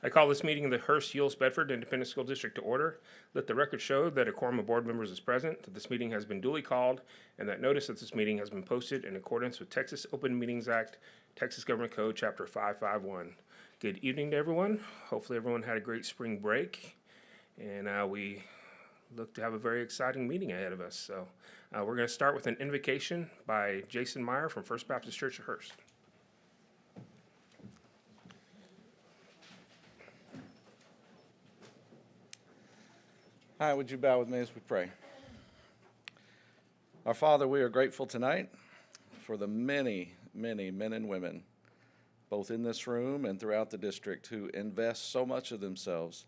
I call this meeting of the Hurst-Euless-Bedford Independent School District to order. Let the record show that a quorum of board members is present, that this meeting has been duly called, and that notice of this meeting has been posted in accordance with Texas Open Meetings Act, Texas Government Code, Chapter 551. Good evening to everyone. Hopefully everyone had a great spring break, and we look to have a very exciting meeting ahead of us. So we're going to start with an invocation by Jason Meyer from First Baptist Church of Hurst. Hi, would you bow with me as we pray? Our Father, we are grateful tonight for the many, many men and women, both in this room and throughout the district, who invest so much of themselves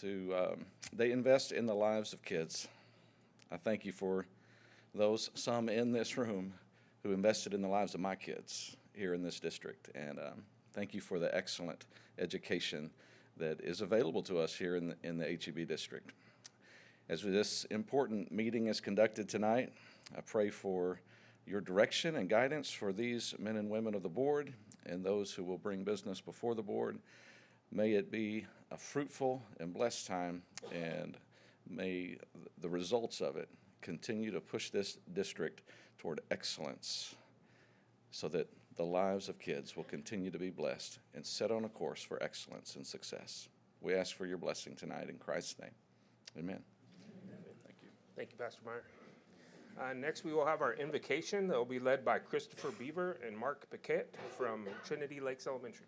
they invest in the lives of kids. I thank you for those, some in this room, who invested in the lives of my kids here in this district. And thank you for the excellent education that is available to us here in the HEB district. As this important meeting is conducted tonight, I pray for your direction and guidance for these men and women of the board and those who will bring business before the board. May it be a fruitful and blessed time, and may the results of it continue to push this district toward excellence so that the lives of kids will continue to be blessed and set on a course for excellence and success. We ask for your blessing tonight in Christ's name. Amen. Thank you, Pastor Meyer. Next, we will have our invocation that will be led by Christopher Beaver and Mark Paquette from Trinity Lakes Elementary.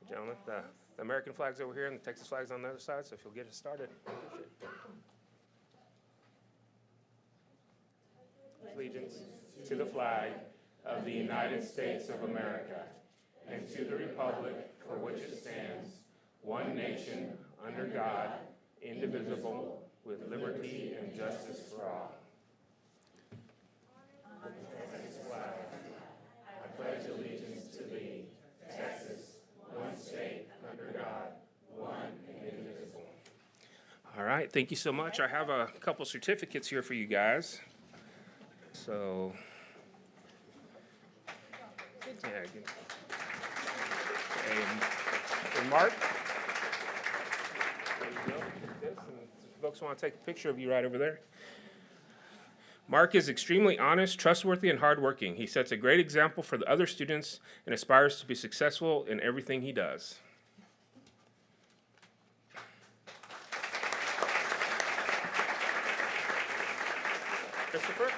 Gentlemen, the American flag's over here and the Texas flag's on the other side, so if you'll get us started. Allegiance to the flag of the United States of America, and to the republic for which it stands, one nation, under God, indivisible, with liberty and justice for all. On the Texas flag, I pledge allegiance to thee, Texas, one state, under God, one and indivisible. All right, thank you so much. I have a couple certificates here for you guys. So, yeah, and Mark, there you go. This, and folks want to take a picture of you right over there. Mark is extremely honest, trustworthy, and hardworking. He sets a great example for the other students and aspires to be successful in everything he does. Christopher?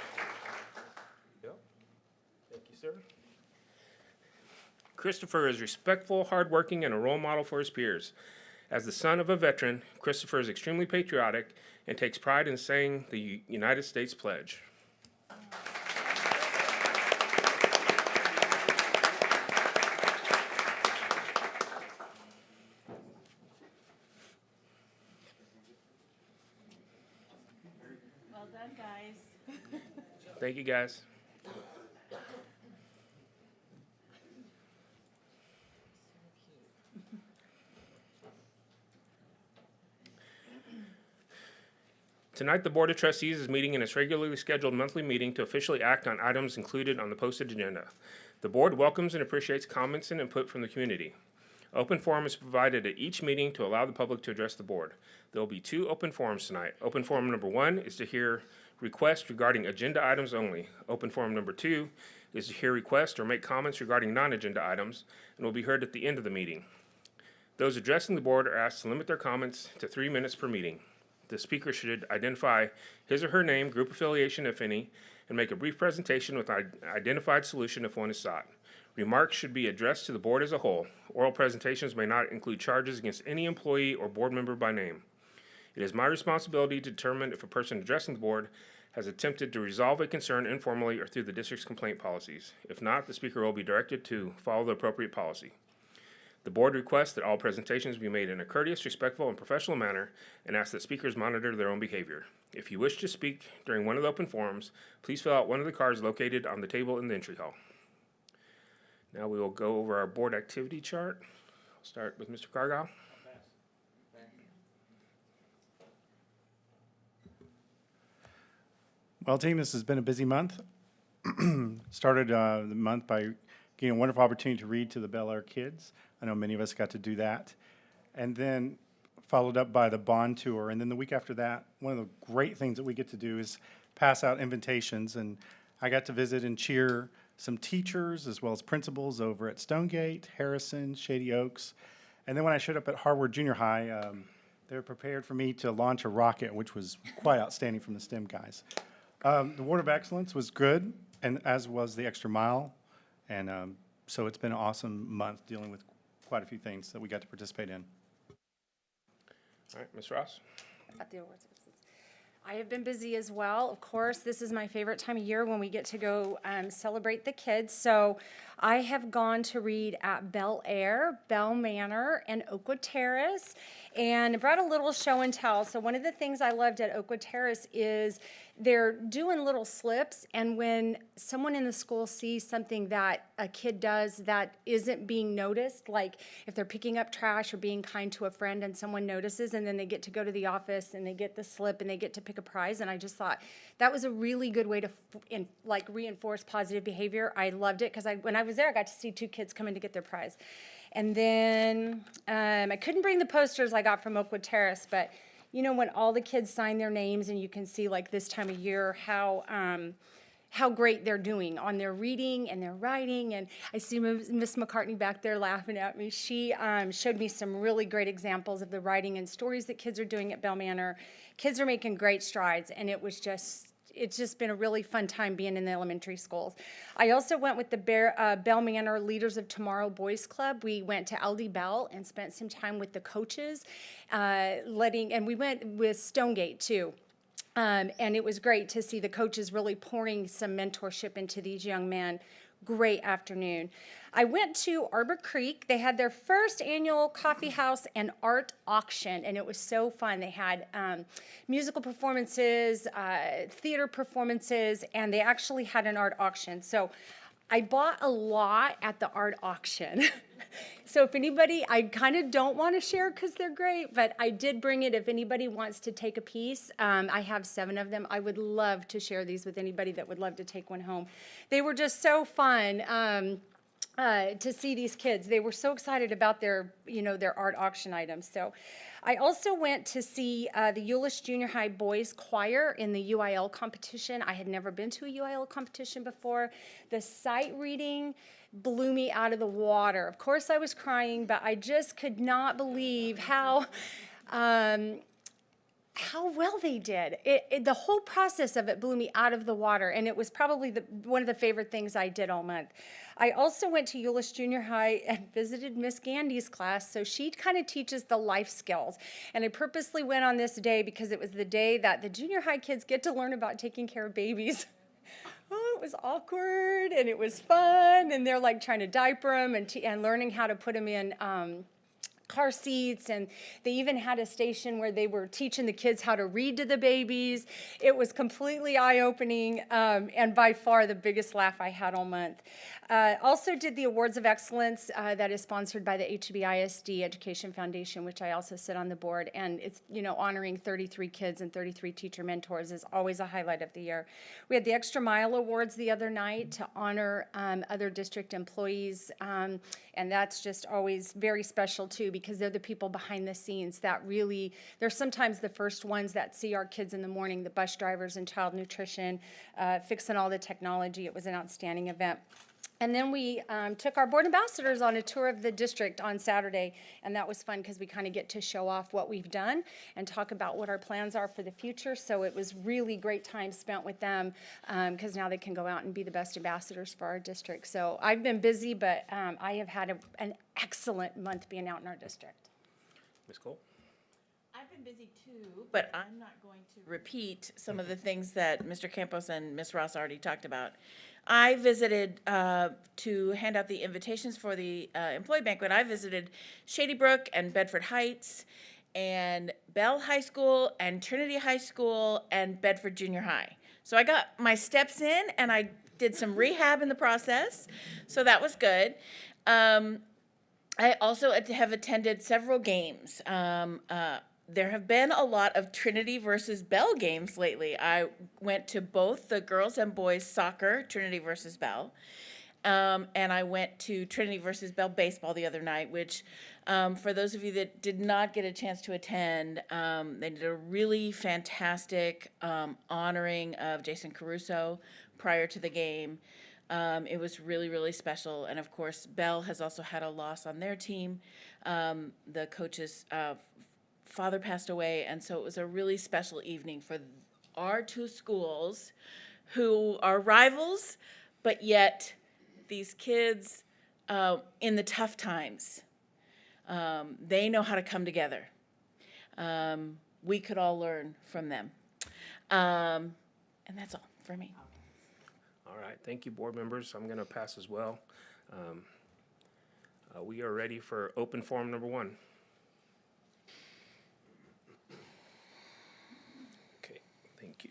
Thank you, sir. Christopher is respectful, hardworking, and a role model for his peers. As the son of a veteran, Christopher is extremely patriotic and takes pride in saying the United States Pledge. Well done, guys. Thank you, guys. Tonight, the Board of Trustees is meeting in its regularly scheduled monthly meeting to officially act on items included on the posted agenda. The board welcomes and appreciates comments and input from the community. Open forum is provided at each meeting to allow the public to address the board. There will be two open forums tonight. Open forum number 1 is to hear requests regarding agenda items only. Open forum number 2 is to hear requests or make comments regarding non-agenda items and will be heard at the end of the meeting. Those addressing the board are asked to limit their comments to 3 minutes per meeting. The speaker should identify his or her name, group affiliation, if any, and make a brief presentation with an identified solution if one is sought. Remarks should be addressed to the board as a whole. Oral presentations may not include charges against any employee or board member by name. It is my responsibility to determine if a person addressing the board has attempted to resolve a concern informally or through the district's complaint policies. If not, the speaker will be directed to follow the appropriate policy. The board requests that all presentations be made in a courteous, respectful, and professional manner and asks that speakers monitor their own behavior. If you wish to speak during one of the open forums, please fill out one of the cards located on the table in the entry hall. Now we will go over our board activity chart. I'll start with Mr. Cargile. Well, team, this has been a busy month. Started the month by getting a wonderful opportunity to read to the Bel Air kids. I know many of us got to do that. And then followed up by the bond tour. And then the week after that, one of the great things that we get to do is pass out invitations. And I got to visit and cheer some teachers as well as principals over at Stonegate, Harrison, Shady Oaks. And then when I showed up at Harvard Junior High, they were prepared for me to launch a rocket, which was quite outstanding from the STEM guys. The Award of Excellence was good, and as was the Extra Mile. And so it's been an awesome month dealing with quite a few things that we got to participate in. All right, Ms. Ross? At the awards. I have been busy as well. Of course, this is my favorite time of year when we get to go celebrate the kids. So I have gone to read at Bel Air, Bell Manor, and Oakwood Terrace, and brought a little show and tell. So one of the things I loved at Oakwood Terrace is they're doing little slips, and when someone in the school sees something that a kid does that isn't being noticed, like if they're picking up trash or being kind to a friend and someone notices, and then they get to go to the office and they get the slip and they get to pick a prize, and I just thought that was a really good way to reinforce positive behavior. I loved it because when I was there, I got to see 2 kids come in to get their prize. And then I couldn't bring the posters I got from Oakwood Terrace, but you know, when all the kids sign their names and you can see like this time of year how great they're doing on their reading and their writing. And I see Miss McCartney back there laughing at me. She showed me some really great examples of the writing and stories that kids are doing at Bell Manor. Kids are making great strides, and it's just been a really fun time being in the elementary schools. I also went with the Bell Manor Leaders of Tomorrow Boys Club. We went to LD Bell and spent some time with the coaches, and we went with Stonegate too. And it was great to see the coaches really pouring some mentorship into these young men. Great afternoon. I went to Arbor Creek. They had their first annual coffee house and art auction, and it was so fun. They had musical performances, theater performances, and they actually had an art auction. So I bought a lot at the art auction. So if anybody, I kind of don't want to share because they're great, but I did bring it if anybody wants to take a piece. I have 7 of them. I would love to share these with anybody that would love to take one home. They were just so fun to see these kids. They were so excited about their art auction items. So I also went to see the Hurst-Euless Junior High Boys Choir in the UIL competition. I had never been to a UIL competition before. The sight reading blew me out of the water. Of course, I was crying, but I just could not believe how well they did. The whole process of it blew me out of the water, and it was probably one of the favorite things I did all month. I also went to Hurst Junior High and visited Miss Gandy's class, so she kind of teaches the life skills. And I purposely went on this day because it was the day that the junior high kids get to learn about taking care of babies. Oh, it was awkward, and it was fun, and they're like trying to diaper them and learning how to put them in car seats, and they even had a station where they were teaching the kids how to read to the babies. It was completely eye-opening, and by far the biggest laugh I had all month. Also did the Awards of Excellence that is sponsored by the HEBISD Education Foundation, which I also sit on the board, and it's, honoring 33 kids and 33 teacher mentors is always a highlight of the year. We had the Extra Mile Awards the other night to honor other district employees, and that's just always very special too, because they're the people behind the scenes that really, they're sometimes the first ones that see our kids in the morning, the bus drivers and child nutrition, fixing all the technology. It was an outstanding event. And then we took our board ambassadors on a tour of the district on Saturday, and that was fun because we kind of get to show off what we've done and talk about what our plans are for the future. So it was really great time spent with them because now they can go out and be the best ambassadors for our district. So I've been busy, but I have had an excellent month being out in our district. Ms. Cole? I've been busy too, but I'm not going to repeat some of the things that Mr. Campos and Ms. Ross already talked about. I visited to hand out the invitations for the employee banquet. I visited Shady Brook and Bedford Heights and Bell High School and Trinity High School and Bedford Junior High. So I got my steps in, and I did some rehab in the process, so that was good. I also have attended several games. there have been a lot of Trinity versus Bell games lately. I went to both the girls and boys soccer, Trinity versus Bell, and I went to Trinity versus Bell baseball the other night, which for those of you that did not get a chance to attend, they did a really fantastic honoring of Jason Caruso prior to the game. It was really, really special. And of course, Bell has also had a loss on their team. The coach's father passed away, and so it was a really special evening for our two schools who are rivals, but yet these kids in the tough times, they know how to come together. We could all learn from them. And that's all for me. All right, thank you, board members. I'm going to pass as well. We are ready for open forum number 1. Okay, thank you.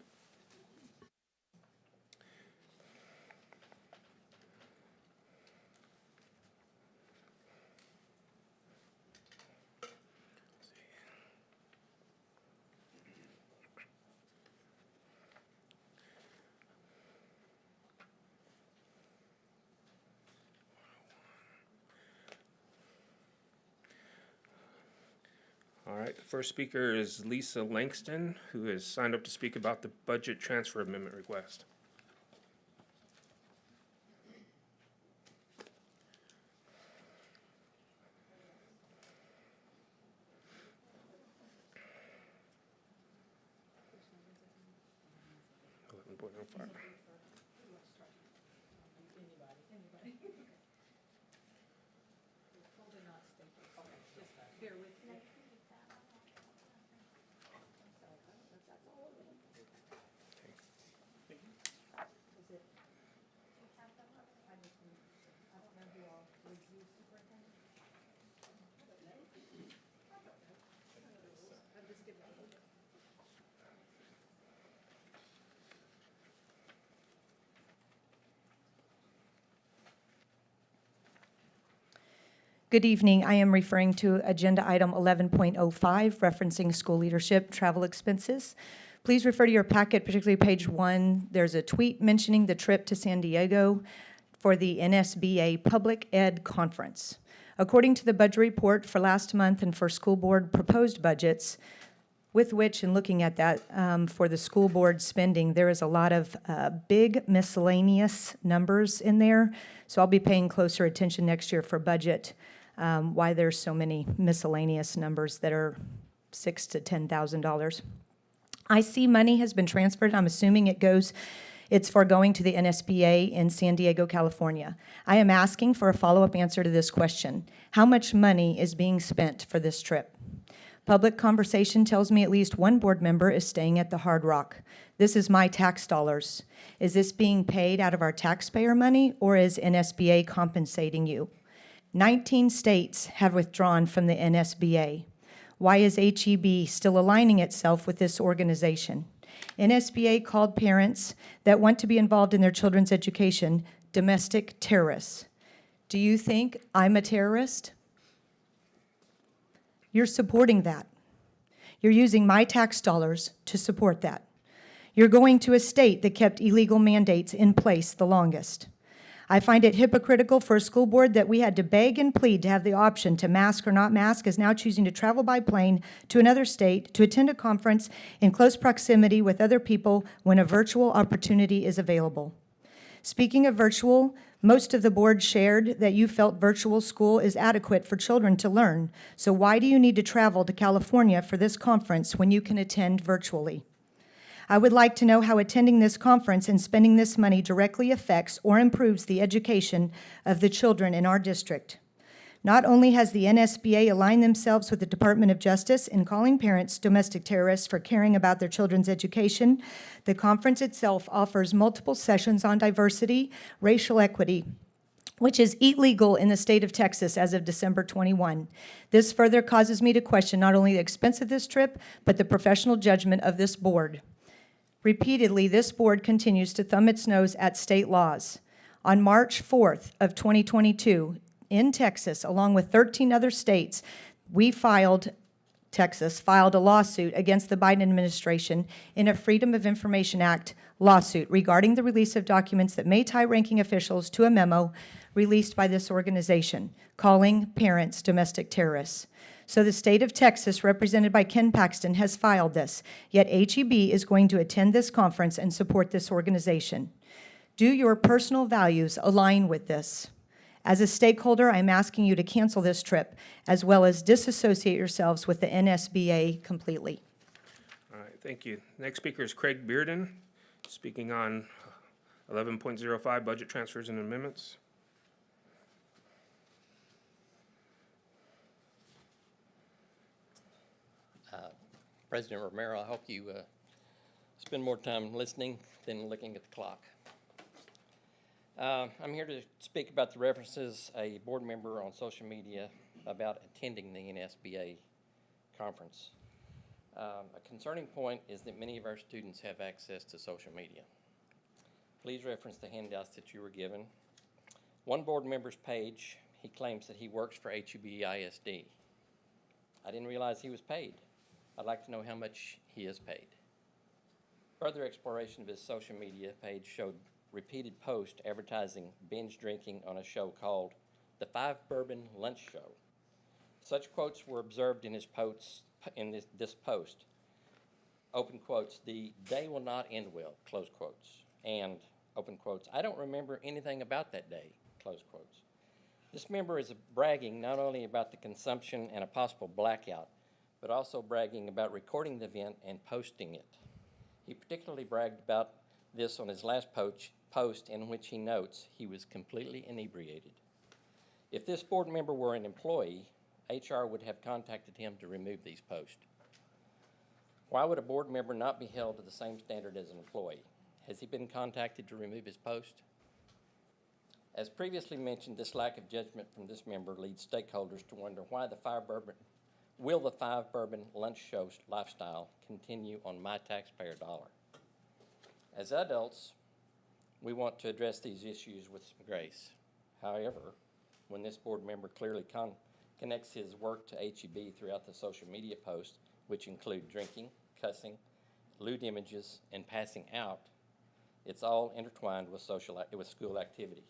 All right, the first speaker is Lisa Langston, who has signed up to speak about the budget transfer amendment request. Good evening. I am referring to Agenda Item 11.05, referencing school leadership travel expenses. Please refer to your packet, particularly page 1. There's a tweet mentioning the trip to San Diego for the NSBA Public Ed Conference. According to the budget report for last month and for school board proposed budgets, with which, in looking at that, for the school board spending, there is a lot of big miscellaneous numbers in there. So I'll be paying closer attention next year for budget, why there's so many miscellaneous numbers that are $6,000 to $10,000. I see money has been transferred. I'm assuming it's for going to the NSBA in San Diego, California. I am asking for a follow-up answer to this question. How much money is being spent for this trip? Public conversation tells me at least one board member is staying at the Hard Rock. This is my tax dollars. Is this being paid out of our taxpayer money, or is NSBA compensating you? 19 states have withdrawn from the NSBA. Why is HEB still aligning itself with this organization? NSBA called parents that want to be involved in their children's education domestic terrorists. Do you think I'm a terrorist? You're supporting that. You're using my tax dollars to support that. You're going to a state that kept illegal mandates in place the longest. I find it hypocritical for a school board that we had to beg and plead to have the option to mask or not mask is now choosing to travel by plane to another state to attend a conference in close proximity with other people when a virtual opportunity is available. Speaking of virtual, most of the board shared that you felt virtual school is adequate for children to learn. So why do you need to travel to California for this conference when you can attend virtually? I would like to know how attending this conference and spending this money directly affects or improves the education of the children in our district. Not only has the NSBA aligned themselves with the Department of Justice in calling parents domestic terrorists for caring about their children's education, the conference itself offers multiple sessions on diversity, racial equity, which is illegal in the state of Texas as of December 21. This further causes me to question not only the expense of this trip, but the professional judgment of this board. Repeatedly, this board continues to thumb its nose at state laws. On March 4th of 2022, in Texas, along with 13 other states, we filed Texas, filed a lawsuit against the Biden administration in a Freedom of Information Act lawsuit regarding the release of documents that may tie ranking officials to a memo released by this organization, calling parents domestic terrorists. So the state of Texas, represented by Ken Paxton, has filed this, yet HEB is going to attend this conference and support this organization. Do your personal values align with this? As a stakeholder, I'm asking you to cancel this trip, as well as disassociate yourselves with the NSBA completely. All right, thank you. Next speaker is Craig Bearden, speaking on 11.05 budget transfers and amendments. President Romero, I hope you spend more time listening than looking at the clock. I'm here to speak about the references a board member on social media about attending the NSBA conference. A concerning point is that many of our students have access to social media. Please reference the handouts that you were given. One board member's page, he claims that he works for HEBISD. I didn't realize he was paid. I'd like to know how much he is paid. Further exploration of his social media page showed repeated posts advertising binge drinking on a show called The 5 Bourbon Lunch Show. Such quotes were observed in his posts, in this post. Open quotes, "The day will not end well," close quotes. And open quotes, "I don't remember anything about that day," close quotes. This member is bragging not only about the consumption and a possible blackout, but also bragging about recording the event and posting it. He particularly bragged about this on his last post in which he notes he was completely inebriated. If this board member were an employee, HR would have contacted him to remove these posts. Why would a board member not be held to the same standard as an employee? Has he been contacted to remove his post? As previously mentioned, this lack of judgment from this member leads stakeholders to wonder why will the 5 Bourbon Lunch Show lifestyle continue on my taxpayer dollar? As adults, we want to address these issues with some grace. However, when this board member clearly connects his work to HEB throughout the social media posts, which include drinking, cussing, lewd images, and passing out, it's all intertwined with school activity.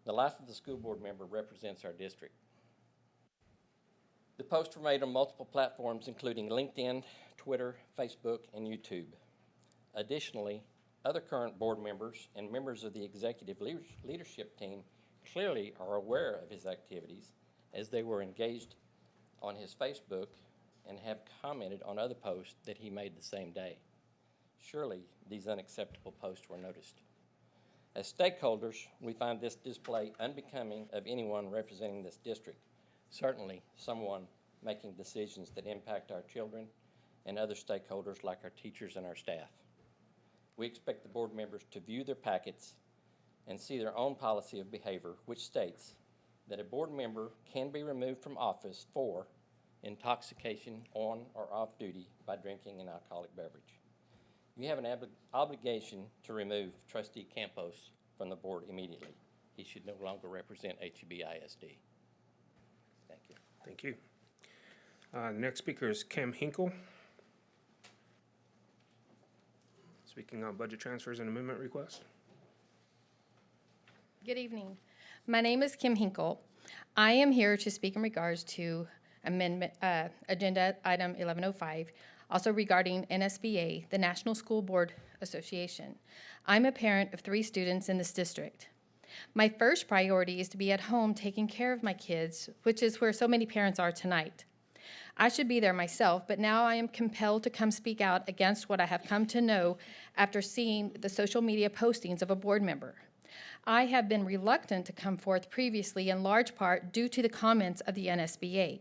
The life of the school board member represents our district. The posts were made on multiple platforms, including LinkedIn, Twitter, Facebook, and YouTube. Additionally, other current board members and members of the executive leadership team clearly are aware of his activities, as they were engaged on his Facebook and have commented on other posts that he made the same day. Surely, these unacceptable posts were noticed. As stakeholders, we find this display unbecoming of anyone representing this district, certainly someone making decisions that impact our children and other stakeholders like our teachers and our staff. We expect the board members to view their packets and see their own policy of behavior, which states that a board member can be removed from office for intoxication on or off duty by drinking an alcoholic beverage. You have an obligation to remove Trustee Campos from the board immediately. He should no longer represent HEBISD. Thank you. Thank you. Next speaker is Kim Hinkle, speaking on budget transfers and amendment requests. Good evening. My name is Kim Hinkle. I am here to speak in regards to amendment, agenda item 1105, also regarding NSBA, the National School Board Association. I'm a parent of 3 students in this district. My first priority is to be at home taking care of my kids, which is where so many parents are tonight. I should be there myself, but now I am compelled to come speak out against what I have come to know after seeing the social media postings of a board member. I have been reluctant to come forth previously in large part due to the comments of the NSBA.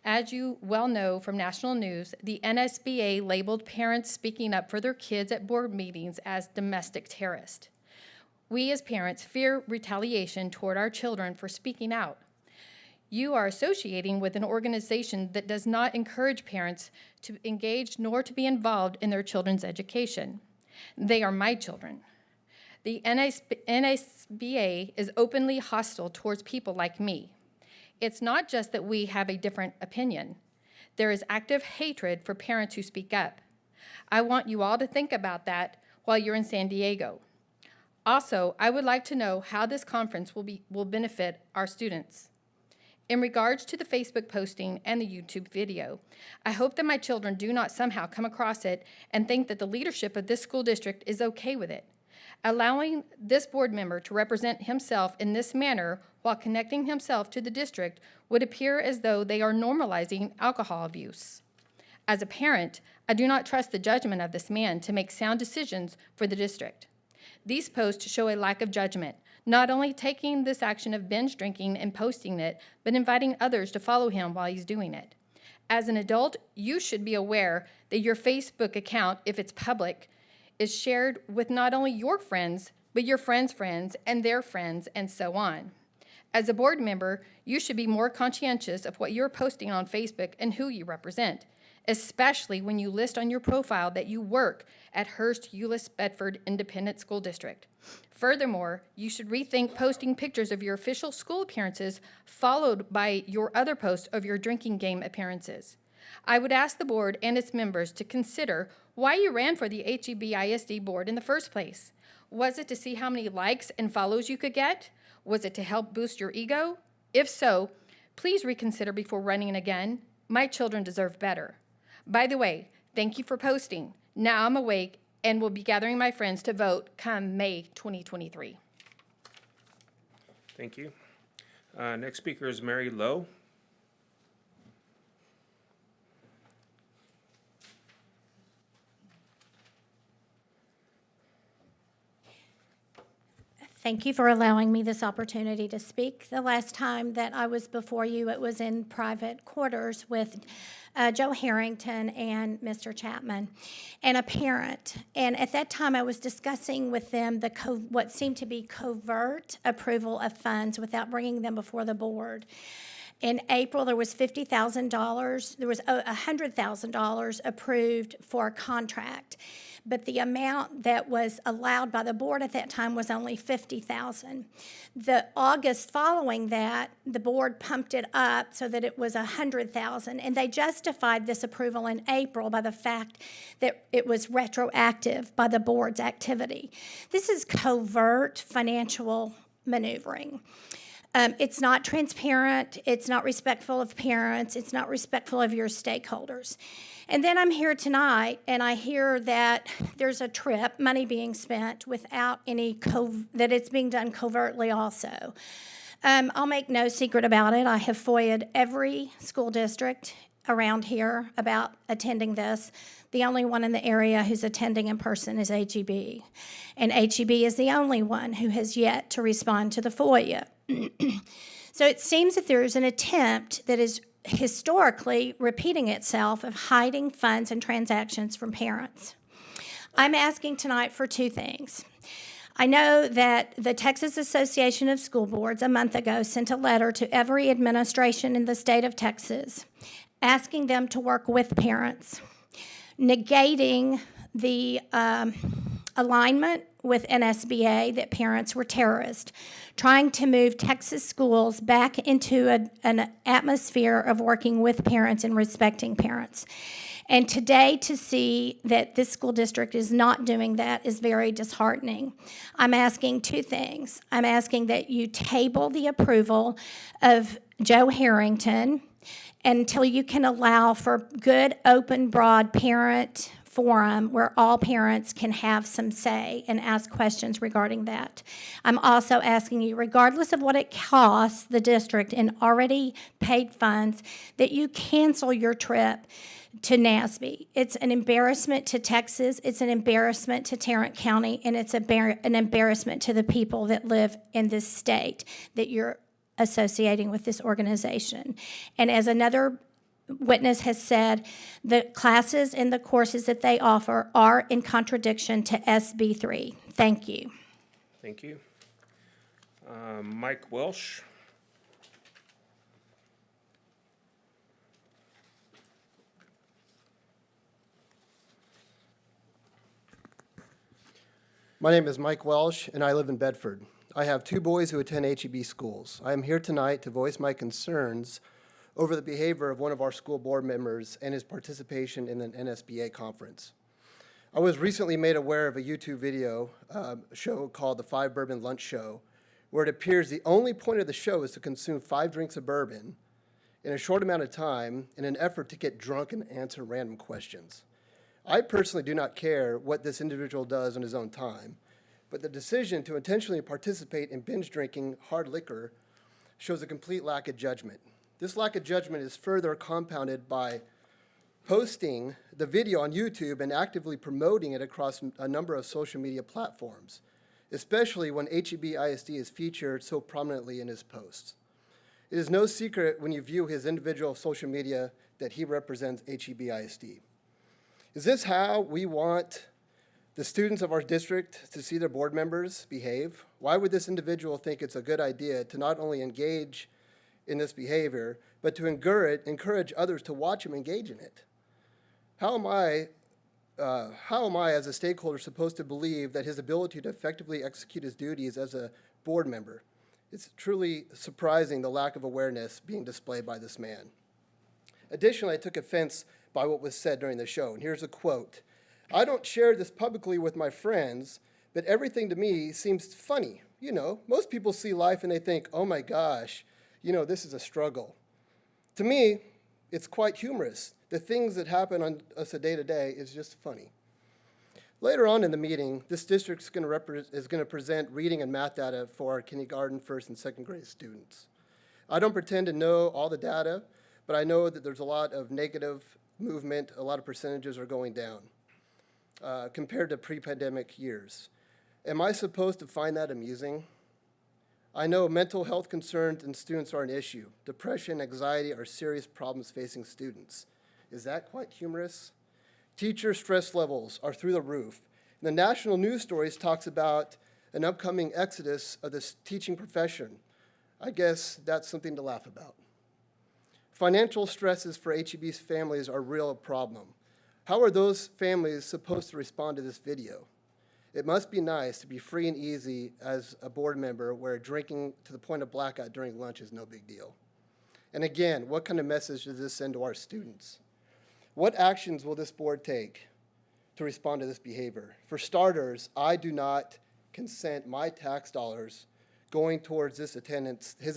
As you well know from national news, the NSBA labeled parents speaking up for their kids at board meetings as domestic terrorists. We as parents fear retaliation toward our children for speaking out. You are associating with an organization that does not encourage parents to engage nor to be involved in their children's education. They are my children. The NSBA is openly hostile towards people like me. It's not just that we have a different opinion. There is active hatred for parents who speak up. I want you all to think about that while you're in San Diego. Also, I would like to know how this conference will benefit our students. In regards to the Facebook posting and the YouTube video, I hope that my children do not somehow come across it and think that the leadership of this school district is okay with it. Allowing this board member to represent himself in this manner while connecting himself to the district would appear as though they are normalizing alcohol abuse. As a parent, I do not trust the judgment of this man to make sound decisions for the district. These posts show a lack of judgment, not only taking this action of binge drinking and posting it, but inviting others to follow him while he's doing it. As an adult, you should be aware that your Facebook account, if it's public, is shared with not only your friends, but your friends' friends and their friends, and so on. As a board member, you should be more conscientious of what you're posting on Facebook and who you represent, especially when you list on your profile that you work at Hurst-Euless-Bedford Independent School District. Furthermore, you should rethink posting pictures of your official school appearances followed by your other posts of your drinking game appearances. I would ask the board and its members to consider why you ran for the HEBISD board in the first place. Was it to see how many likes and follows you could get? Was it to help boost your ego? If so, please reconsider before running again. My children deserve better. By the way, thank you for posting. Now I'm awake and will be gathering my friends to vote come May 2023. Thank you. Next speaker is Mary Lowe. Thank you for allowing me this opportunity to speak. The last time that I was before you, it was in private quarters with Joe Harrington and Mr. Chapman and a parent. And at that time, I was discussing with them what seemed to be covert approval of funds without bringing them before the board. In April, there was $50,000. There was $100,000 approved for a contract, but the amount that was allowed by the board at that time was only $50,000. The August following that, the board pumped it up so that it was $100,000, and they justified this approval in April by the fact that it was retroactive by the board's activity. This is covert financial maneuvering. It's not transparent, it's not respectful of parents, it's not respectful of your stakeholders. And then I'm here tonight and I hear that there's a trip, money being spent without any, that it's being done covertly also. I'll make no secret about it. I have FOIA'd every school district around here about attending this. The only one in the area who's attending in person is HEB. And HEB is the only one who has yet to respond to the FOIA. So it seems that there's an attempt that is historically repeating itself of hiding funds and transactions from parents. I'm asking tonight for two things. I know that the Texas Association of School Boards a month ago sent a letter to every administration in the state of Texas asking them to work with parents, negating the alignment with NSBA that parents were terrorists, trying to move Texas schools back into an atmosphere of working with parents and respecting parents. And today to see that this school district is not doing that is very disheartening. I'm asking two things. I'm asking that you table the approval of Joe Harrington until you can allow for good, open, broad parent forum where all parents can have some say and ask questions regarding that. I'm also asking you, regardless of what it costs the district in already paid funds, that you cancel your trip to NASB. It's an embarrassment to Texas, it's an embarrassment to Tarrant County, and it's an embarrassment to the people that live in this state that you're associating with this organization. And as another witness has said, the classes and the courses that they offer are in contradiction to SB3. Thank you. Thank you. Mike Welsh. My name is Mike Welsh, and I live in Bedford. I have two boys who attend HEB schools. I am here tonight to voice my concerns over the behavior of one of our school board members and his participation in an NSBA conference. I was recently made aware of a YouTube video show called the 5 Bourbon Lunch Show, where it appears the only point of the show is to consume 5 drinks of bourbon in a short amount of time in an effort to get drunk and answer random questions. I personally do not care what this individual does on his own time, but the decision to intentionally participate in binge drinking hard liquor shows a complete lack of judgment. This lack of judgment is further compounded by posting the video on YouTube and actively promoting it across a number of social media platforms, especially when HEBISD is featured so prominently in his posts. It is no secret when you view his individual social media that he represents HEBISD. Is this how we want the students of our district to see their board members behave? Why would this individual think it's a good idea to not only engage in this behavior, but to encourage others to watch him engage in it? How am I, as a stakeholder, supposed to believe that his ability to effectively execute his duties as a board member? It's truly surprising the lack of awareness being displayed by this man. Additionally, I took offense by what was said during the show, and here's a quote. "I don't share this publicly with my friends, but everything to me seems funny. You know, most people see life and they think, oh my gosh, you know, this is a struggle. To me, it's quite humorous. The things that happen on us a day-to-day is just funny." Later on in the meeting, this district is going to present reading and math data for our kindergarten, first, and second grade students. I don't pretend to know all the data, but I know that there's a lot of negative movement, a lot of percentages are going down compared to pre-pandemic years. Am I supposed to find that amusing? I know mental health concerns in students are an issue. Depression, anxiety are serious problems facing students. Is that quite humorous? Teacher stress levels are through the roof. And the national news stories talks about an upcoming exodus of this teaching profession. I guess that's something to laugh about. Financial stresses for HEB's families are a real problem. How are those families supposed to respond to this video? It must be nice to be free and easy as a board member where drinking to the point of blackout during lunch is no big deal. And again, what kind of message does this send to our students? What actions will this board take to respond to this behavior? For starters, I do not consent my tax dollars going towards his attendance at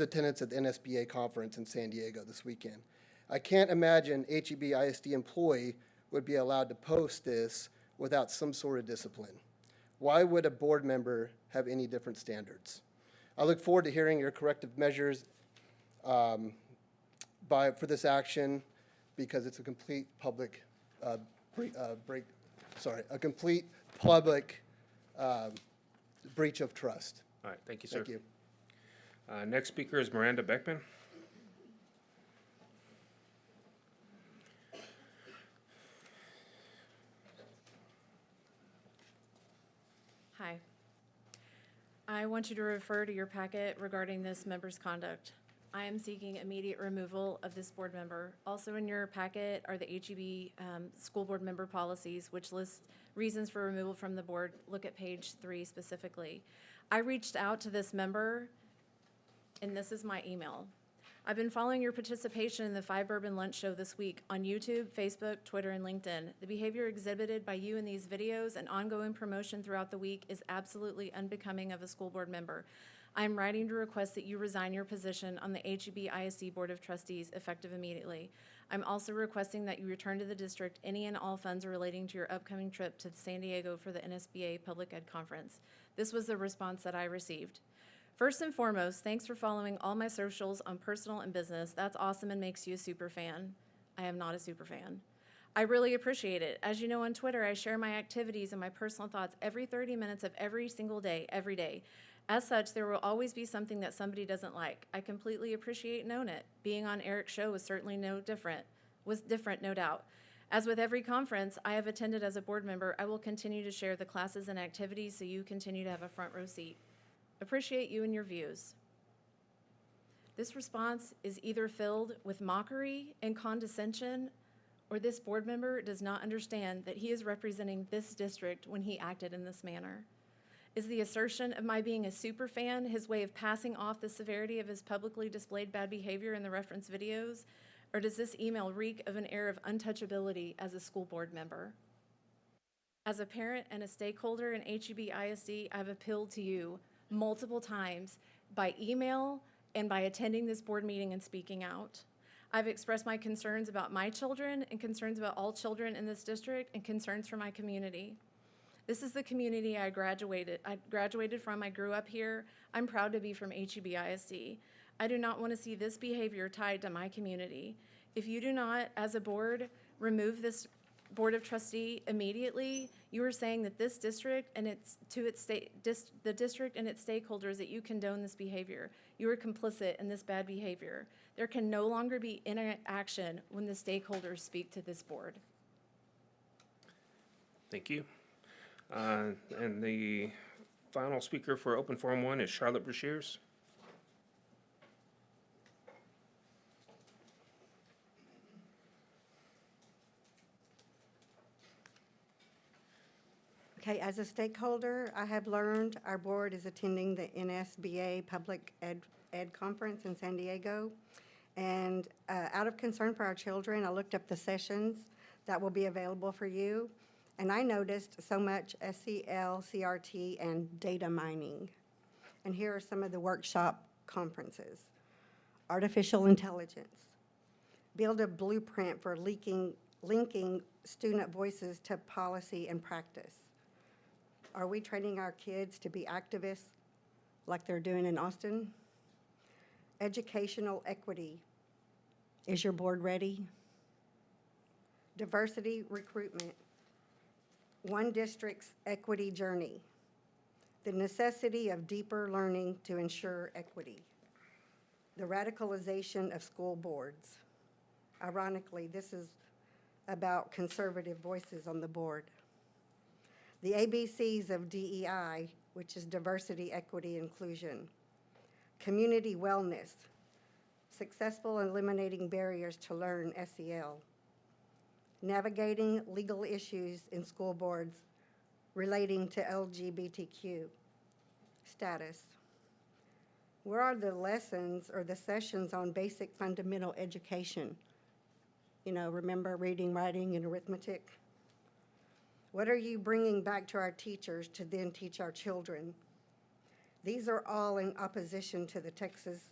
the NSBA conference in San Diego this weekend. I can't imagine HEBISD employee would be allowed to post this without some sort of discipline. Why would a board member have any different standards? I look forward to hearing your corrective measures for this action, because it's a complete public breach of trust. All right, thank you, sir. Thank you. Next speaker is Miranda Beckman. Hi. I want you to refer to your packet regarding this member's conduct. I am seeking immediate removal of this board member. Also in your packet are the HEB school board member policies, which list reasons for removal from the board. Look at page 3 specifically. I reached out to this member, and this is my email. I've been following your participation in the 5 Bourbon Lunch Show this week on YouTube, Facebook, Twitter, and LinkedIn. The behavior exhibited by you in these videos and ongoing promotion throughout the week is absolutely unbecoming of a school board member. I am writing to request that you resign your position on the HEBISD Board of Trustees effective immediately. I'm also requesting that you return to the district any and all funds relating to your upcoming trip to San Diego for the NSBA Public Ed Conference. This was the response that I received. First and foremost, thanks for following all my socials on personal and business. That's awesome and makes you a super fan. I am not a super fan. I really appreciate it. As you know, on Twitter, I share my activities and my personal thoughts every 30 minutes of every single day, every day. As such, there will always be something that somebody doesn't like. I completely appreciate and own it. Being on Eric's show was certainly no different, no doubt. As with every conference I have attended as a board member, I will continue to share the classes and activities so you continue to have a front row seat. Appreciate you and your views. This response is either filled with mockery and condescension, or this board member does not understand that he is representing this district when he acted in this manner. Is the assertion of my being a super fan his way of passing off the severity of his publicly displayed bad behavior in the reference videos? Or does this email reek of an air of untouchability as a school board member? As a parent and a stakeholder in HEBISD, I've appealed to you multiple times by email and by attending this board meeting and speaking out. I've expressed my concerns about my children and concerns about all children in this district and concerns for my community. This is the community I graduated from. I grew up here. I'm proud to be from HEBISD. I do not want to see this behavior tied to my community. If you do not, as a board, remove this Board of Trustee immediately, you are saying that this district and the district and its stakeholders, that you condone this behavior. You are complicit in this bad behavior. There can no longer be interaction when the stakeholders speak to this board. Thank you. And the final speaker for Open Forum 1 is Charlotte Brashears. Okay, as a stakeholder, I have learned our board is attending the NSBA Public Ed Conference in San Diego. And out of concern for our children, I looked up the sessions that will be available for you. And I noticed so much SEL, CRT, and data mining. And here are some of the workshop conferences. Artificial intelligence. Build a blueprint for linking student voices to policy and practice. Are we training our kids to be activists like they're doing in Austin? Educational equity. Is your board ready? Diversity recruitment. One district's equity journey. The necessity of deeper learning to ensure equity. The radicalization of school boards. Ironically, this is about conservative voices on the board. The ABCs of DEI, which is diversity, equity, inclusion. Community wellness. Successful eliminating barriers to learn SEL. Navigating legal issues in school boards relating to LGBTQ status. Where are the lessons or the sessions on basic fundamental education? You know, remember reading, writing, and arithmetic? What are you bringing back to our teachers to then teach our children? These are all in opposition to the Texas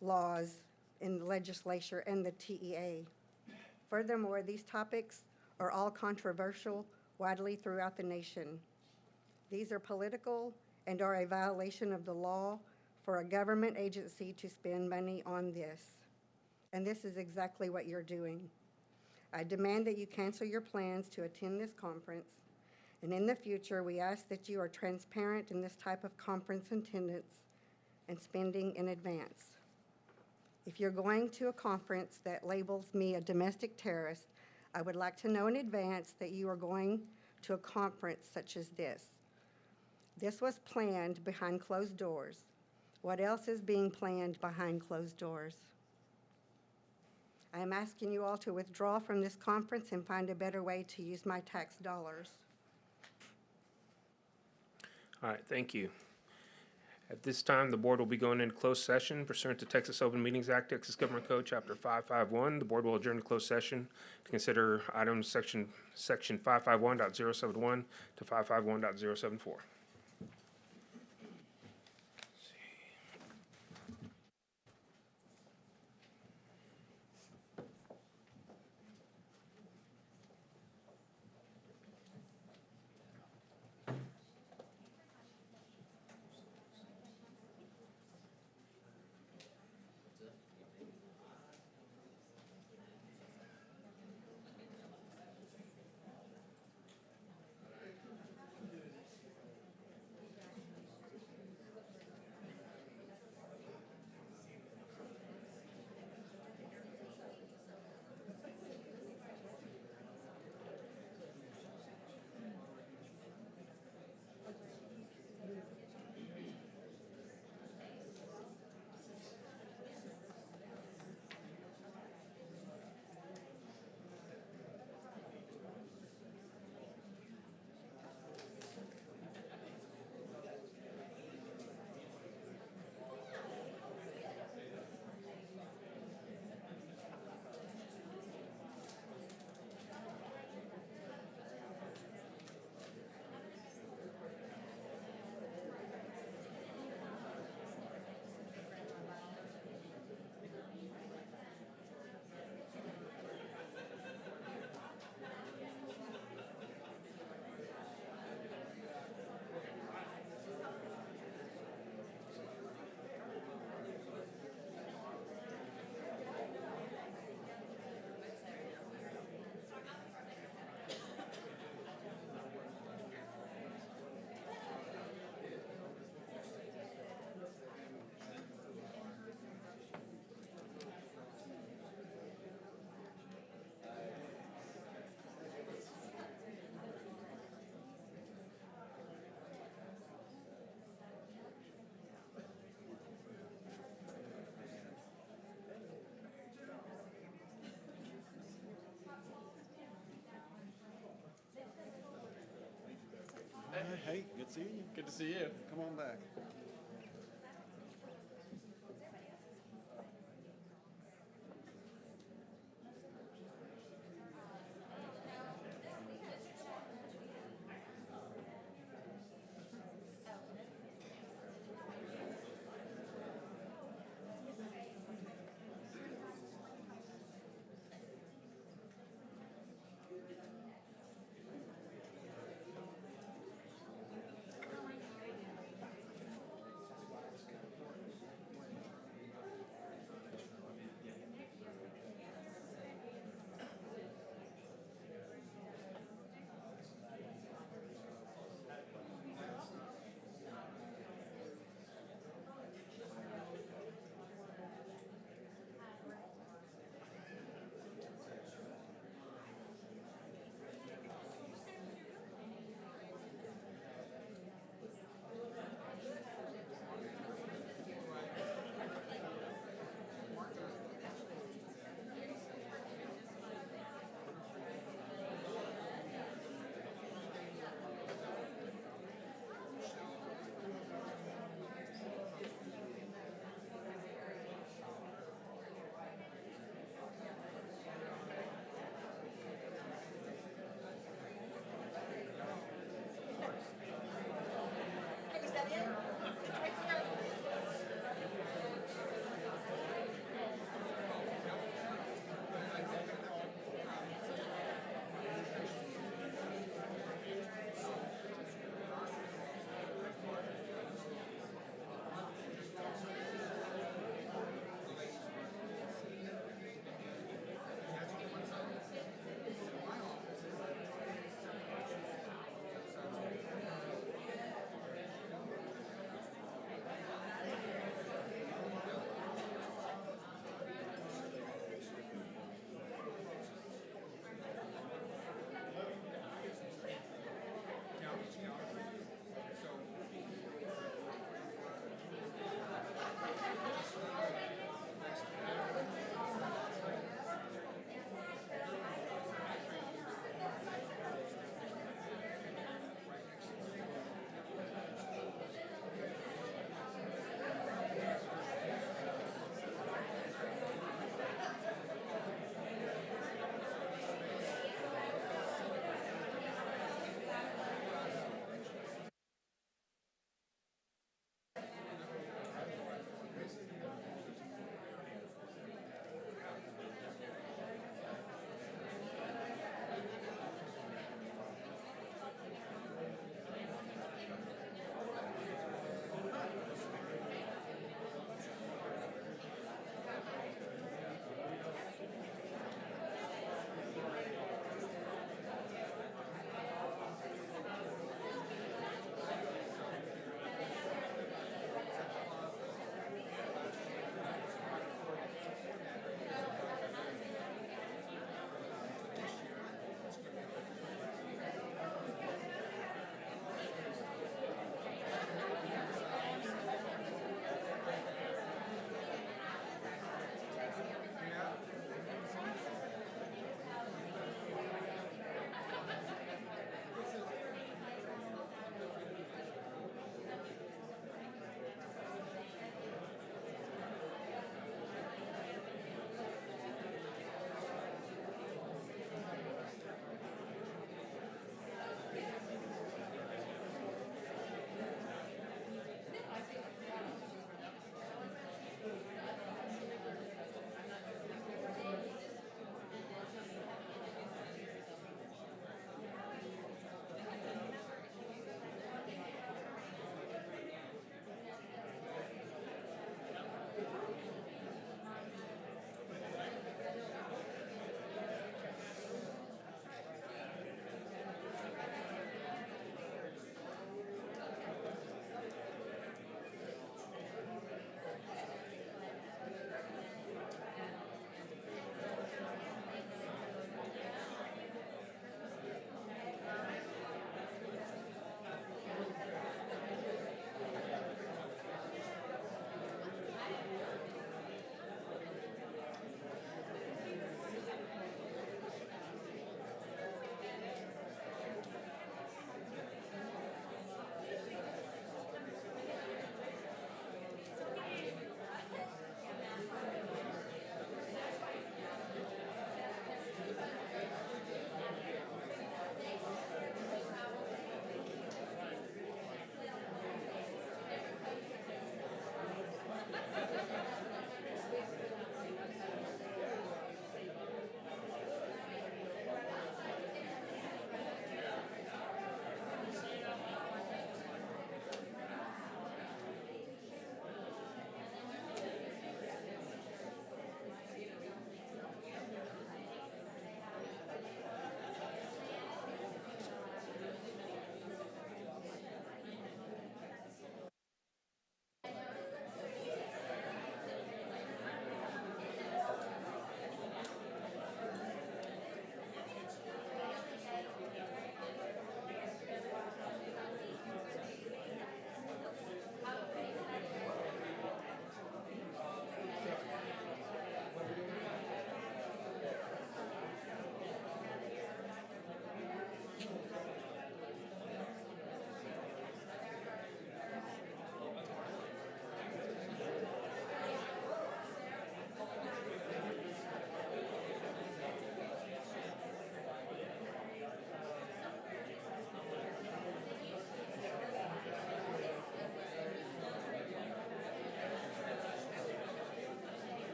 laws in the legislature and the TEA. Furthermore, these topics are all controversial widely throughout the nation. These are political and are a violation of the law for a government agency to spend money on this. And this is exactly what you're doing. I demand that you cancel your plans to attend this conference. And in the future, we ask that you are transparent in this type of conference attendance and spending in advance. If you're going to a conference that labels me a domestic terrorist, I would like to know in advance that you are going to a conference such as this. This was planned behind closed doors. What else is being planned behind closed doors? I am asking you all to withdraw from this conference and find a better way to use my tax dollars. All right, thank you. At this time, the board will be going into closed session pursuant to Texas Open Meetings Act, Texas Government Code, Chapter 551. The board will adjourn to closed session to consider items section 551.071 to 551.074. Good seeing you. Good to see you. Come on back.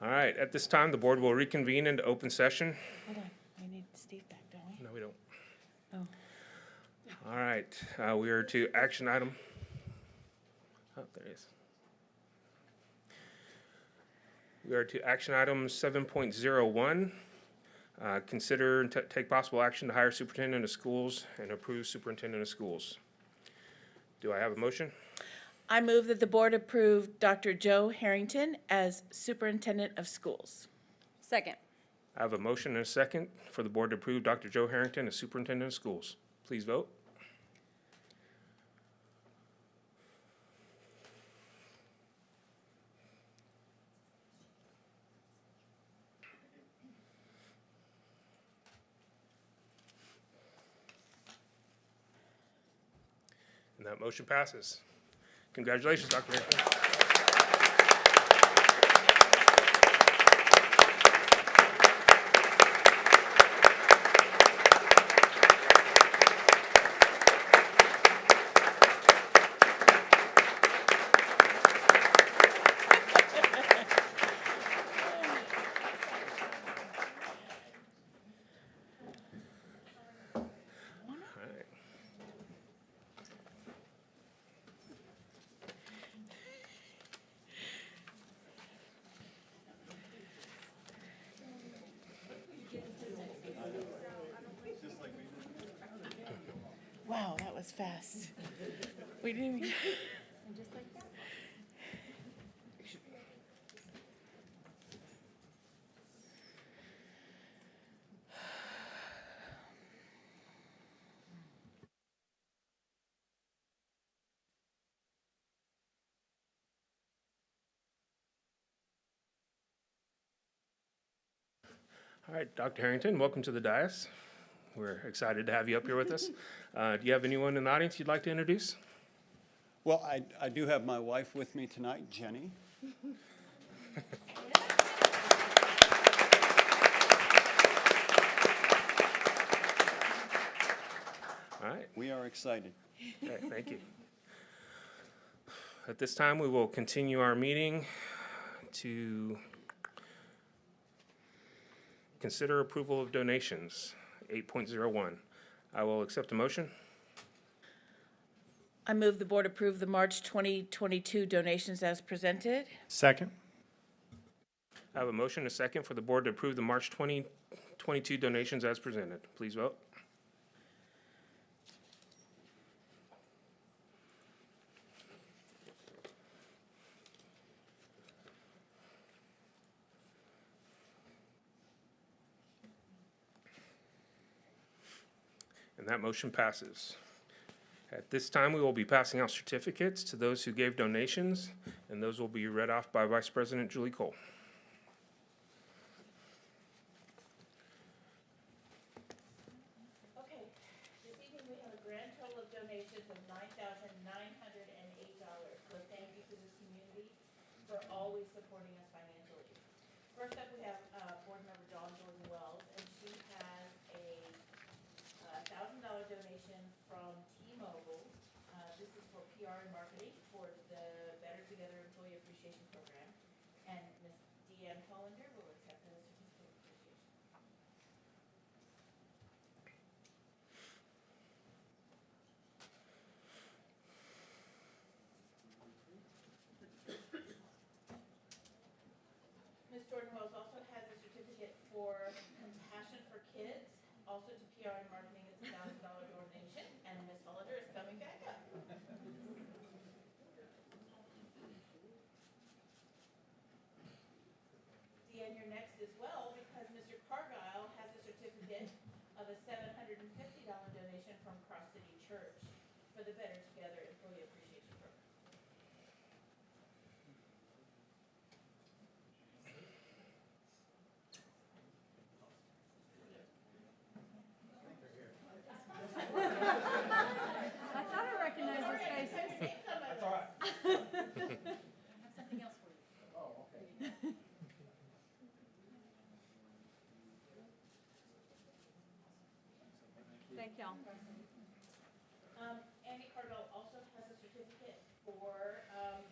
All right, at this time, the board will reconvene into open session. Hold on, we need Steve back, don't we? No, we don't. Oh. All right, we are to action item. Oh, there it is. We are to action item 7.01. Consider and take possible action to hire superintendent of schools and approve superintendent of schools. Do I have a motion? I move that the board approve Dr. Joe Harrington as superintendent of schools. Second. I have a motion and a second for the board to approve Dr. Joe Harrington as superintendent of schools. Please vote. And that motion passes. Congratulations, Dr. Harrington. Wow, that was fast. We didn't even. All right, Dr. Harrington, welcome to the dais. We're excited to have you up here with us. Do you have anyone in the audience you'd like to introduce? Well, I do have my wife with me tonight, Jenny. All right. We are excited. Okay, thank you. At this time, we will continue our meeting to consider approval of donations, 8.01. I will accept a motion. I move the board approve the March 2022 donations as presented. Second. I have a motion and a second for the board to approve the March 2022 donations as presented. Please vote. And that motion passes. At this time, we will be passing out certificates to those who gave donations, and those will be read off by Vice President Julie Cole. Okay, this evening we have a grand total of donations of $9,908. So thank you to this community for always supporting us financially. First up, we have board member Dawn Jordan Wells, and she has a $1,000 donation from T-Mobile. This is for PR and marketing for the Better Together Employee Appreciation Program. And Ms. Deanne Hollander will accept the certificate of appreciation. Ms. Jordan Wells also has a certificate for Compassion for Kids, also to PR and marketing. It's a $1,000 donation, and Ms. Hollander is coming back up. Deanne, you're next as well, because Mr. Cargile has a certificate of a $750 donation from Cross City Church for the Better Together Employee Appreciation Program. I thought I recognized his face. That's all right. I have something else for you. Oh, okay. Thank y'all. Andy Cardell also has a certificate for a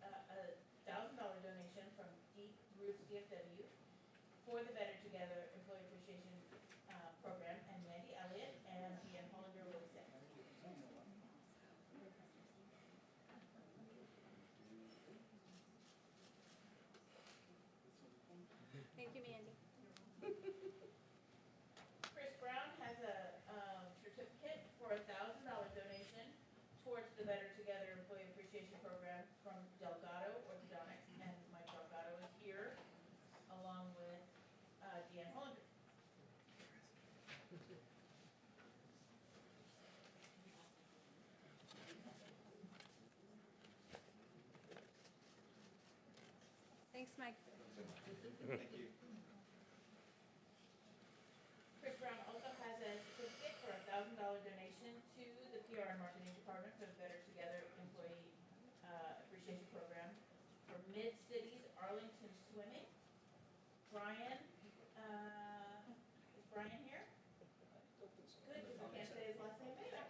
$1,000 donation from Deep Roots Gift at for the Better Together Employee Appreciation Program, and Mandy Elliott and Ian Hollander will accept. Thank you, Mandy. Chris Brown has a certificate for a $1,000 donation towards the Better Together Employee Appreciation Program from Delgado Orthodontics, and Mike Delgado is here along with Deanne Hollander. Thanks, Mike. Chris Brown also has a certificate for a $1,000 donation to the PR and Marketing Department for the Better Together Employee Appreciation Program for Mid-Cities Arlington Swimming. Brian, is Brian here? Good, because I can't say his last name either.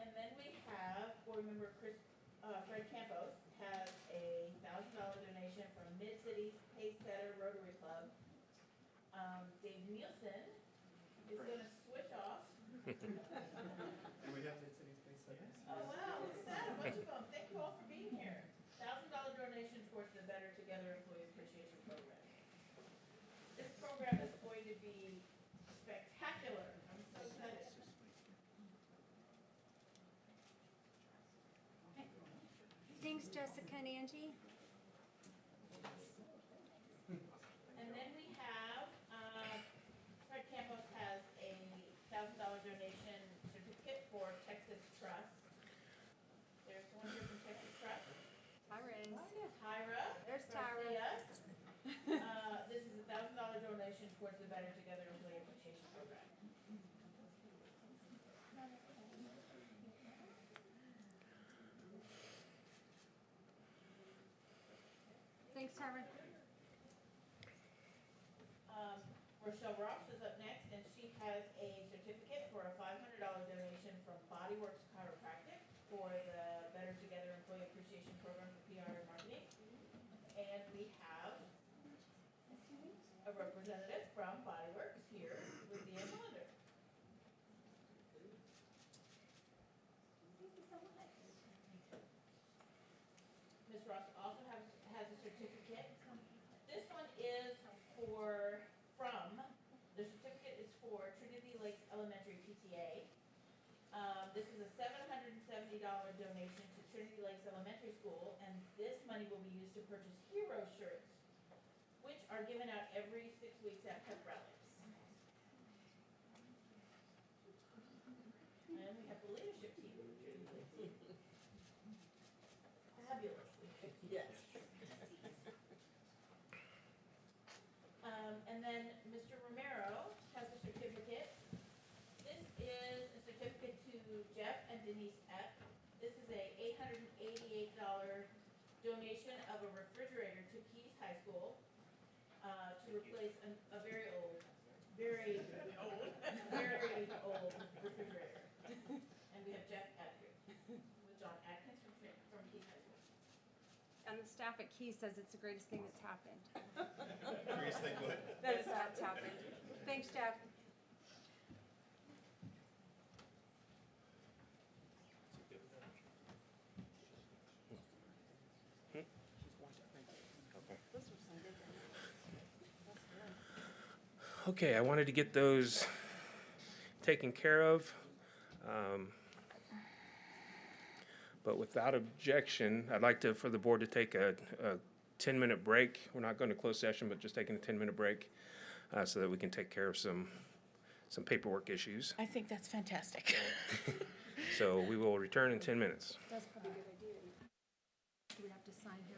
And then we have board member Fred Campos has a $1,000 donation from Mid-Cities Pacesetter Rotary Club. Dave Nielsen is gonna switch off. And we have Mid-Cities Pacesetters. Oh, wow, look at that, a bunch of them. Thank you all for being here. $1,000 donation towards the Better Together Employee Appreciation Program. This program is going to be spectacular. I'm so excited. Thanks, Jessica and Angie. And then we have, Fred Campos has a $1,000 donation certificate for Texas Trust. There's someone here from Texas Trust. Tyra. There's Garcia. Tyra. This is a $1,000 donation towards the Better Together Employee Appreciation Program. Thanks, Tyra. Rochelle Ross is up next, and she has a certificate for a $500 donation from Bodyworks Chiropractic for the Better Together Employee Appreciation Program for PR and Marketing. And we have a representative from Bodyworks here with the calendar. Ms. Ross also has a certificate. This one is the certificate is for Trinity Lakes Elementary PTA. This is a $770 donation to Trinity Lakes Elementary School, and this money will be used to purchase hero shirts, which are given out every 6 weeks at pep rallies. And we have the leadership team from Trinity Lakes. Fabulously. Yes. And then Mr. Romero has a certificate. This is a certificate to Jeff and Denise Epp. This is a $888 donation of a refrigerator to Keys High School to replace a very old refrigerator. And we have Jeff Epp here with John Atkins from Keys High School. And the staff at Key says it's the greatest thing that's happened. Greatest thing what? That's happened. Thanks, Jeff. Okay, I wanted to get those taken care of. But without objection, I'd like for the board to take a 10-minute break. We're not going to close session, but just taking a 10-minute break so that we can take care of some paperwork issues. I think that's fantastic. So we will return in 10 minutes. That's probably a good idea. Do we have to sign here?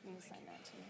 You can sign that too.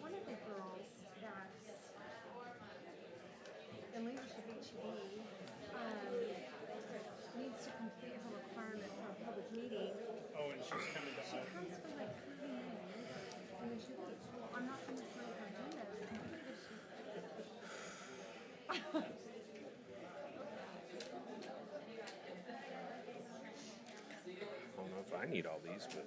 One of the girls that's in leadership HEB needs to complete her requirement for a public meeting. Oh, and she's coming to She comes for like 30 minutes and then she leaves. Well, I'm not going to sign her agenda. I'm pretty good she's I don't know if I need all these, but.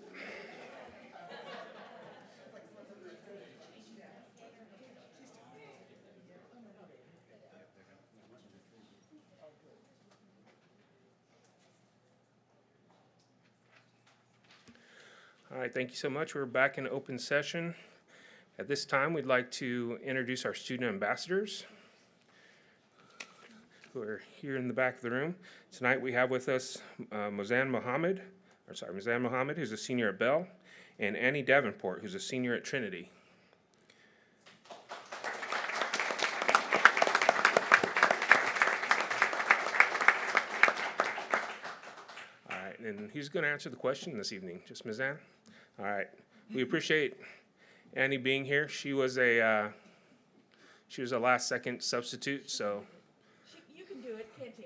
All right, thank you so much. We're back in open session. At this time, we'd like to introduce our student ambassadors who are here in the back of the room. Tonight, we have with us Mozan Mohammed, who's a senior at Bell, and Annie Davenport, who's a senior at Trinity. All right, and who's going to answer the question this evening? Just Mozan? All right. We appreciate Annie being here. She was a last-second substitute, so. You can do it, can't you,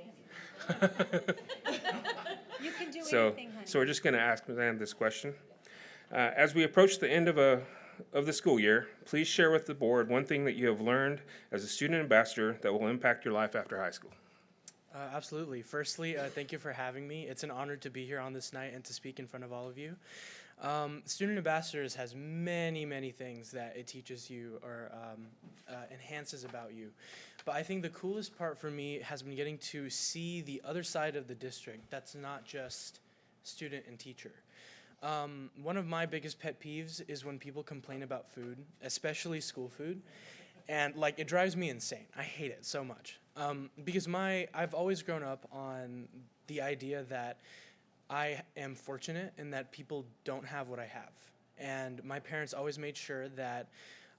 You can do So, anything, honey. so we're just going to ask Mozan this question. As we approach the end of the school year, please share with the board one thing that you have learned as a student ambassador that will impact your life after high school. Absolutely. Firstly, thank you for having me. It's an honor to be here on this night and to speak in front of all of you. Student Ambassadors has many, many things that it teaches you or enhances about you. But I think the coolest part for me has been getting to see the other side of the district that's not just student and teacher. One of my biggest pet peeves is when people complain about food, especially school food. And like, it drives me insane. I hate it so much. Because I've always grown up on the idea that I am fortunate in that people don't have what I have. And my parents always made sure that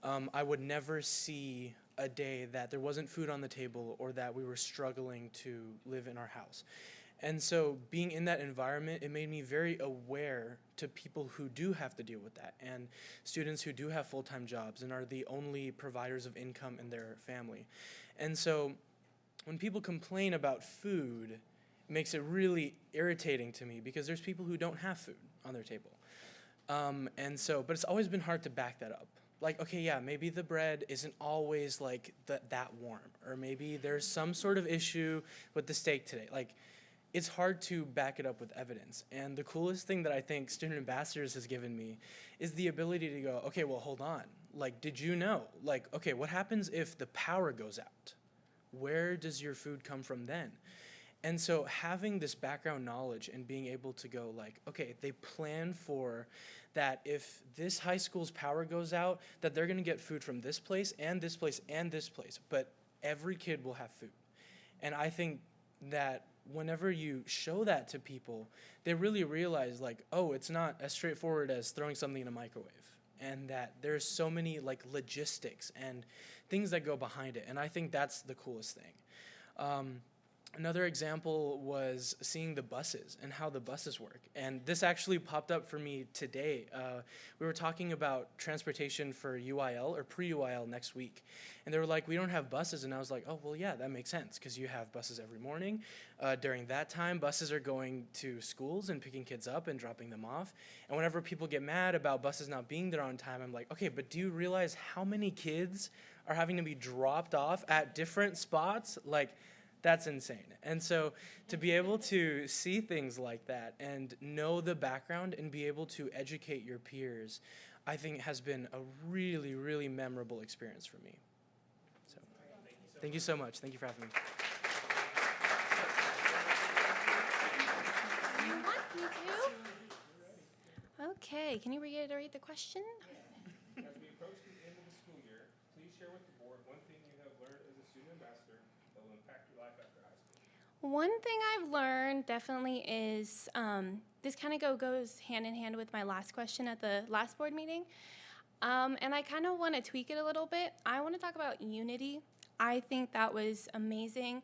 I would never see a day that there wasn't food on the table or that we were struggling to live in our house. And so being in that environment, it made me very aware to people who do have to deal with that and students who do have full-time jobs and are the only providers of income in their family. And so when people complain about food, it makes it really irritating to me because there's people who don't have food on their table. But it's always been hard to back that up. Like, okay, yeah, maybe the bread isn't always like that warm, or maybe there's some sort of issue with the steak today. Like, it's hard to back it up with evidence. And the coolest thing that I think Student Ambassadors has given me is the ability to go, okay, well, hold on. Like, did you know? Like, okay, what happens if the power goes out? Where does your food come from then? And so having this background knowledge and being able to go like, okay, they plan for that if this high school's power goes out, that they're gonna get food from this place and this place and this place, but every kid will have food. And I think that whenever you show that to people, they really realize like, oh, it's not as straightforward as throwing something in a microwave. And that there's so many like logistics and things that go behind it. And I think that's the coolest thing. Another example was seeing the buses and how the buses work. And this actually popped up for me today. We were talking about transportation for UIL or pre-UIL next week. And they were like, we don't have buses. And I was like, oh, well, yeah, that makes sense because you have buses every morning. During that time, buses are going to schools and picking kids up and dropping them off. And whenever people get mad about buses not being there on time, I'm like, okay, but do you realize how many kids are having to be dropped off at different spots? Like, that's insane. And so to be able to see things like that and know the background and be able to educate your peers, I think has been a really, really memorable experience for me. So thank you so much. Thank you for having me. You want me to? Okay, can you reiterate the question? As we approach the end of the school year, please share with the board one thing you have learned as a student ambassador that will impact your life after high school. One thing I've learned definitely is this kind of goes hand in hand with my last question at the last board meeting. And I kind of want to tweak it a little bit. I want to talk about unity. I think that was amazing.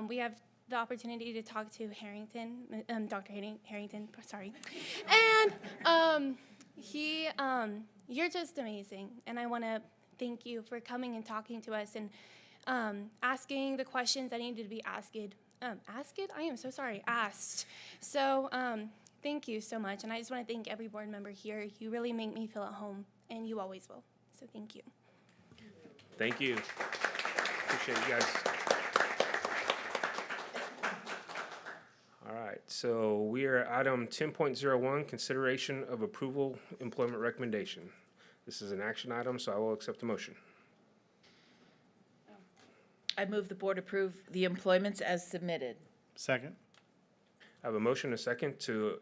We have the opportunity to talk to Dr. Harrington, sorry. And You're just amazing, and I want to thank you for coming and talking to us and asking the questions that needed to be asked. I am so sorry. Asked. So thank you so much, and I just want to thank every board member here. You really make me feel at home, and you always will. So thank you. Thank you. Appreciate you guys. All right, so we are at item 10.01, consideration of approval employment recommendation. This is an action item, so I will accept the motion. I move the board approve the employments as submitted. Second. I have a motion and a second to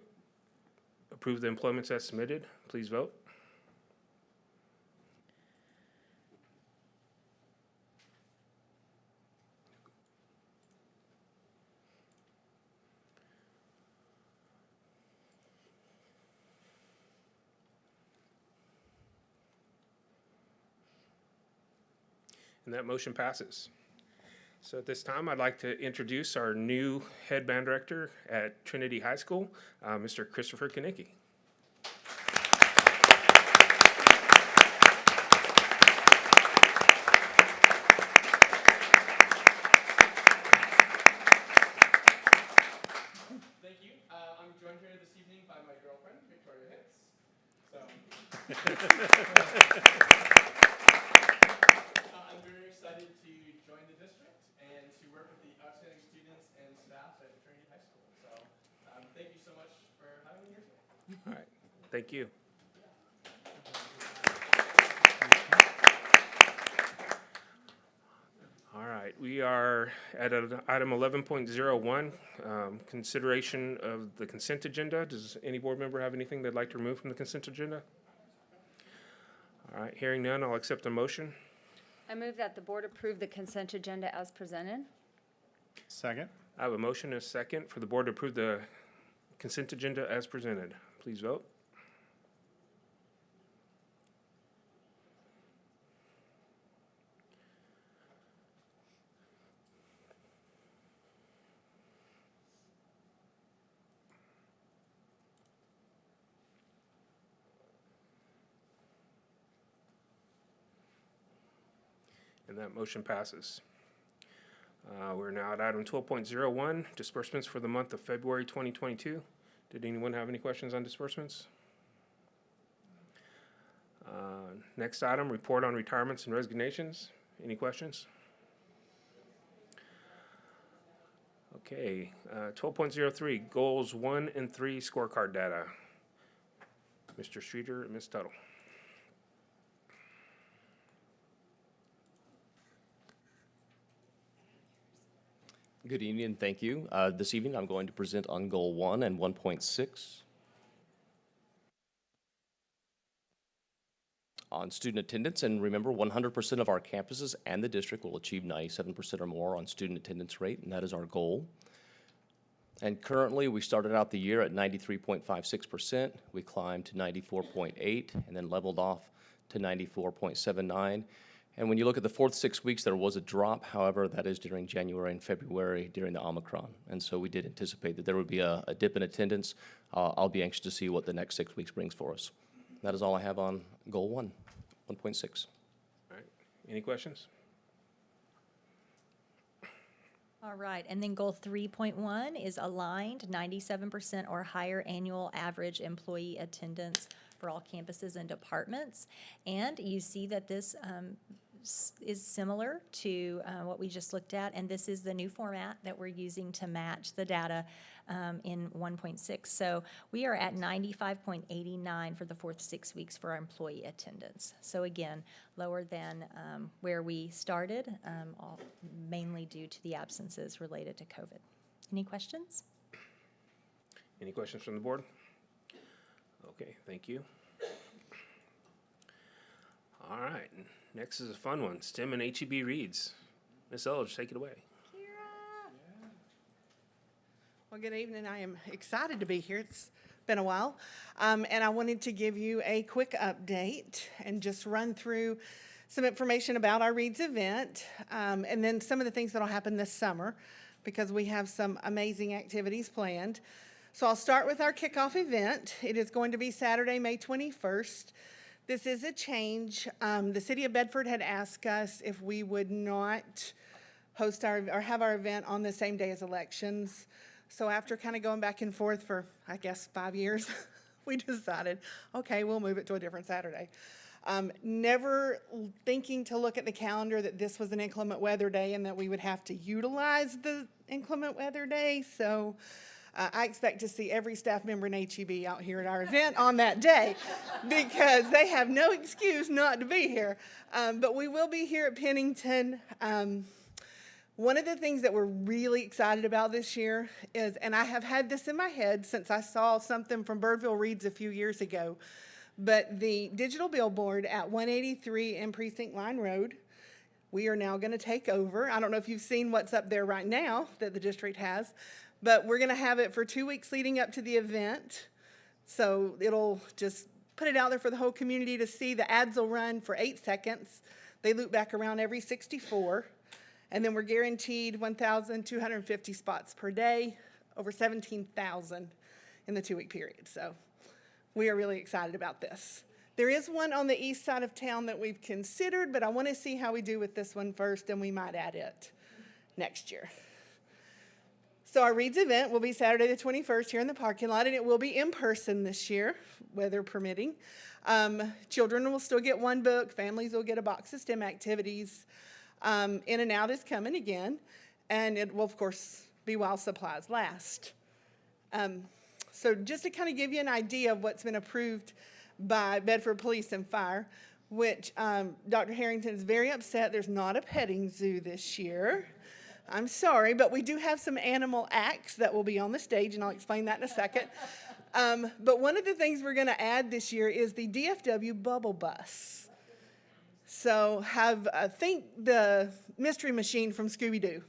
approve the employments as submitted. Please vote. And that motion passes. So at this time, I'd like to introduce our new head band director at Trinity High School, Mr. Christopher Kanicki. Thank you. I'm joined here this evening by my girlfriend, Victoria Hicks. I'm very excited to join the district and to work with the outstanding students and staff at Trinity High School. So thank you so much for having me here today. All right, thank you. All right, we are at item 11.01, consideration of the consent agenda. Does any board member have anything they'd like to remove from the consent agenda? All right, hearing none, I'll accept a motion. I move that the board approve the consent agenda as presented. Second. I have a motion and a second for the board to approve the consent agenda as presented. Please vote. And that motion passes. We're now at item 12.01, disbursements for the month of February 2022. Did anyone have any questions on disbursements? Next item, report on retirements and resignations. Any questions? Okay, 12.03, goals 1 and 3 scorecard data. Mr. Streeter and Ms. Tuttle. Good evening, and thank you. This evening, I'm going to present on Goal 1 and 1.6. On student attendance, and remember, 100% of our campuses and the district will achieve 97% or more on student attendance rate, and that is our goal. And currently, we started out the year at 93.56%. We climbed to 94.8 and then leveled off to 94.79. And when you look at the fourth 6 weeks, there was a drop. However, that is during January and February during the Omicron. And so we did anticipate that there would be a dip in attendance. I'll be anxious to see what the next 6 weeks brings for us. That is all I have on Goal 1, 1.6. All right, any questions? All right, and then goal 3.1 is aligned, 97% or higher annual average employee attendance for all campuses and departments. And you see that this is similar to what we just looked at, and this is the new format that we're using to match the data in 1.6. So we are at 95.89 for the fourth 6 weeks for our employee attendance. So again, lower than where we started, all mainly due to the absences related to COVID. Any questions? Any questions from the board? Okay, thank you. All right, next is a fun one, STEM and HEB reads. Ms. Elledge, take it away. Well, good evening. I am excited to be here. It's been a while. And I wanted to give you a quick update and just run through some information about our Reads event, and then some of the things that will happen this summer, because we have some amazing activities planned. So I'll start with our kickoff event. It is going to be Saturday, May 21st. This is a change. The city of Bedford had asked us if we would not host or have our event on the same day as elections. So after kind of going back and forth for, I guess, 5 years, we decided, okay, we'll move it to a different Saturday. Never thinking to look at the calendar that this was an inclement weather day and that we would have to utilize the inclement weather day. So I expect to see every staff member in HEB out here at our event on that day because they have no excuse not to be here. But we will be here at Pennington. One of the things that we're really excited about this year is, and I have had this in my head since I saw something from Birdville Reads a few years ago, but the digital billboard at 183 and Precinct Line Road, we are now going to take over. I don't know if you've seen what's up there right now that the district has, but we're going to have it for 2 weeks leading up to the event. So it'll just put it out there for the whole community to see. The ads will run for 8 seconds. They loop back around every 64. And then we're guaranteed 1,250 spots per day, over 17,000 in the 2-week period. So we are really excited about this. There is one on the east side of town that we've considered, but I want to see how we do with this one first, and we might add it next year. So our Reads event will be Saturday the 21st here in the parking lot, and it will be in person this year, weather permitting. Children will still get one book. Families will get a box of STEM activities. In and Out is coming again, and it will, of course, be while supplies last. So just to kind of give you an idea of what's been approved by Bedford Police and Fire, which Dr. Harrington is very upset there's not a petting zoo this year. I'm sorry, but we do have some animal acts that will be on the stage, and I'll explain that in a second. But one of the things we're going to add this year is the DFW Bubble Bus. So think the Mystery Machine from Scooby-Doo.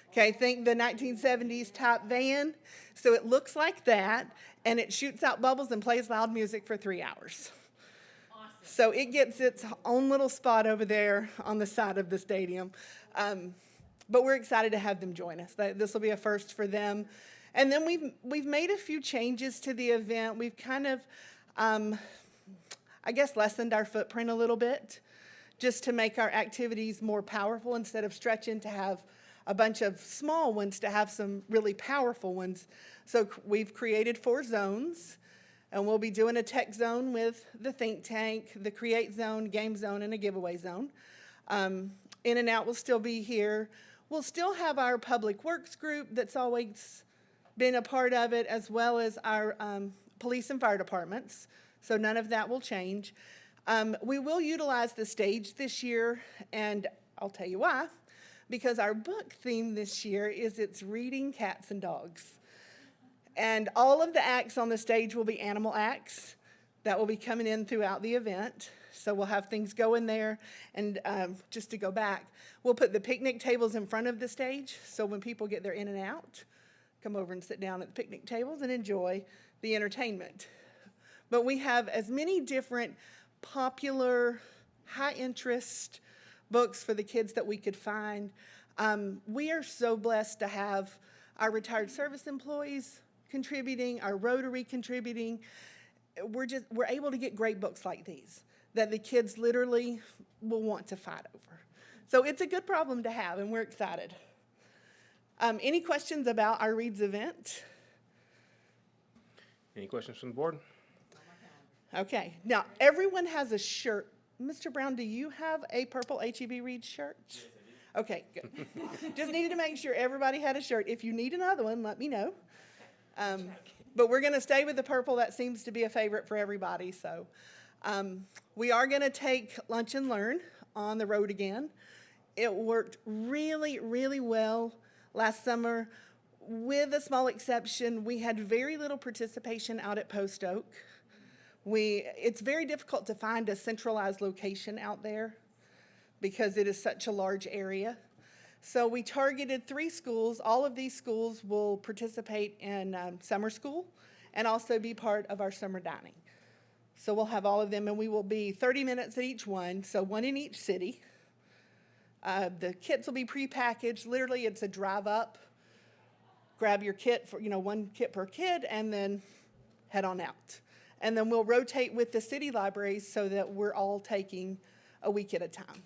Okay, think the 1970s type van. So it looks like that, and it shoots out bubbles and plays loud music for 3 hours. Awesome. So it gets its own little spot over there on the side of the stadium. But we're excited to have them join us. This will be a first for them. And then we've made a few changes to the event. We've kind of, I guess, lessened our footprint a little bit, just to make our activities more powerful instead of stretching to have a bunch of small ones to have some really powerful ones. So we've created 4 zones, and we'll be doing a tech zone with the think tank, the create zone, game zone, and a giveaway zone. In and Out will still be here. We'll still have our public works group that's always been a part of it, as well as our police and fire departments. So none of that will change. We will utilize the stage this year, and I'll tell you why. Because our book theme this year is it's reading cats and dogs. And all of the acts on the stage will be animal acts that will be coming in throughout the event. So we'll have things go in there. And just to go back, we'll put the picnic tables in front of the stage. So when people get their in and out, come over and sit down at the picnic tables and enjoy the entertainment. But we have as many different popular, high-interest books for the kids that we could find. We are so blessed to have our retired service employees contributing, our Rotary contributing. We're able to get great books like these that the kids literally will want to fight over. So it's a good problem to have, and we're excited. Any questions about our Reads event? Any questions from the board? Okay, now everyone has a shirt. Mr. Brown, do you have a purple HEB Reads shirt? Yes, I do. Okay, good. Just needed to make sure everybody had a shirt. If you need another one, let me know. But we're going to stay with the purple. That seems to be a favorite for everybody. So we are going to take Lunch and Learn on the road again. It worked really, really well last summer. With a small exception, we had very little participation out at Post Oak. It's very difficult to find a centralized location out there because it is such a large area. So we targeted 3 schools. All of these schools will participate in summer school and also be part of our summer dining. So we'll have all of them, and we will be 30 minutes at each one, so 1 in each city. The kits will be prepackaged. Literally, it's a drive up grab your kit for, 1 kit per kid, and then head on out. And then we'll rotate with the city libraries so that we're all taking a week at a time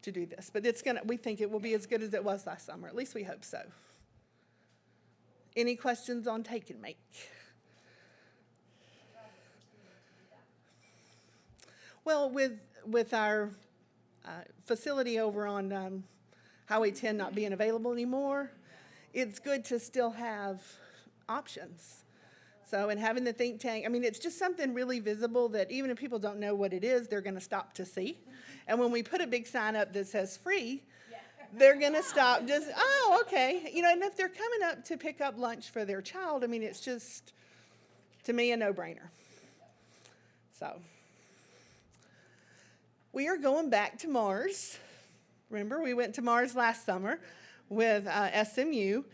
to do this. But we think it will be as good as it was last summer. At least we hope so. Any questions on Take and Make? Well, with our facility over on Highway 10 not being available anymore, it's good to still have options. So, and having the think tank, I mean, it's just something really visible that even if people don't know what it is, they're going to stop to see. And when we put a big sign up that says free, they're going to stop just, oh, okay. And if they're coming up to pick up lunch for their child, I mean, it's just, to me, a no-brainer. So, we are going back to Mars. Remember, we went to Mars last summer with SMU.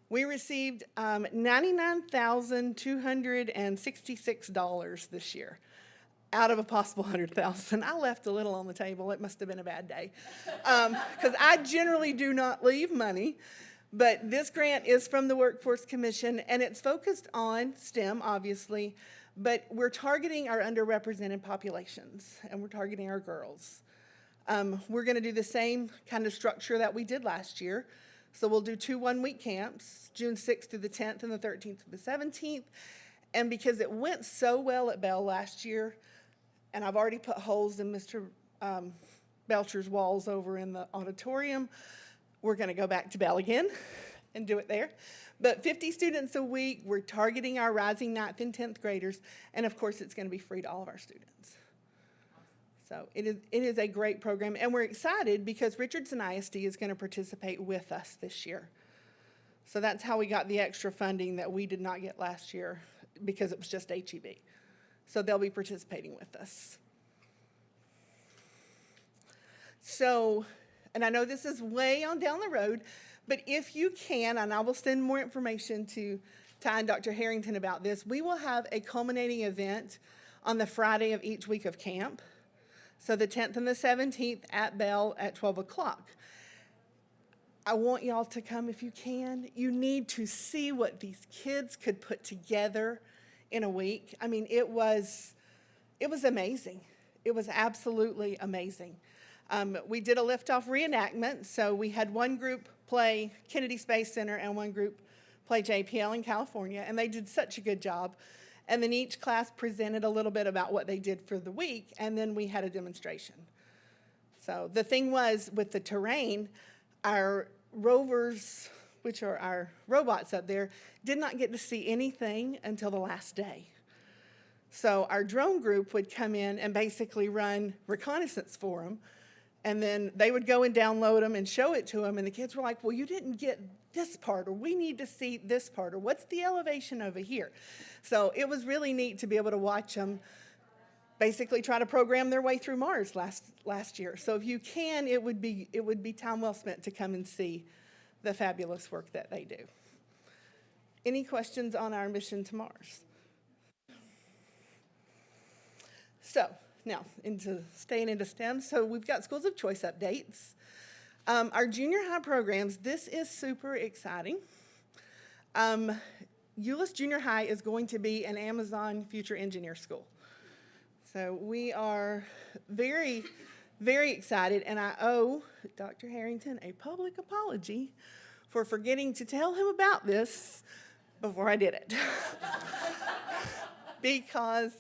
We received $99,266 this year out of a possible $100,000. I left a little on the table. It must have been a bad day because I generally do not leave money. But this grant is from the Workforce Commission, and it's focused on STEM, obviously, but we're targeting our underrepresented populations, and we're targeting our girls. We're going to do the same kind of structure that we did last year. So we'll do 2 one-week camps, June 6th through the 10th and the 13th through the 17th. And because it went so well at Bell last year, and I've already put holes in Mr. Belcher's walls over in the auditorium, we're going to go back to Bell again and do it there. But 50 students a week, we're targeting our rising 9th and 10th graders, and of course it's going to be free to all of our students. So it is a great program, and we're excited because Richardson ISD is going to participate with us this year. So that's how we got the extra funding that we did not get last year because it was just HEB. So they'll be participating with us. So, and I know this is way on down the road, but if you can, and I will send more information to Ty and Dr. Harrington about this, we will have a culminating event on the Friday of each week of camp. So the 10th and the 17th at Bell at 12 o'clock. I want y'all to come if you can. You need to see what these kids could put together in a week. I mean, it was amazing. It was absolutely amazing. We did a liftoff reenactment. So we had one group play Kennedy Space Center and one group play JPL in California, and they did such a good job. And then each class presented a little bit about what they did for the week, and then we had a demonstration. So the thing was, with the terrain, our rovers, which are our robots up there, did not get to see anything until the last day. So our drone group would come in and basically run reconnaissance for them, and then they would go and download them and show it to them, and the kids were like, well, you didn't get this part, or we need to see this part, or what's the elevation over here? So it was really neat to be able to watch them basically try to program their way through Mars last year. So if you can, it would be time well spent to come and see the fabulous work that they do. Any questions on our mission to Mars? So now staying into STEM. So we've got schools of choice updates. Our junior high programs, this is super exciting. Hurst Junior High is going to be an Amazon Future Engineer School. So we are very, very excited, and I owe Dr. Harrington a public apology for forgetting to tell him about this before I did it. Because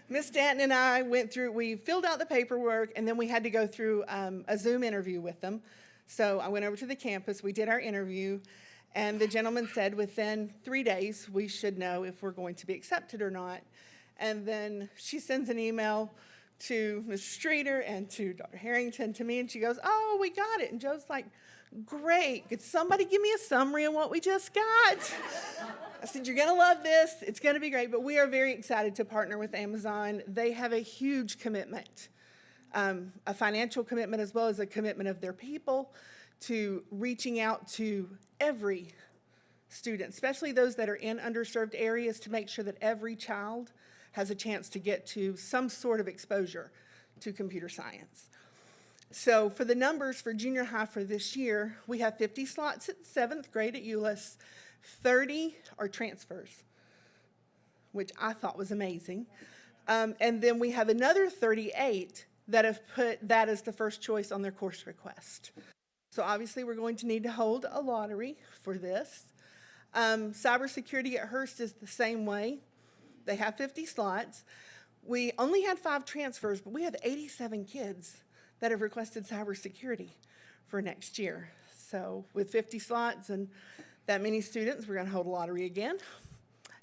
Ms. Stanton and I we filled out the paperwork, and then we had to go through a Zoom interview with them. So I went over to the campus, we did our interview, and the gentleman said within 3 days we should know if we're going to be accepted or not. And then she sends an email to Mr. Streeter and to Dr. Harrington, to me, and she goes, oh, we got it. And Joe's like, great, could somebody give me a summary of what we just got? I said, you're gonna love this, it's gonna be great, but we are very excited to partner with Amazon. They have a huge commitment, a financial commitment as well as a commitment of their people to reaching out to every student, especially those that are in underserved areas, to make sure that every child has a chance to get to some sort of exposure to computer science. So for the numbers for junior high for this year, we have 50 slots at 7th grade at Euless, 30 are transfers, which I thought was amazing. And then we have another 38 that have put that as the first choice on their course request. So obviously we're going to need to hold a lottery for this. Cybersecurity at Hurst is the same way. They have 50 slots. We only had 5 transfers, but we have 87 kids that have requested cybersecurity for next year. So with 50 slots and that many students, we're going to hold a lottery again.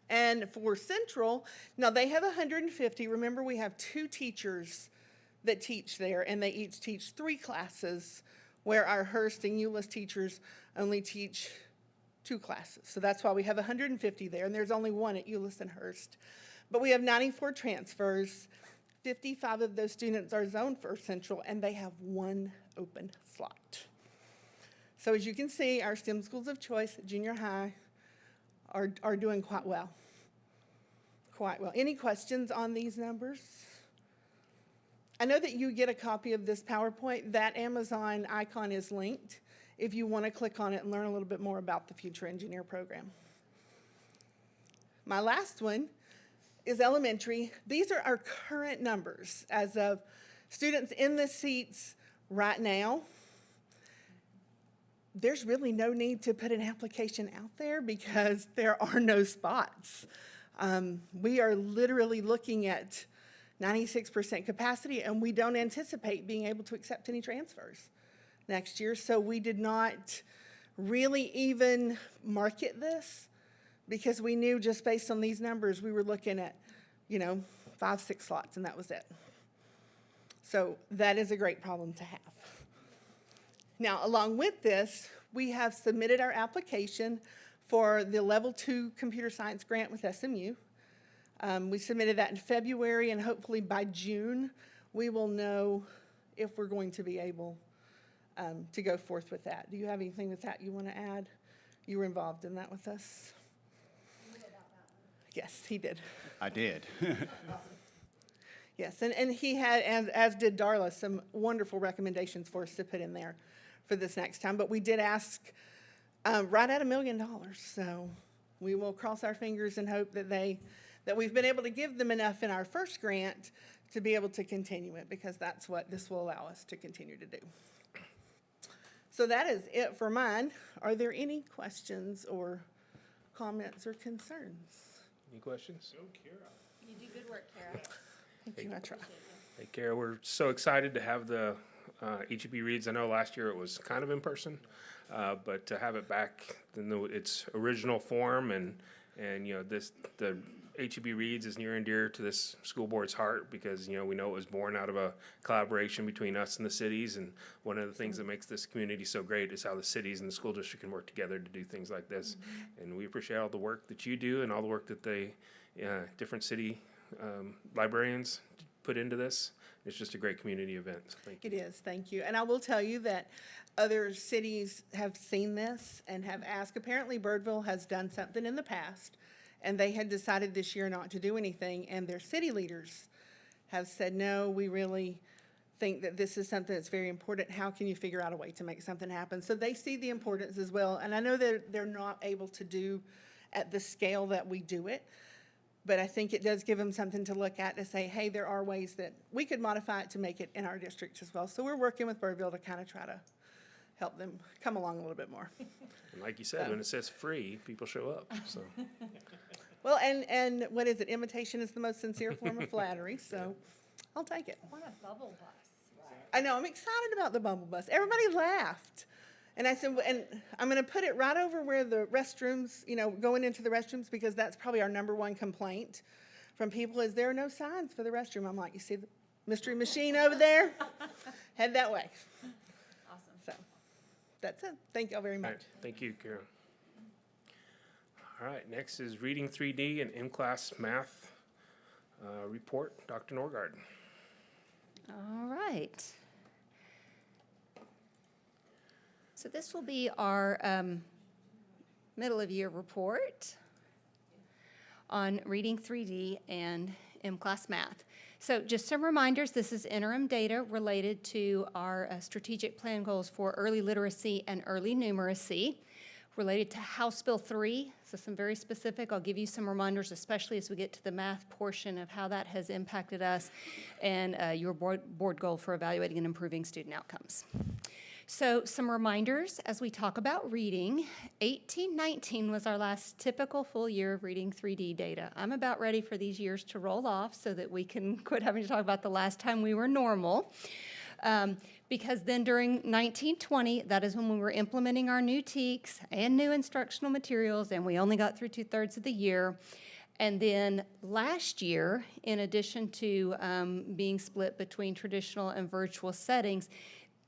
And for Central, now they have 150. Remember, we have 2 teachers that teach there, and they each teach 3 classes, where our Hurst and Euless teachers only teach 2 classes. So that's why we have 150 there, and there's only 1 at Euless and Hurst. But we have 94 transfers. 55 of those students are zoned for Central, and they have 1 open slot. So as you can see, our STEM schools of choice at junior high are doing quite well. Quite well. Any questions on these numbers? I know that you get a copy of this PowerPoint. That Amazon icon is linked if you want to click on it and learn a little bit more about the Future Engineer program. My last one is elementary. These are our current numbers as of students in the seats right now. There's really no need to put an application out there because there are no spots. We are literally looking at 96% capacity, and we don't anticipate being able to accept any transfers next year. So we did not really even market this because we knew just based on these numbers, we were looking at, 5, 6 slots, and that was it. So that is a great problem to have. Now, along with this, we have submitted our application for the Level 2 Computer Science Grant with SMU. We submitted that in February, and hopefully by June, we will know if we're going to be able to go forth with that. Do you have anything with that you want to add? You were involved in that with us? Yes, he did. I did. Yes, and he had, as did Darla, some wonderful recommendations for us to put in there for this next time. But we did ask right at $1 million. So we will cross our fingers and hope that we've been able to give them enough in our first grant to be able to continue it, because that's what this will allow us to continue to do. So that is it for mine. Are there any questions or comments or concerns? Any questions? You do good work, Kara. Thank you, I try. Hey, Kara, we're so excited to have the HEB Reads. I know last year it was kind of in person, but to have it back in its original form, and the HEB Reads is near and dear to this school board's heart, because we know it was born out of a collaboration between us and the cities, and one of the things that makes this community so great is how the cities and the school district can work together to do things like this. And we appreciate all the work that you do and all the work that different city librarians put into this. It's just a great community event. So thank you. It is, thank you. And I will tell you that other cities have seen this and have asked. Apparently Birdville has done something in the past, and they had decided this year not to do anything, and their city leaders have said, no, we really think that this is something that's very important. How can you figure out a way to make something happen? So they see the importance as well, and I know they're not able to do at the scale that we do it, but I think it does give them something to look at to say, hey, there are ways that we could modify it to make it in our district as well. So we're working with Birdville to kind of try to help them come along a little bit more. And like you said, when it says free, people show up. So. Well, and what is it? Imitation is the most sincere form of flattery, so I'll take it. What a bubble bus. I know, I'm excited about the bubble bus. Everybody laughed. And I said, and I'm going to put it right over where the restrooms, going into the restrooms, because that's probably our #1 complaint from people is there are no signs for the restroom. I'm like, you see the mystery machine over there? Head that way. Awesome. So that's it. Thank y'all very much. Right, thank you, Karen. All right, next is Reading 3D and M-Class Math report. Dr. Norgard. All right. So this will be our middle of year report on Reading 3D and M-Class Math. So just some reminders, this is interim data related to our strategic plan goals for early literacy and early numeracy, related to House Bill 3, so some very specific. I'll give you some reminders, especially as we get to the math portion of how that has impacted us and your board goal for evaluating and improving student outcomes. So some reminders as we talk about reading. 18-19 was our last typical full year of reading 3D data. I'm about ready for these years to roll off so that we can quit having to talk about the last time we were normal. Because then during 19-20, that is when we were implementing our new TEKS and new instructional materials, and we only got through 2/3 of the year. And then last year, in addition to being split between traditional and virtual settings,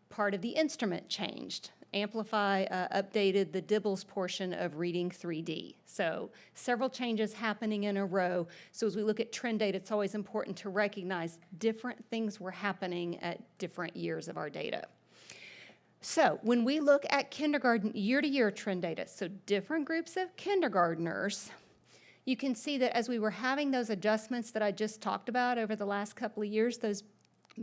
part of the instrument changed. Amplify updated the DIBELS portion of reading 3D. So several changes happening in a row. So as we look at trend data, it's always important to recognize different things were happening at different years of our data. So when we look at kindergarten year-to-year trend data, so different groups of kindergartners, you can see that as we were having those adjustments that I just talked about over the last couple of years, those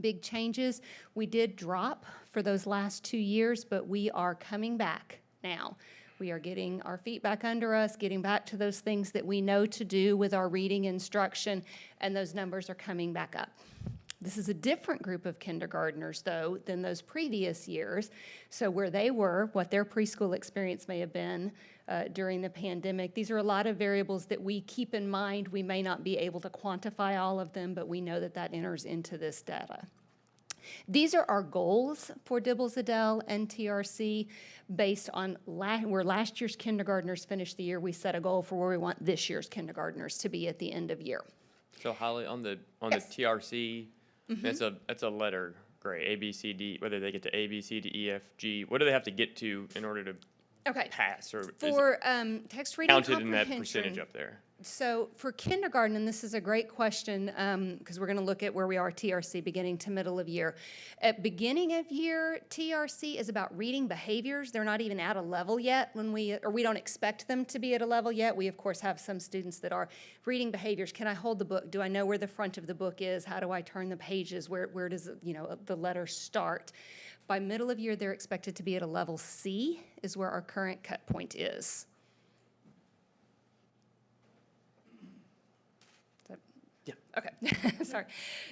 big changes, we did drop for those last 2 years, but we are coming back now. We are getting our feet back under us, getting back to those things that we know to do with our reading instruction, and those numbers are coming back up. This is a different group of kindergartners, though, than those previous years. So where they were, what their preschool experience may have been during the pandemic, these are a lot of variables that we keep in mind. We may not be able to quantify all of them, but we know that that enters into this data. These are our goals for DIBELS, Adele, and TRC based on where last year's kindergartners finished the year. We set a goal for where we want this year's kindergartners to be at the end of year. So Holly, on the TRC, that's a letter grade, A, B, C, D, whether they get to A, B, C, D, E, F, G. What do they have to get to in order to pass? Or for text reading counted in that comprehension, percentage up there? So for kindergarten, and this is a great question because we're going to look at where we are TRC beginning to middle of year. At beginning of year, TRC is about reading behaviors. They're not even at a level yet we don't expect them to be at a level yet. We, of course, have some students that are reading behaviors. Can I hold the book? Do I know where the front of the book is? How do I turn the pages? Where does the letter start? By middle of year, they're expected to be at a level C is where our current cut point is. Okay, sorry.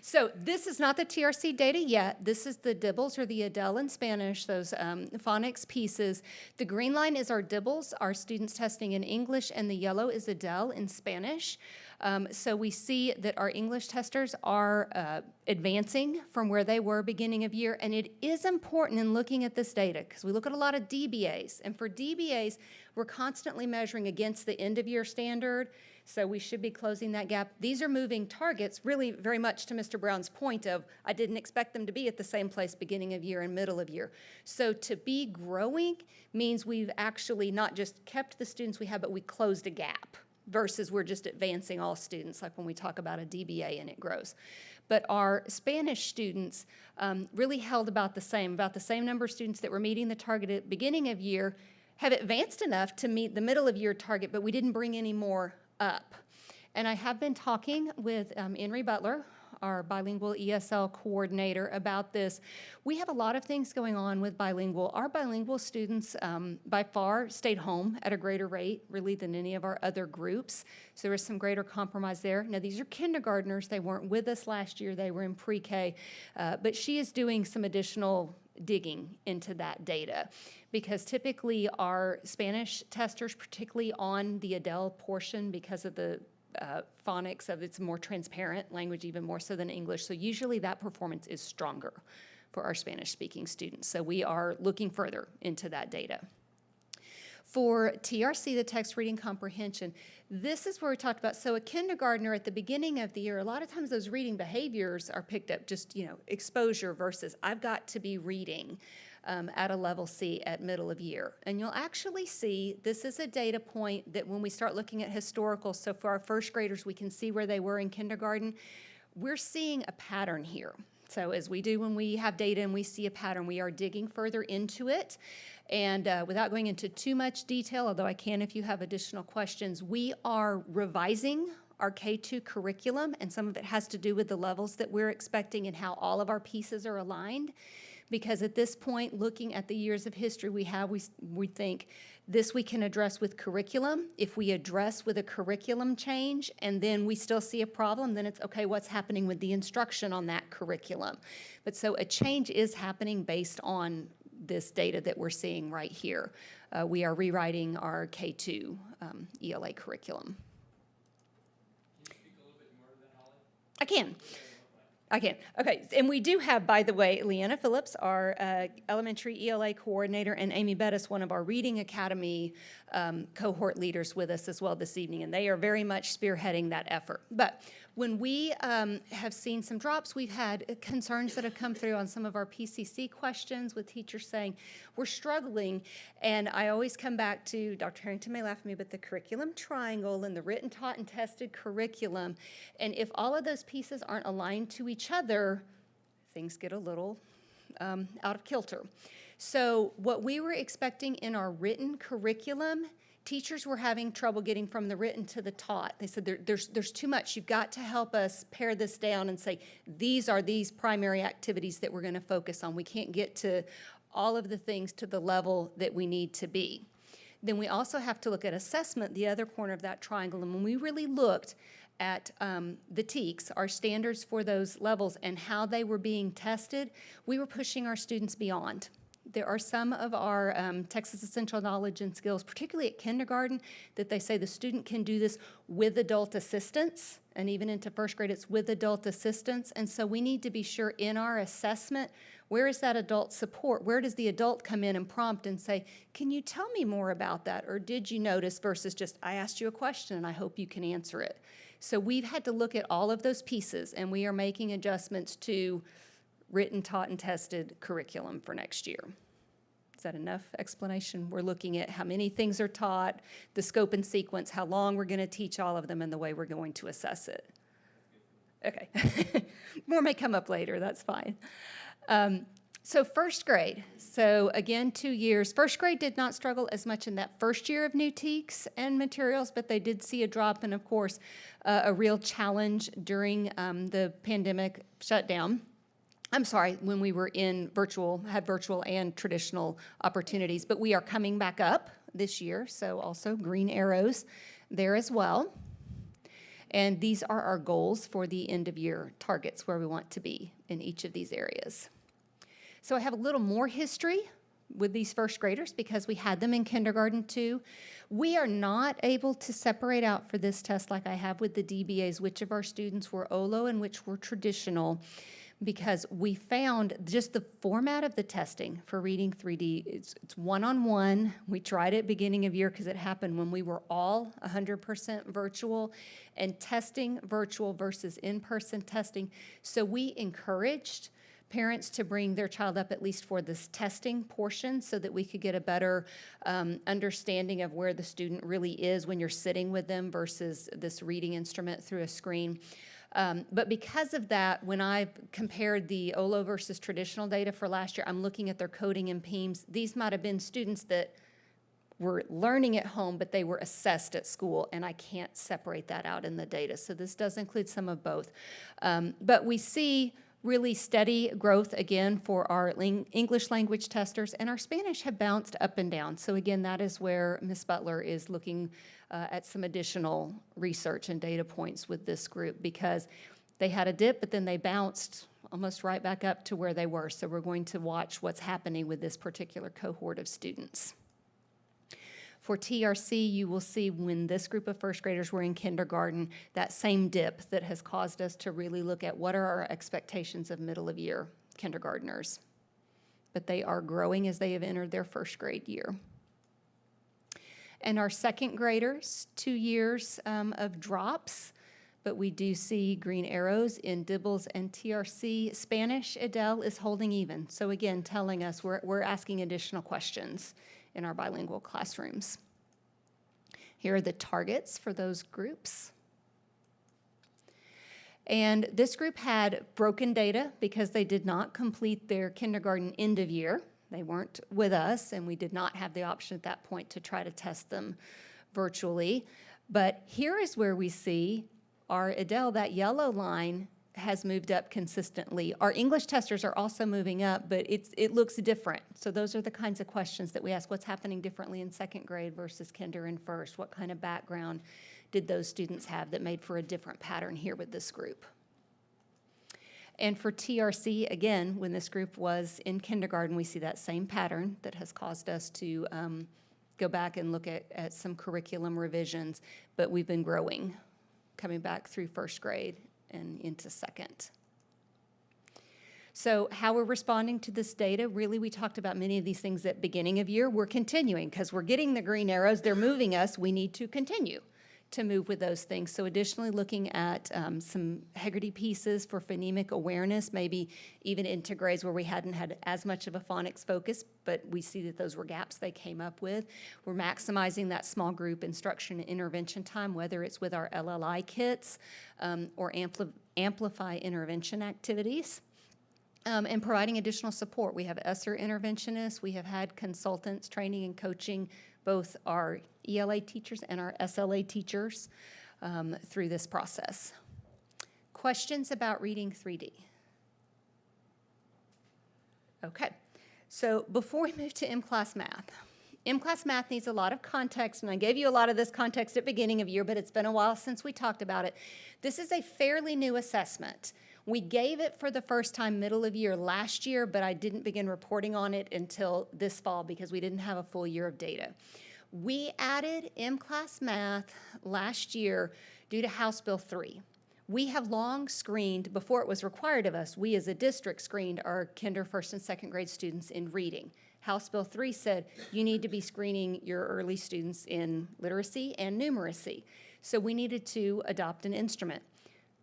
So this is not the TRC data yet. This is the DIBELS or the Adele in Spanish, those phonics pieces. The green line is our DIBELS, our students testing in English, and the yellow is Adele in Spanish. So we see that our English testers are advancing from where they were beginning of year, and it is important in looking at this data because we look at a lot of DBAs, and for DBAs, we're constantly measuring against the end of year standard. So we should be closing that gap. These are moving targets, really very much to Mr. Brown's point of, I didn't expect them to be at the same place beginning of year and middle of year. So to be growing means we've actually not just kept the students we have, but we closed a gap versus we're just advancing all students, like when we talk about a DBA and it grows. But our Spanish students really held about the same number of students that were meeting the target at beginning of year, have advanced enough to meet the middle of year target, but we didn't bring any more up. And I have been talking with Henry Butler, our bilingual ESL coordinator, about this. We have a lot of things going on with bilingual. Our bilingual students by far stayed home at a greater rate really than any of our other groups. So there was some greater compromise there. Now these are kindergartners. They weren't with us last year. They were in pre-K. But she is doing some additional digging into that data because typically our Spanish testers, particularly on the Adele portion because of the phonics of it's more transparent language, even more so than English. So usually that performance is stronger for our Spanish speaking students. So we are looking further into that data. For TRC, the text reading comprehension, this is where we talked about, so a kindergartner at the beginning of the year, a lot of times those reading behaviors are picked up just, exposure versus I've got to be reading at a level C at middle of year. And you'll actually see this is a data point that when we start looking at historical, so for our first graders, we can see where they were in kindergarten. We're seeing a pattern here. So as we do when we have data and we see a pattern, we are digging further into it. And without going into too much detail, although I can if you have additional questions, we are revising our K-2 curriculum, and some of it has to do with the levels that we're expecting and how all of our pieces are aligned. Because at this point, looking at the years of history we have, we think this we can address with curriculum. If we address with a curriculum change and then we still see a problem, then it's okay, what's happening with the instruction on that curriculum? But so a change is happening based on this data that we're seeing right here. We are rewriting our K-2 ELA curriculum. Can you speak a little bit more to that, Holly? I can. Okay, and we do have, by the way, Leanna Phillips, our elementary ELA coordinator, and Amy Bettis, one of our Reading Academy cohort leaders, with us as well this evening, and they are very much spearheading that effort. But when we have seen some drops, we've had concerns that have come through on some of our PCC questions with teachers saying, we're struggling, and I always come back to, Dr. Harrington may laugh at me, but the curriculum triangle and the written, taught, and tested curriculum, and if all of those pieces aren't aligned to each other, things get a little out of kilter. So what we were expecting in our written curriculum, teachers were having trouble getting from the written to the taught. They said, there's too much. You've got to help us pare this down and say, these are these primary activities that we're going to focus on. We can't get to all of the things to the level that we need to be. Then we also have to look at assessment, the other corner of that triangle. And when we really looked at the TEKS, our standards for those levels, and how they were being tested, we were pushing our students beyond. There are some of our Texas Essential Knowledge and Skills, particularly at kindergarten, that they say the student can do this with adult assistance, and even into first grade it's with adult assistance. And so we need to be sure in our assessment, where is that adult support? Where does the adult come in and prompt and say, can you tell me more about that? Or did you notice, versus just, I asked you a question and I hope you can answer it. So we've had to look at all of those pieces, and we are making adjustments to written, taught, and tested curriculum for next year. Is that enough explanation? We're looking at how many things are taught, the scope and sequence, how long we're going to teach all of them, and the way we're going to assess it. Okay. More may come up later. That's fine. So first grade. So again, 2 years. First grade did not struggle as much in that first year of new TEKS and materials, but they did see a drop, and of course, a real challenge during the pandemic shutdown. I'm sorry, when we were in virtual, had virtual and traditional opportunities, but we are coming back up this year, so also green arrows there as well. And these are our goals for the end of year targets, where we want to be in each of these areas. So I have a little more history with these first graders because we had them in kindergarten too. We are not able to separate out for this test like I have with the DBAs, which of our students were OLO and which were traditional, because we found just the format of the testing for Reading 3D, it's one-on-one. We tried it beginning of year because it happened when we were all 100% virtual, and testing virtual versus in-person testing. So we encouraged parents to bring their child up at least for this testing portion so that we could get a better understanding of where the student really is when you're sitting with them versus this reading instrument through a screen. But because of that, when I compared the OLO versus traditional data for last year, I'm looking at their coding and PEIMS. These might have been students that were learning at home, but they were assessed at school, and I can't separate that out in the data. So this does include some of both. But we see really steady growth again for our English language testers, and our Spanish have bounced up and down. So again, that is where Ms. Butler is looking at some additional research and data points with this group, because they had a dip, but then they bounced almost right back up to where they were. So we're going to watch what's happening with this particular cohort of students. For TRC, you will see when this group of first graders were in kindergarten, that same dip that has caused us to really look at what are our expectations of middle of year kindergartners. But they are growing as they have entered their first grade year. And our second graders, 2 years of drops, but we do see green arrows in Dibbles and TRC. Spanish, Adele is holding even. So again, telling us we're asking additional questions in our bilingual classrooms. Here are the targets for those groups. And this group had broken data because they did not complete their kindergarten end of year. They weren't with us, and we did not have the option at that point to try to test them virtually. But here is where we see our Adele, that yellow line has moved up consistently. Our English testers are also moving up, but it looks different. So those are the kinds of questions that we ask. What's happening differently in second grade versus kinder and first? What kind of background did those students have that made for a different pattern here with this group? And for TRC, again, when this group was in kindergarten, we see that same pattern that has caused us to go back and look at some curriculum revisions, but we've been growing, coming back through first grade and into second. So how we're responding to this data, really we talked about many of these things at beginning of year. We're continuing because we're getting the green arrows, they're moving us, we need to continue to move with those things. So additionally looking at some Hegarty pieces for phonemic awareness, maybe even into grades where we hadn't had as much of a phonics focus, but we see that those were gaps they came up with. We're maximizing that small group instruction and intervention time, whether it's with our LLI kits or amplify intervention activities. And providing additional support. We have ESSER interventionists, we have had consultants training and coaching both our ELA teachers and our SLA teachers through this process. Questions about reading 3D? Okay, so before we move to M-Class Math, M-Class Math needs a lot of context, and I gave you a lot of this context at beginning of year, but it's been a while since we talked about it. This is a fairly new assessment. We gave it for the first time middle of year last year, but I didn't begin reporting on it until this fall because we didn't have a full year of data. We added M-Class Math last year due to House Bill 3. We have long screened, before it was required of us, we as a district screened our kinder, first, and second grade students in reading. House Bill 3 said you need to be screening your early students in literacy and numeracy. So we needed to adopt an instrument.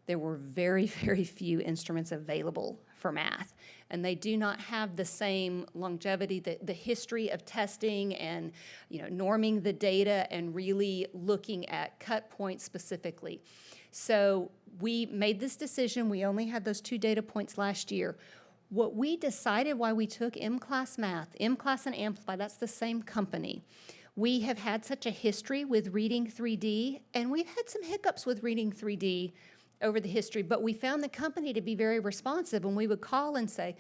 There were very, very few instruments available for math, and they do not have the same longevity, the history of testing and norming the data and really looking at cut points specifically. So we made this decision. We only had those 2 data points last year. What we decided why we took M-Class Math, M-Class and Amplify, that's the same company. We have had such a history with reading 3D, and we've had some hiccups with reading 3D over the history, but we found the company to be very responsive, and we would call and say,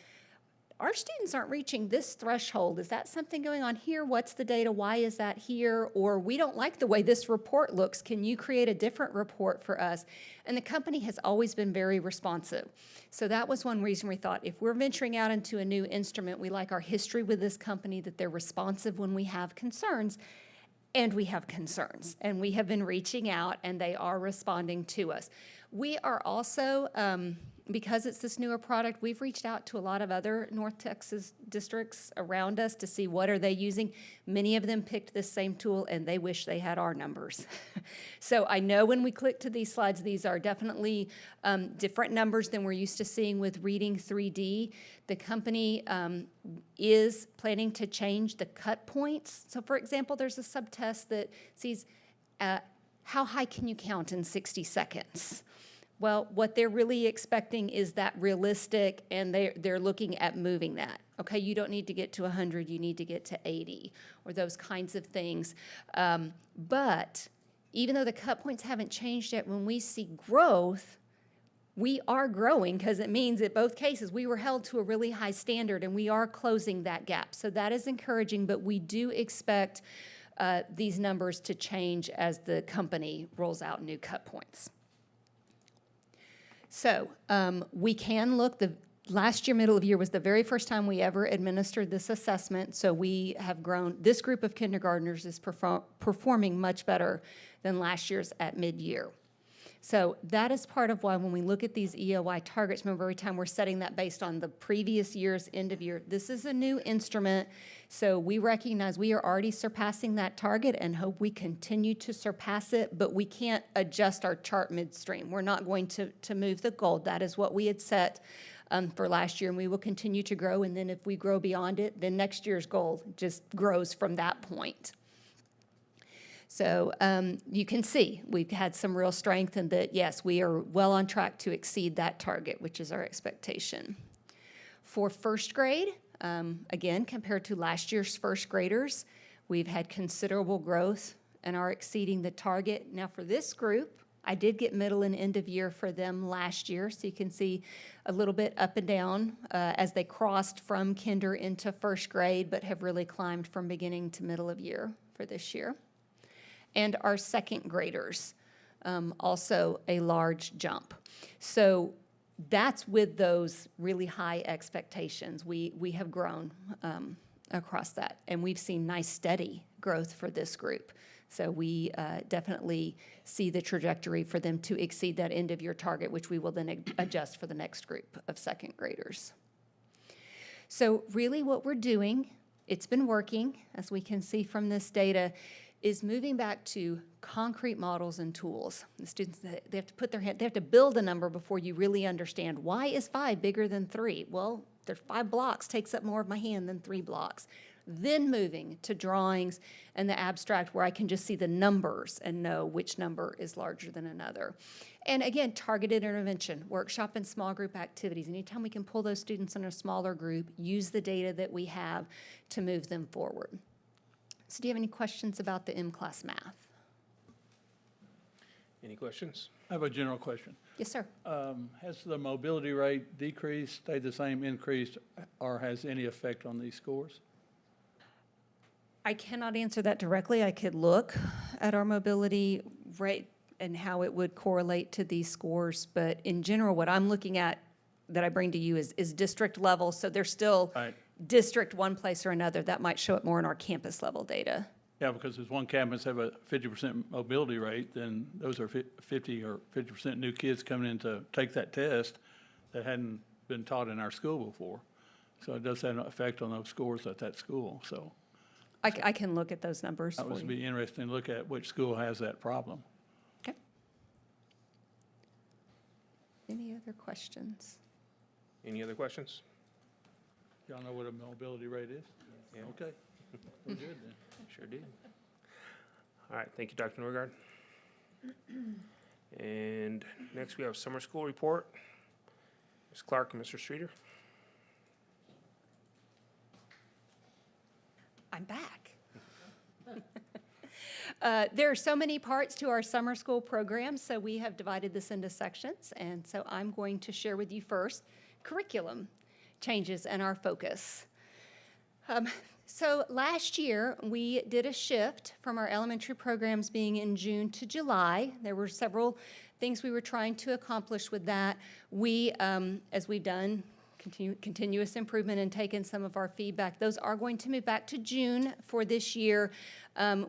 our students aren't reaching this threshold. Is that something going on here? What's the data? Why is that here? Or we don't like the way this report looks. Can you create a different report for us? And the company has always been very responsive. So that was one reason we thought if we're venturing out into a new instrument, we like our history with this company, that they're responsive when we have concerns. And we have concerns, and we have been reaching out, and they are responding to us. We are also, because it's this newer product, we've reached out to a lot of other North Texas districts around us to see what are they using. Many of them picked this same tool, and they wish they had our numbers. So I know when we click to these slides, these are definitely different numbers than we're used to seeing with reading 3D. The company is planning to change the cut points. So for example, there's a subtest that sees how high can you count in 60 seconds? Well, what they're really expecting is that realistic, and they're looking at moving that. Okay, you don't need to get to 100, you need to get to 80, or those kinds of things. But even though the cut points haven't changed yet, when we see growth, we are growing, because it means in both cases we were held to a really high standard, and we are closing that gap. So that is encouraging, but we do expect these numbers to change as the company rolls out new cut points. So we can look, last year, middle of year, was the very first time we ever administered this assessment. So we have grown, this group of kindergartners is performing much better than last year's at mid-year. So that is part of why when we look at these EOI targets, remember every time we're setting that based on the previous year's end of year, this is a new instrument. So we recognize we are already surpassing that target and hope we continue to surpass it, but we can't adjust our chart midstream. We're not going to move the goal. That is what we had set for last year, and we will continue to grow. And then if we grow beyond it, then next year's goal just grows from that point. So you can see we've had some real strength, and that, yes, we are well on track to exceed that target, which is our expectation. For first grade, again, compared to last year's first graders, we've had considerable growth and are exceeding the target. Now for this group, I did get middle and end of year for them last year, so you can see a little bit up and down as they crossed from kinder into first grade, but have really climbed from beginning to middle of year for this year. And our second graders, also a large jump. So that's with those really high expectations. We have grown across that, and we've seen nice steady growth for this group. So we definitely see the trajectory for them to exceed that end of year target, which we will then adjust for the next group of second graders. So really what we're doing, it's been working, as we can see from this data, is moving back to concrete models and tools. The students, they have to put their hand, they have to build a number before you really understand, why is 5 bigger than 3? Well, there's 5 blocks, takes up more of my hand than 3 blocks. Then moving to drawings and the abstract where I can just see the numbers and know which number is larger than another. And again, targeted intervention, workshop and small group activities. Anytime we can pull those students in a smaller group, use the data that we have to move them forward. So do you have any questions about the M-Class math? Any questions? I have a general question. Yes, sir. Has the mobility rate decreased, stayed the same, increased, or has any effect on these scores? I cannot answer that directly. I could look at our mobility rate and how it would correlate to these scores, but in general, what I'm looking at that I bring to you is district level, so they're still district one place or another. That might show up more in our campus level data. Yeah, because if one campus have a 50% mobility rate, then those are 50 or 50% new kids coming in to take that test that hadn't been taught in our school before. So it does have an effect on those scores at that school, so. I can look at those numbers for you. That would be interesting to look at which school has that problem. Okay. Any other questions? Any other questions? Y'all know what a mobility rate is? Yeah. Okay. We're good then. Sure do. All right, thank you, Dr. Norgard. And next we have summer school report. Ms. Clark and Mr. Streeter. I'm back. There are so many parts to our summer school program, so we have divided this into sections, and so I'm going to share with you first curriculum changes and our focus. So last year, we did a shift from our elementary programs being in June to July. There were several things we were trying to accomplish with that. We, as we've done, continuous improvement and taken some of our feedback. Those are going to move back to June for this year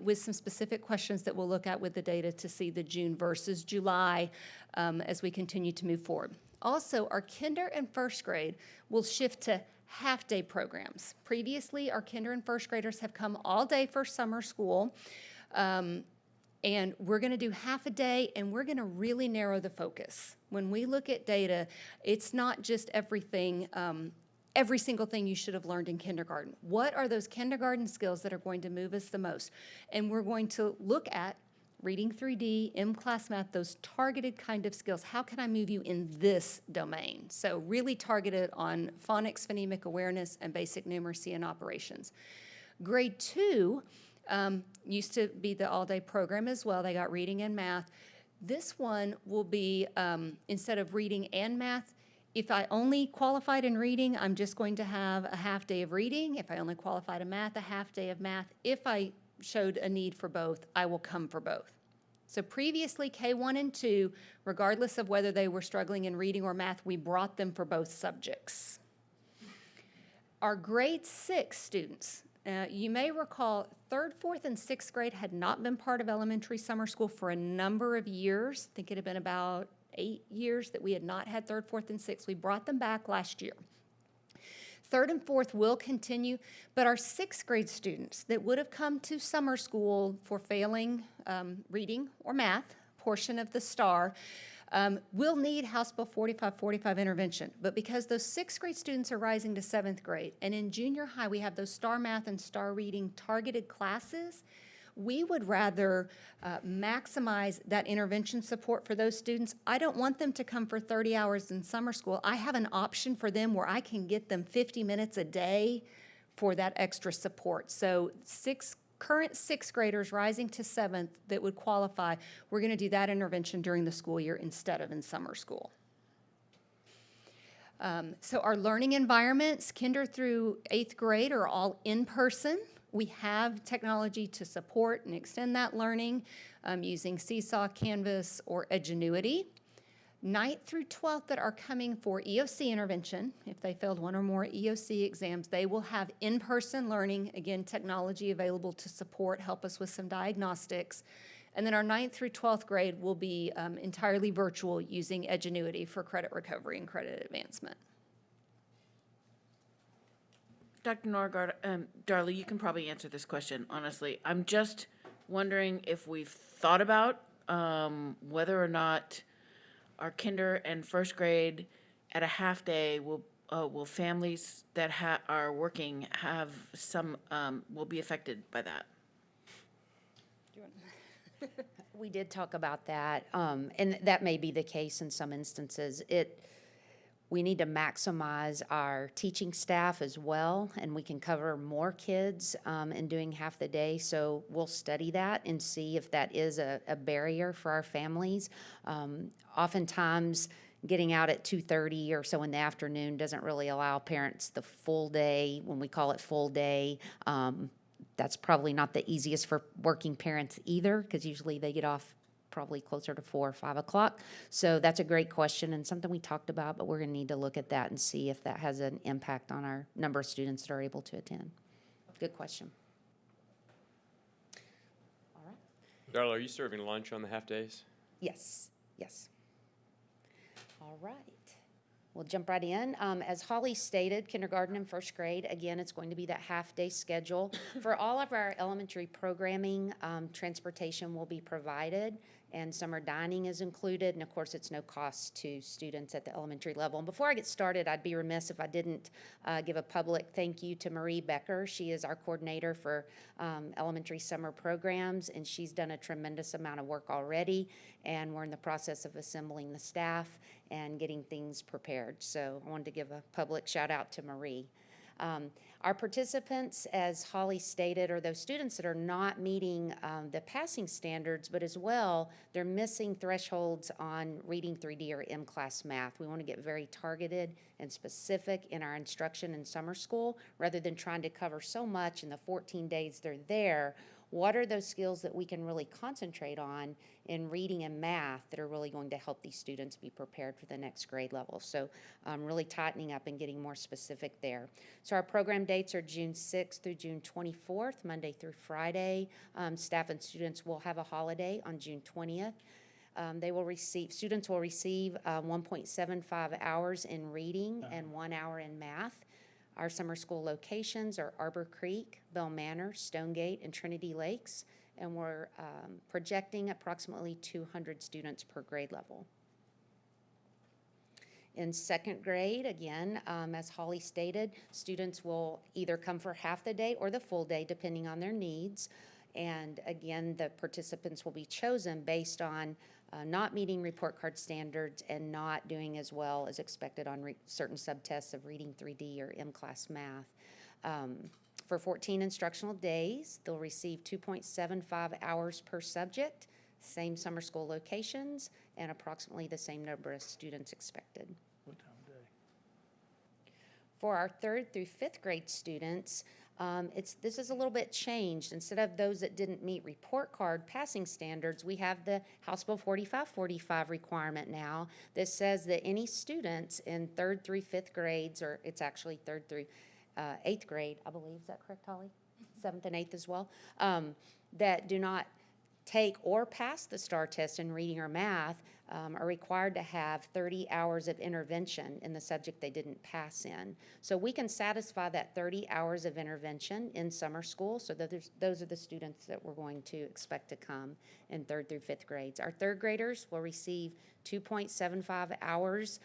with some specific questions that we'll look at with the data to see the June versus July as we continue to move forward. Also, our kinder and first grade will shift to half-day programs. Previously, our kinder and first graders have come all day for summer school. And we're going to do half a day, and we're going to really narrow the focus. When we look at data, it's not just everything, every single thing you should have learned in kindergarten. What are those kindergarten skills that are going to move us the most? And we're going to look at reading 3D, M-Class math, those targeted kind of skills. How can I move you in this domain? So really targeted on phonics, phonemic awareness, and basic numeracy and operations. Grade 2, used to be the all-day program as well. They got reading and math. This one will be, instead of reading and math, if I only qualified in reading, I'm just going to have a half day of reading. If I only qualified in math, a half day of math. If I showed a need for both, I will come for both. So previously, K1 and 2, regardless of whether they were struggling in reading or math, we brought them for both subjects. Our grade 6 students, you may recall 3rd, 4th, and 6th grade had not been part of elementary summer school for a number of years. I think it had been about 8 years that we had not had 3rd, 4th, and 6th. We brought them back last year. 3rd and 4th will continue, but our 6th grade students that would have come to summer school for failing reading or math, portion of the STAR, will need House Bill 4545 intervention. But because those 6th grade students are rising to 7th grade, and in junior high we have those STAR math and STAR reading targeted classes, we would rather maximize that intervention support for those students. I don't want them to come for 30 hours in summer school. I have an option for them where I can get them 50 minutes a day for that extra support. So 6th current sixth graders rising to seventh that would qualify, we're going to do that intervention during the school year instead of in summer school. So our learning environments, kinder through eighth grade, are all in person. We have technology to support and extend that learning using Seesaw, Canvas, or Edgenuity. 9th through 12th that are coming for EOC intervention, if they failed one or more EOC exams, they will have in-person learning, again, technology available to support, help us with some diagnostics. And then our 9th through 12th grade will be entirely virtual using Edgenuity for credit recovery and credit advancement. Dr. Norgard, Darla, you can probably answer this question, honestly. I'm just wondering if we've thought about whether or not our kinder and first grade at a half day will families that are working have some, will be affected by that? We did talk about that, and that may be the case in some instances. We need to maximize our teaching staff as well, and we can cover more kids in doing half the day. So we'll study that and see if that is a barrier for our families. Oftentimes, getting out at 2:30 or so in the afternoon doesn't really allow parents the full day. When we call it full day, that's probably not the easiest for working parents either, because usually they get off probably closer to 4 or 5 o'clock. So that's a great question and something we talked about, but we're going to need to look at that and see if that has an impact on our number of students that are able to attend. Good question. All right. Darla, are you serving lunch on the half days? Yes, yes. All right. We'll jump right in. As Holly stated, kindergarten and first grade, again, it's going to be that half-day schedule. For all of our elementary programming, transportation will be provided, and summer dining is included, and of course, it's no cost to students at the elementary level. And before I get started, I'd be remiss if I didn't give a public thank you to Marie Becker. She is our coordinator for elementary summer programs, and she's done a tremendous amount of work already, and we're in the process of assembling the staff and getting things prepared. So I wanted to give a public shout out to Marie. Our participants, as Holly stated, are those students that are not meeting the passing standards, but as well, they're missing thresholds on reading 3D or M-class math. We want to get very targeted and specific in our instruction in summer school, rather than trying to cover so much in the 14 days they're there. What are those skills that we can really concentrate on in reading and math that are really going to help these students be prepared for the next grade level? So really tightening up and getting more specific there. So our program dates are June 6th through June 24th, Monday through Friday. Staff and students will have a holiday on June 20th. Students will receive 1.75 hours in reading and 1 hour in math. Our summer school locations are Arbor Creek, Bell Manor, Stonegate, and Trinity Lakes, and we're projecting approximately 200 students per grade level. In second grade, again, as Holly stated, students will either come for half the day or the full day, depending on their needs. And again, the participants will be chosen based on not meeting report card standards and not doing as well as expected on certain subtests of reading 3D or M-class math. For 14 instructional days, they'll receive 2.75 hours per subject, same summer school locations, and approximately the same number of students expected. What time of day? For our 3rd through 5th grade students, this is a little bit changed. Instead of those that didn't meet report card passing standards, we have the House Bill 4545 requirement now that says that any students in 3rd through 5th grades, or it's actually 3rd through 8th grade, I believe, is that correct, Holly? 7th and 8th as well, that do not take or pass the STAR test in reading or math are required to have 30 hours of intervention in the subject they didn't pass in. So we can satisfy that 30 hours of intervention in summer school, so that those are the students that we're going to expect to come in 3rd through 5th grades. Our 3rd graders will receive 2.75 hours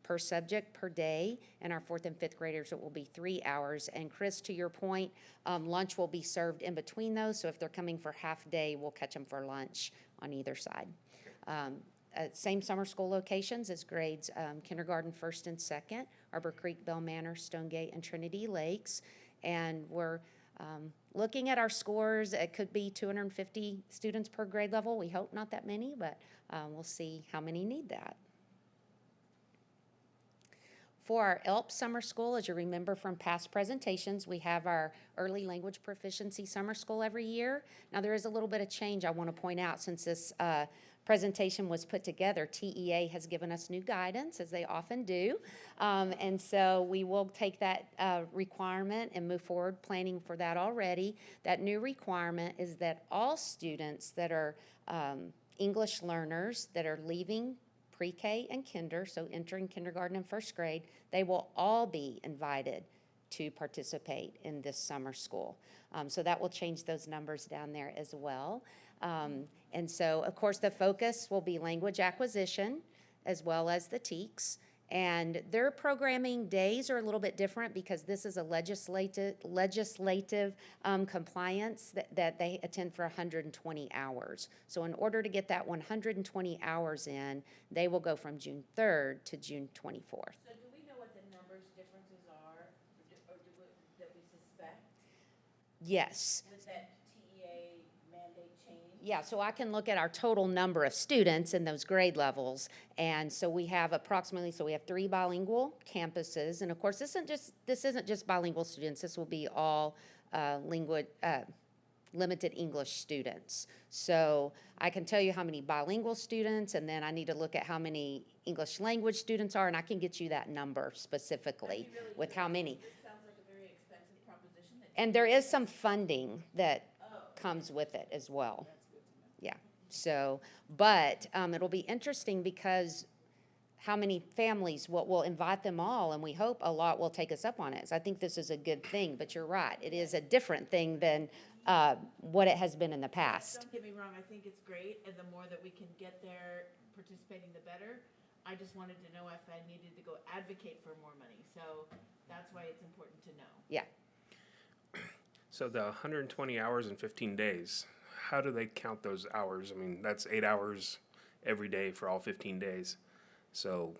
per subject per day, and our 4th and 5th graders, it will be 3 hours. And Chris, to your point, lunch will be served in between those, so if they're coming for half day, we'll catch them for lunch on either side. Same summer school locations as grades kindergarten, 1st and 2nd, Arbor Creek, Bell Manor, Stonegate, and Trinity Lakes. And we're Looking at our scores, it could be 250 students per grade level. We hope not that many, but we'll see how many need that. For our ELP summer school, as you remember from past presentations, we have our early language proficiency summer school every year. Now, there is a little bit of change I want to point out since this presentation was put together. TEA has given us new guidance, as they often do, and so we will take that requirement and move forward planning for that already. That new requirement is that all students that are English learners that are leaving pre-K and kinder, so entering kindergarten and first grade, they will all be invited to participate in this summer school. So that will change those numbers down there as well. And so, of course, the focus will be language acquisition as well as the TEKS. And their programming days are a little bit different because this is a legislative compliance that they attend for 120 hours. So in order to get that 120 hours in, they will go from June 3rd to June 24th. So do we know what the numbers differences are, or that we suspect? Yes. With that TEA mandate change? Yeah, so I can look at our total number of students in those grade levels. And so we have approximately, so we have 3 bilingual campuses. And of course, this isn't just bilingual students. This will be all limited English students. So I can tell you how many bilingual students, and then I need to look at how many English language students are, and I can get you that number specifically with how many. This sounds like a very expensive proposition. And there is some funding that comes with it as well. Yeah, so, but it'll be interesting because how many families, we'll invite them all, and we hope a lot will take us up on it. So I think this is a good thing, but you're right, it is a different thing than what it has been in the past. Don't get me wrong, I think it's great, and the more that we can get there participating, the better. I just wanted to know if I needed to go advocate for more money, so that's why it's important to know. Yeah. So the 120 hours in 15 days, how do they count those hours? I mean, that's 8 hours every day for all 15 days. So.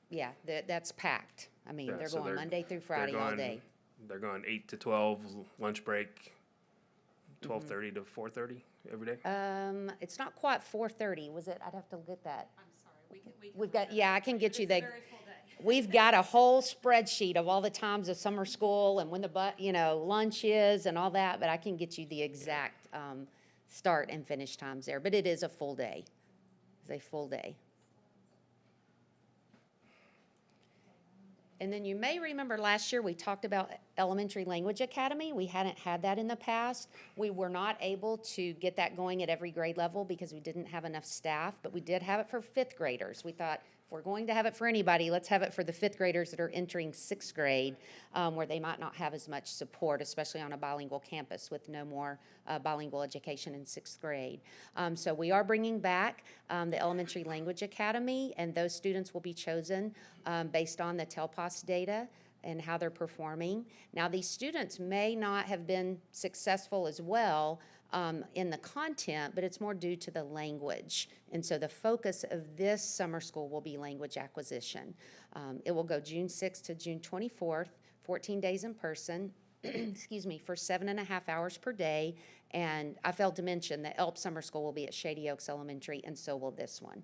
Yeah, that's packed. I mean, Yeah, they're so going Monday through Friday all day. They're going 8 to 12, lunch break, 12:30 to 4:30 every day? It's not quite 4:30, was it? I'd have to look at that. I'm sorry, We've got, yeah, I can get you It's a the, very full day. we've got a whole spreadsheet of all the times of summer school and when the lunch is and all that, but I can get you the exact start and finish times there. But it is a full day. It's a full day. And then you may remember last year we talked about Elementary Language Academy. We hadn't had that in the past. We were not able to get that going at every grade level because we didn't have enough staff, but we did have it for 5th graders. We thought, if we're going to have it for anybody, let's have it for the 5th graders that are entering 6th grade, where they might not have as much support, especially on a bilingual campus with no more bilingual education in 6th grade. So we are bringing back the Elementary Language Academy, and those students will be chosen based on the TELPAS data and how they're performing. Now, these students may not have been successful as well in the content, but it's more due to the language. And so the focus of this summer school will be language acquisition. It will go June 6th to June 24th, 14 days in person, excuse me, for 7.5 hours per day. And I failed to mention that ELP summer school will be at Shady Oaks Elementary, and so will this one.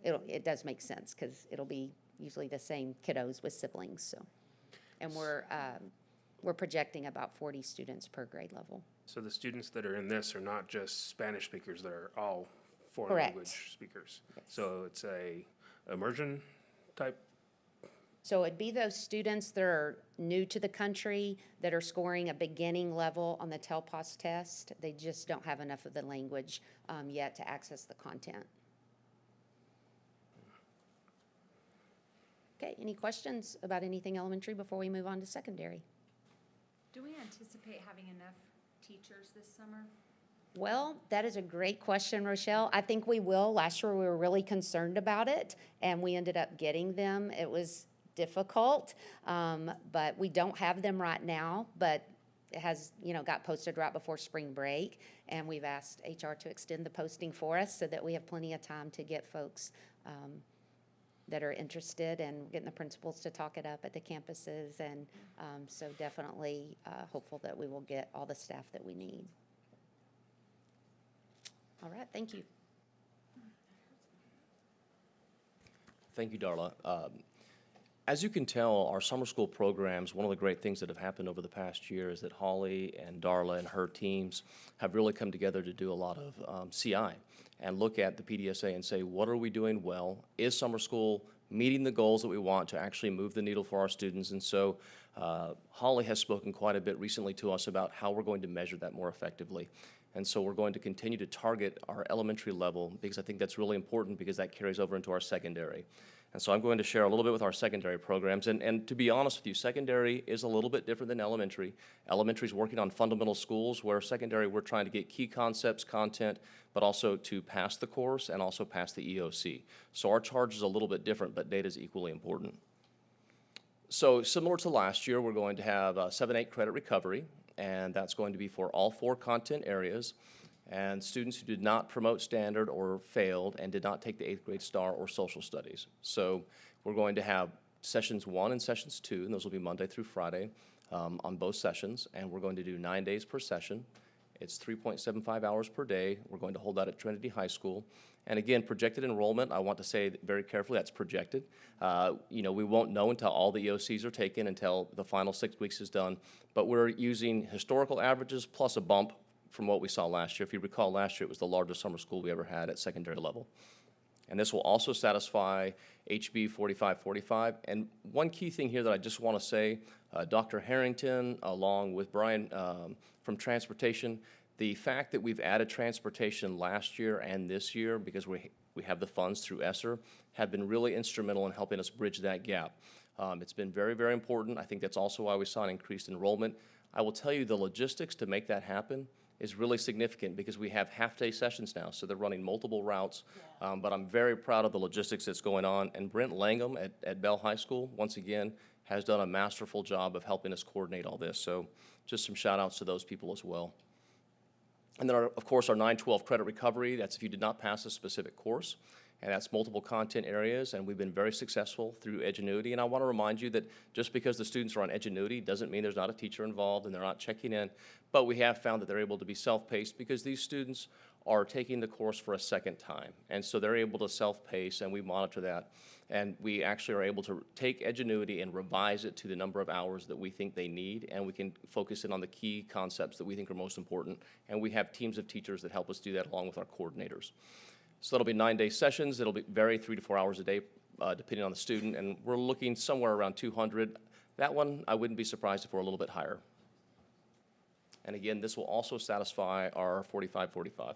It does make sense because it'll be usually the same kiddos with siblings. So, and we're projecting about 40 students per grade level. So the students that are in this are not just Spanish speakers, they're all foreign Correct. language speakers. Yes. So it's a immersion type? So it'd be those students that are new to the country that are scoring a beginning level on the TELPAS test. They just don't have enough of the language yet to access the content. Okay, any questions about anything elementary before we move on to secondary? Do we anticipate having enough teachers this summer? Well, that is a great question, Rochelle. I think we will. Last year, we were really concerned about it, and we ended up getting them. It was difficult, but we don't have them right now, but it has, got posted right before spring break, and we've asked HR to extend the posting for us so that we have plenty of time to get folks that are interested, and getting the principals to talk it up at the campuses. And so definitely hopeful that we will get all the staff that we need. All right, thank you. Thank you, Darla. As you can tell, our summer school programs, one of the great things that have happened over the past year is that Holly and Darla and her teams have really come together to do a lot of CI and look at the PDSA and say, what are we doing well? Is summer school meeting the goals that we want to actually move the needle for our students? And so Holly has spoken quite a bit recently to us about how we're going to measure that more effectively. And so we're going to continue to target our elementary level, because I think that's really important, because that carries over into our secondary. And so I'm going to share a little bit with our secondary programs. And to be honest with you, secondary is a little bit different than elementary. Elementary is working on fundamental schools, where secondary we're trying to get key concepts, content, but also to pass the course and also pass the EOC. So our charge is a little bit different, but data is equally important. So similar to last year, we're going to have 7-8 credit recovery, and that's going to be for all 4 content areas. And students who did not promote standard or failed and did not take the 8th grade STAR or social studies. So we're going to have sessions 1 and sessions 2, and those will be Monday through Friday on both sessions. And we're going to do 9 days per session. It's 3.75 hours per day. We're going to hold that at Trinity High School. And again, projected enrollment, I want to say very carefully, that's projected. You know, we won't know until all the EOCs are taken, until the final 6 weeks is done. But we're using historical averages plus a bump from what we saw last year. If you recall, last year it was the largest summer school we ever had at secondary level. And this will also satisfy HB 4545. And one key thing here that I just want to say, Dr. Harrington, along with Brian from Transportation, the fact that we've added transportation last year and this year, because we have the funds through ESSER, have been really instrumental in helping us bridge that gap. It's been very, very important. I think that's also why we saw an increased enrollment. I will tell you, the logistics to make that happen is really significant, because we have half-day sessions now, so they're running multiple routes. But I'm very proud of the logistics that's going on. And Brent Langham at Bell High School, once again, has done a masterful job of helping us coordinate all this. So just some shout-outs to those people as well. And then, of course, our 9-12 credit recovery, that's if you did not pass a specific course. And that's multiple content areas, and we've been very successful through Edgenuity. And I want to remind you that just because the students are on Edgenuity doesn't mean there's not a teacher involved and they're not checking in, but we have found that they're able to be self-paced, because these students are taking the course for a second time. And so they're able to self-pace, and we monitor that. And we actually are able to take Edgenuity and revise it to the number of hours that we think they need, and we can focus in on the key concepts that we think are most important. And we have teams of teachers that help us do that, along with our coordinators. So that'll be 9-day sessions. It'll be vary 3 to 4 hours a day, depending on the student, and we're looking somewhere around 200. That one, I wouldn't be surprised if we're a little bit higher. And again, this will also satisfy our 45-45.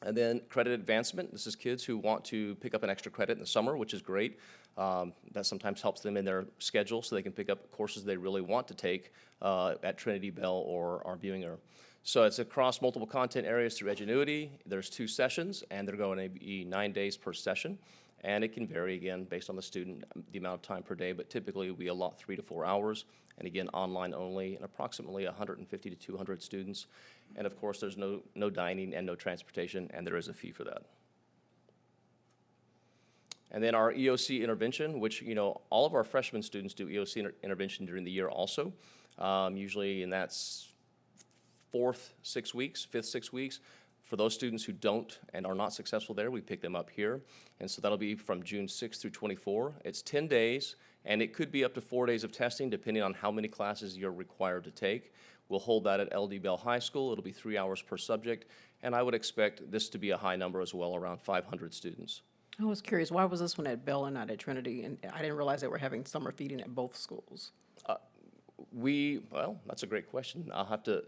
And then credit advancement. This is kids who want to pick up an extra credit in the summer, which is great. That sometimes helps them in their schedule, so they can pick up courses they really want to take at Trinity, Bell, or Buinger. So it's across multiple content areas through Edgenuity. There's 2 sessions, and they're going to be 9 days per session. And it can vary, again, based on the student, the amount of time per day, but typically we allot 3 to 4 hours. And again, online only, and approximately 150 to 200 students. And of course, there's no dining and no transportation, and there is a fee for that. And then our EOC intervention, which, you know, all of our freshman students do EOC intervention during the year also. Usually, and that's 5th 6 weeks. For those students who don't and are not successful there, we pick them up here. And so that'll be from June 6th through 24. It's 10 days, and it could be up to 4 days of testing, depending on how many classes you're required to take. We'll hold that at LD Bell High School. It'll be 3 hours per subject, and I would expect this to be a high number as well, around 500 students. I was curious, why was this one at Bell and not at Trinity? And I didn't realize they were having summer feeding at both schools. Well, that's a great question. I'll have to,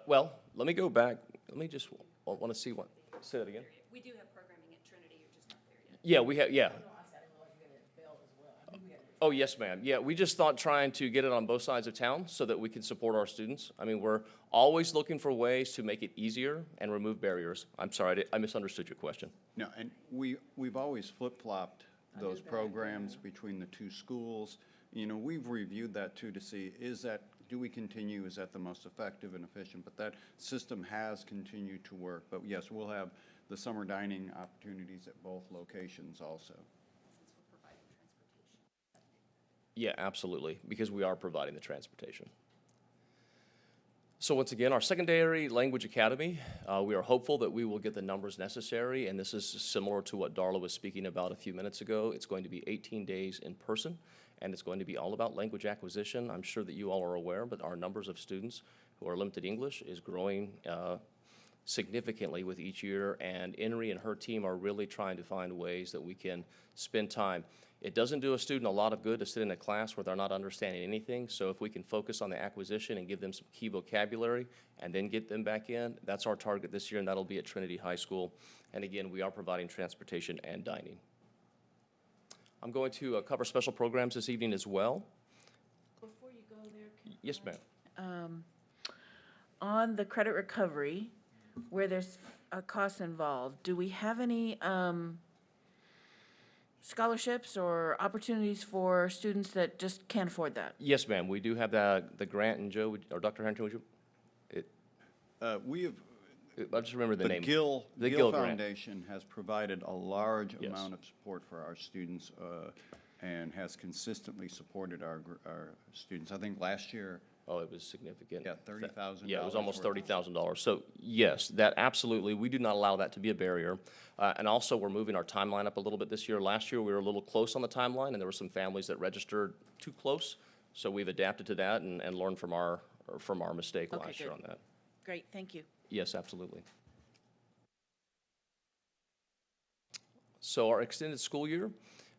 well, let me go back. Let me just, I want to see what, say that again. We do have programming at Trinity, you're just not there yet. Yeah, we have, yeah. Oh, yes, ma'am. Yeah, we just thought trying to get it on both sides of town so that we can support our students. I mean, we're always looking for ways to make it easier and remove barriers. I'm sorry, I misunderstood your question. No, and we've always flip-flopped those programs between the 2 schools. You know, we've reviewed that too to see, do we continue, is that the most effective and efficient? But that system has continued to work. But yes, we'll have the summer dining opportunities at both locations also. Yeah, absolutely, because we are providing the transportation. So once again, our secondary language academy, we are hopeful that we will get the numbers necessary, and this is similar to what Darla was speaking about a few minutes ago. It's going to be 18 days in person, and it's going to be all about language acquisition. I'm sure that you all are aware, but our numbers of students who are limited English is growing significantly with each year, and Henry and her team are really trying to find ways that we can spend time. It doesn't do a student a lot of good to sit in a class where they're not understanding anything, so if we can focus on the acquisition and give them some key vocabulary and then get them back in, that's our target this year, and that'll be at Trinity High School. And again, we are providing transportation and dining. I'm going to cover special programs this evening as well. Before you go there, Yes, ma'am. on the credit recovery, where there's a cost involved, do we have any scholarships or opportunities for students that just can't afford that? Yes, ma'am. We do have the grant, and Joe, or Dr. Harrington, would you? We have, I just remember the name. The Gill Gill grant. Foundation has provided a large Yes. amount of support for our students and has consistently supported our students. I think last year, Oh, it was significant. yeah, $30,000. Yeah, it was almost worth of- $30,000. So yes, that absolutely, we do not allow that to be a barrier. And also, we're moving our timeline up a little bit this year. Last year, we were a little close on the timeline, and there were some families that registered too close. So we've adapted to that and learned from our mistake Okay, last year good. on that. Great, thank you. Yes, absolutely. So our extended school year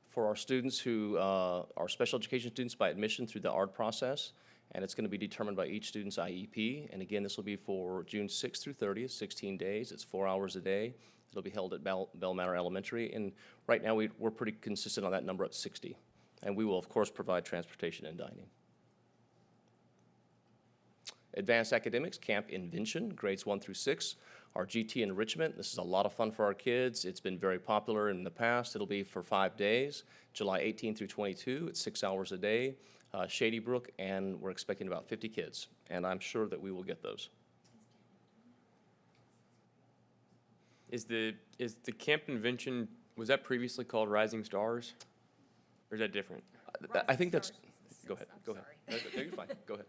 for our students who are special education students by admission through the ARD process, and it's going to be determined by each student's IEP. And again, this will be for June 6th through 30th, 16 days. It's 4 hours a day. It'll be held at Bell Manor Elementary, and right now we're pretty consistent on that number at 60. And we will, of course, provide transportation and dining. Advanced Academics, Camp Invention, grades 1 through 6. Our GT enrichment, this is a lot of fun for our kids. It's been very popular in the past. It'll be for 5 days, July 18 through 22. It's 6 hours a day, Shady Brook, and we're expecting about 50 kids. And I'm sure that we will get those. Is the Camp Invention, was that previously called Rising Stars? Or is that different? I think that's, go ahead. No, you're fine, go ahead.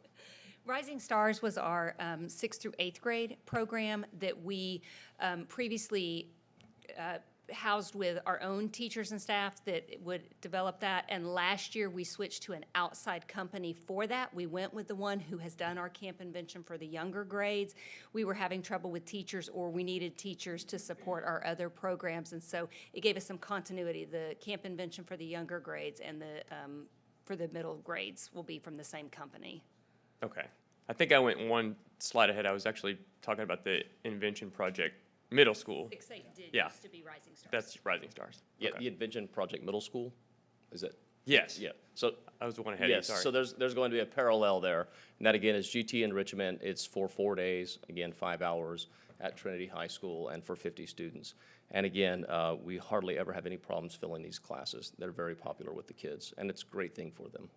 Rising Stars was our 6th through 8th grade program that we previously housed with our own teachers and staff that would develop that. And last year, we switched to an outside company for that. We went with the one who has done our Camp Invention for the younger grades. We were having trouble with teachers, or we needed teachers to support our other programs. And so it gave us some continuity. The Camp Invention for the younger grades and the for the middle grades will be from the same company. Okay. I think I went one slide ahead. I was actually talking about the Invention Project Middle School. 6-8 did Yeah. used to be Rising Stars. That's Rising Stars. Yeah, Okay. the Invention Project Middle School, is it? Yes. Yeah, so. I was the one ahead of you, Yes, sorry. so there's going to be a parallel there. And that again is GT enrichment. It's for 4 days, again, 5 hours at Trinity High School and for 50 students. And again, we hardly ever have any problems filling these classes. They're very popular with the kids, and it's a great thing for them.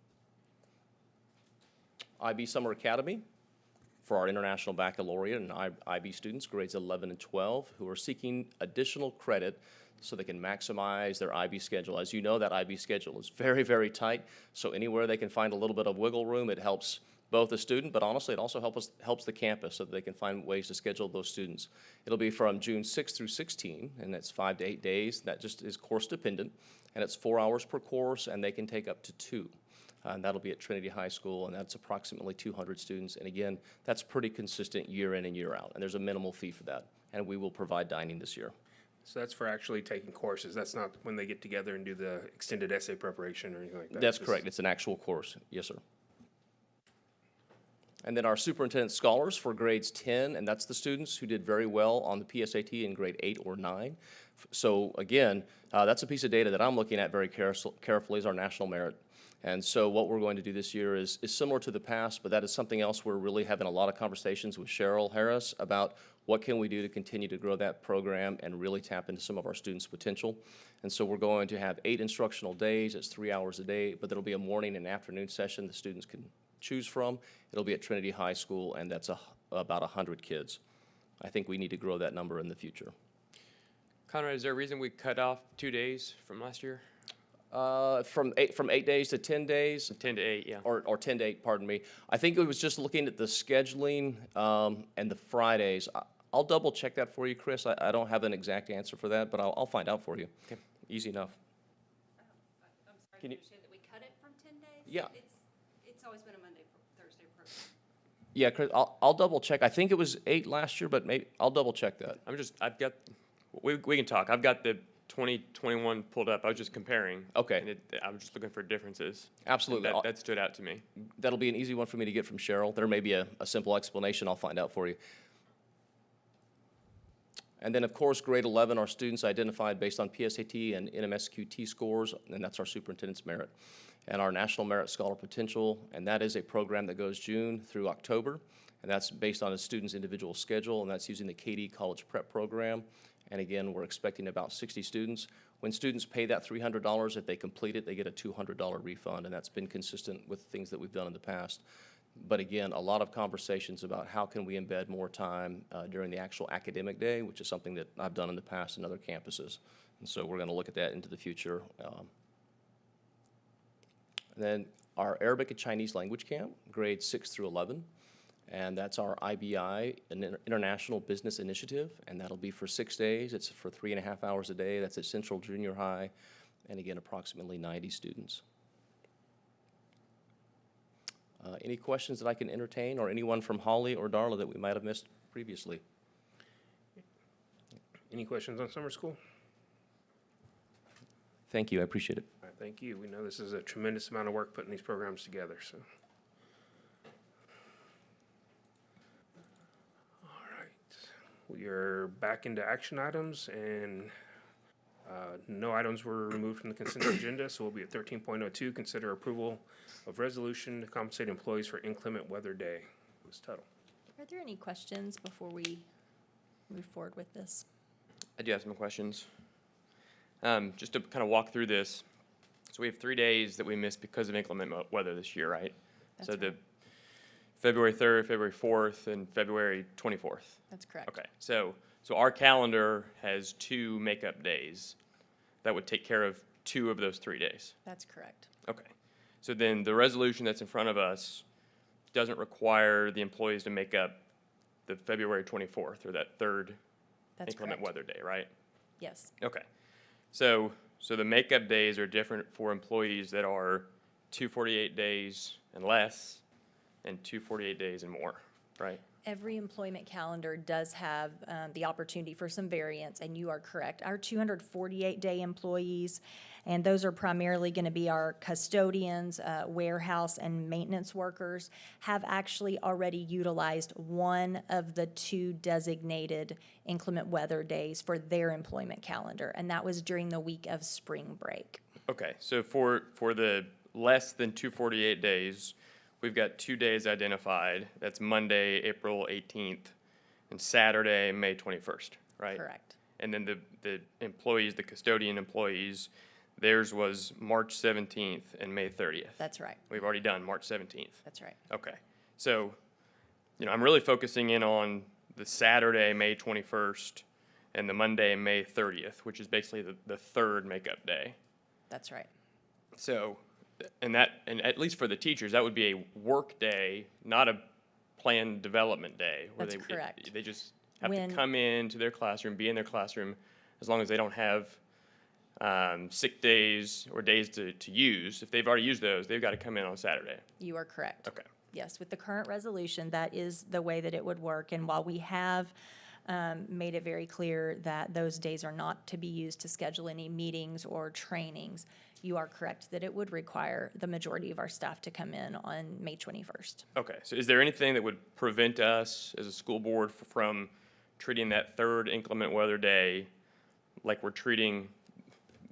IB Summer Academy for our International Baccalaureate and IB students, grades 11 and 12, who are seeking additional credit so they can maximize their IB schedule. As you know, that IB schedule is very, very tight, so anywhere they can find a little bit of wiggle room, it helps both the student, but honestly, it also helps the campus so that they can find ways to schedule those students. It'll be from June 6th through 16, and that's 5 to 8 days. That just is course dependent, and it's 4 hours per course, and they can take up to 2. And that'll be at Trinity High School, and that's approximately 200 students. And again, that's pretty consistent year in and year out, and there's a minimal fee for that. And we will provide dining this year. So that's for actually taking courses. That's not when they get together and do the extended essay preparation or anything like that. That's It's just- correct. It's an actual course. Yes, sir. And then our Superintendent Scholars for grades 10, and that's the students who did very well on the PSAT in grade 8 or 9. So again, that's a piece of data that I'm looking at very carefully is our national merit. And so what we're going to do this year is similar to the past, but that is something else we're really having a lot of conversations with Cheryl Harris about what can we do to continue to grow that program and really tap into some of our students' potential. And so we're going to have 8 instructional days. It's 3 hours a day, but there'll be a morning and afternoon session the students can choose from. It'll be at Trinity High School, and that's about 100 kids. I think we need to grow that number in the future. Conrad, is there a reason we cut off 2 days from last year? From 8 days to 10 days. 10 to 8, yeah. Or 10 to 8, pardon me. I think it was just looking at the scheduling and the Fridays. I'll double check that for you, Chris. I don't have an exact answer for that, but I'll find out for you. Okay. Easy enough. I'm sorry Can to you- understand that we cut it from 10 days? Yeah. It's always been a Monday, Thursday program. Yeah, Chris, I'll double check. I think it was 8 last year, but maybe, I'll double check that. I've got, we can talk. I've got the 2021 pulled up. I was just comparing. Okay. And I was just looking for differences. Absolutely. And that stood out to me. That'll be an easy one for me to get from Cheryl. There may be a simple explanation. I'll find out for you. And then, of course, grade 11, our students identified based on PSAT and NMSQT scores, and that's our superintendent's merit. And our National Merit Scholar Potential, and that is a program that goes June through October, and that's based on a student's individual schedule, and that's using the KD College Prep Program. And again, we're expecting about 60 students. When students pay that $300, if they complete it, they get a $200 refund, and that's been consistent with things that we've done in the past. But again, a lot of conversations about how can we embed more time during the actual academic day, which is something that I've done in the past in other campuses. And so we're going to look at that into the future. And then our Arabic and Chinese language camp, grades 6 through 11. And that's our IBI, an International Business Initiative, and that'll be for 6 days. It's for 3.5 hours a day. That's at Central Junior High, and again, approximately 90 students. Any questions that I can entertain, or anyone from Holly or Darla that we might have missed previously? Any questions on summer school? Thank you, I appreciate it. All right, thank you. We know this is a tremendous amount of work putting these programs together, so. All right, we are back into action items, and no items were removed from the consent agenda, so we'll be at 13.02, consider approval of resolution to compensate employees for inclement weather day. Ms. Tuttle. Are there any questions before we move forward with this? I do have some questions. Just to kind of walk through this. So we have 3 days that we missed because of inclement weather this year, right? That's So the right. February 3rd, February 4th, and February 24th. That's correct. Okay, so our calendar has 2 makeup days that would take care of 2 of those 3 days. That's correct. Okay, so then the resolution that's in front of us doesn't require the employees to make up the February 24th or that third That's inclement correct. weather day, right? Yes. Okay, so the makeup days are different for employees that are 248 days and less and 248 days and more, right? Every employment calendar does have the opportunity for some variance, and you are correct. Our 248-day employees, and those are primarily going to be our custodians, warehouse, and maintenance workers, have actually already utilized one of the 2 designated inclement weather days for their employment calendar, and that was during the week of spring break. Okay, so for the less than 248 days, we've got 2 days identified. That's Monday, April 18th, and Saturday, May 21st, right? Correct. And then the employees, the custodian employees, theirs was March 17th and May 30th. That's right. We've already done March 17th. That's right. Okay, so, I'm really focusing in on the Saturday, May 21st, and the Monday, May 30th, which is basically the third makeup day. That's right. So, and at least for the teachers, that would be a work day, not a planned development day. That's correct. They just have to come into their classroom, be in their classroom, as long as they don't have sick days or days to use. If they've already used those, they've got to come in on Saturday. You are correct. Okay. Yes, with the current resolution, that is the way that it would work. And while we have made it very clear that those days are not to be used to schedule any meetings or trainings, you are correct that it would require the majority of our staff to come in on May 21st. Okay, so is there anything that would prevent us as a school board from treating that third inclement weather day like we're treating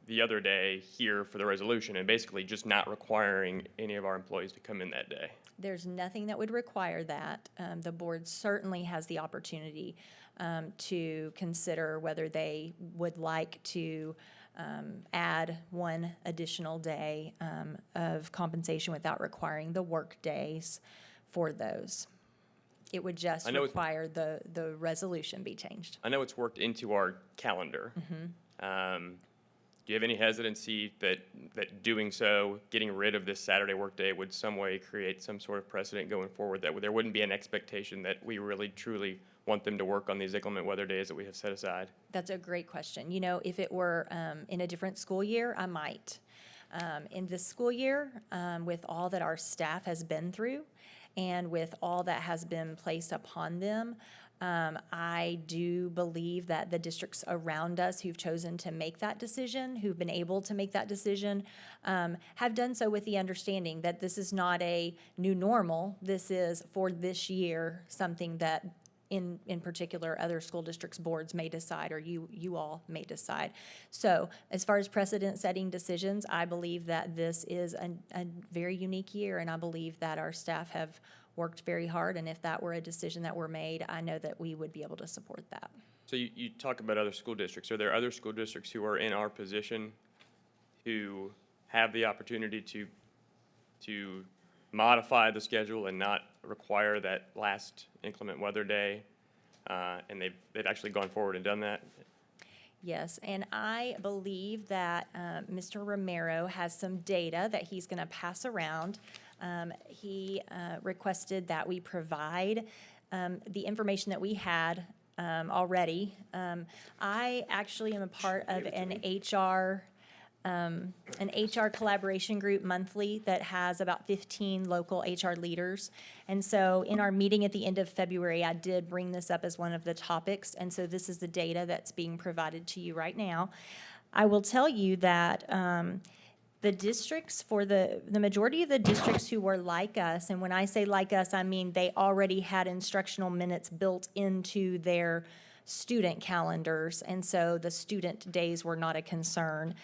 the other day here for the resolution, and basically just not requiring any of our employees to come in that day? There's nothing that would require that. The board certainly has the opportunity to consider whether they would like to add one additional day of compensation without requiring the work days for those. It would just I know require the resolution be changed. I know it's worked into our calendar. Do you have any hesitancy that doing so, getting rid of this Saturday workday, would some way create some sort of precedent going forward, that there wouldn't be an expectation that we really truly want them to work on these inclement weather days that we have set aside? That's a great question. You know, if it were in a different school year, I might. In this school year, with all that our staff has been through and with all that has been placed upon them, I do believe that the districts around us who've chosen to make that decision, who've been able to make that decision, have done so with the understanding that this is not a new normal. This is, for this year, something that in particular other school districts' boards may decide, or you all may decide. So as far as precedent-setting decisions, I believe that this is a very unique year, and I believe that our staff have worked very hard, and if that were a decision that were made, I know that we would be able to support that. So you talk about other school districts. Are there other school districts who are in our position who have the opportunity to modify the schedule and not require that last inclement weather day, and they've actually gone forward and done that? Yes, and I believe that Mr. Romero has some data that he's going to pass around. He requested that we provide the information that we had already. I actually am a part of an HR collaboration group monthly that has about 15 local HR leaders. And so in our meeting at the end of February, I did bring this up as one of the topics. And so this is the data that's being provided to you right now. I will tell you that the districts, for the majority of the districts who were like us, and when I say like us, I mean they already had instructional minutes built into their student calendars, and so the student days were not a concern.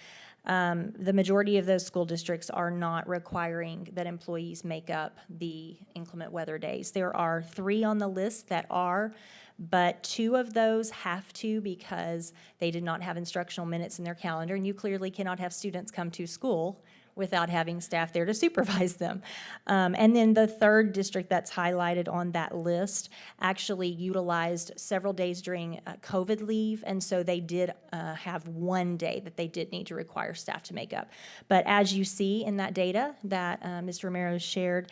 The majority of those school districts are not requiring that employees make up the inclement weather days. There are 3 on the list that are, but 2 of those have to because they did not have instructional minutes in their calendar, and you clearly cannot have students come to school without having staff there to supervise them. And then the 3rd district that's highlighted on that list actually utilized several days during COVID leave, and so they did have 1 day that they did need to require staff to make up. But as you see in that data that Mr. Romero shared,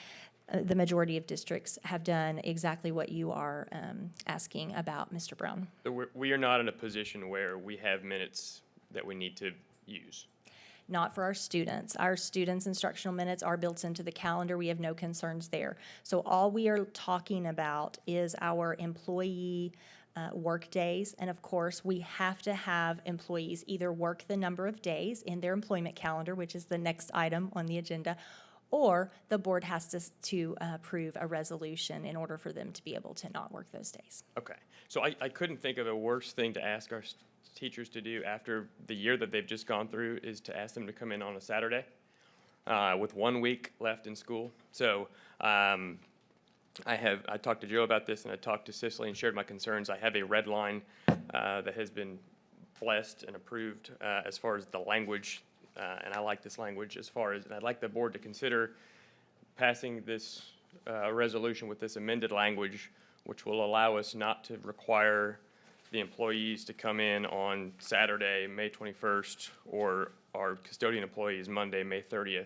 the majority of districts have done exactly what you are asking about, Mr. Brown. So we are not in a position where we have minutes that we need to use. Not for our students. Our students' instructional minutes are built into the calendar. We have no concerns there. So all we are talking about is our employee work days. And of course, we have to have employees either work the number of days in their employment calendar, which is the next item on the agenda, or the board has to approve a resolution in order for them to be able to not work those days. Okay. So I couldn't think of a worse thing to ask our teachers to do after the year that they've just gone through is to ask them to come in on a Saturday with 1 week left in school. So I talked to Joe about this, and I talked to Cicely and shared my concerns. I have a red line that has been blessed and approved as far as the language, and I like this language as far as, and I'd like the board to consider passing this resolution with this amended language, which will allow us not to require the employees to come in on Saturday, May 21st, or our custodian employees Monday, May 30th,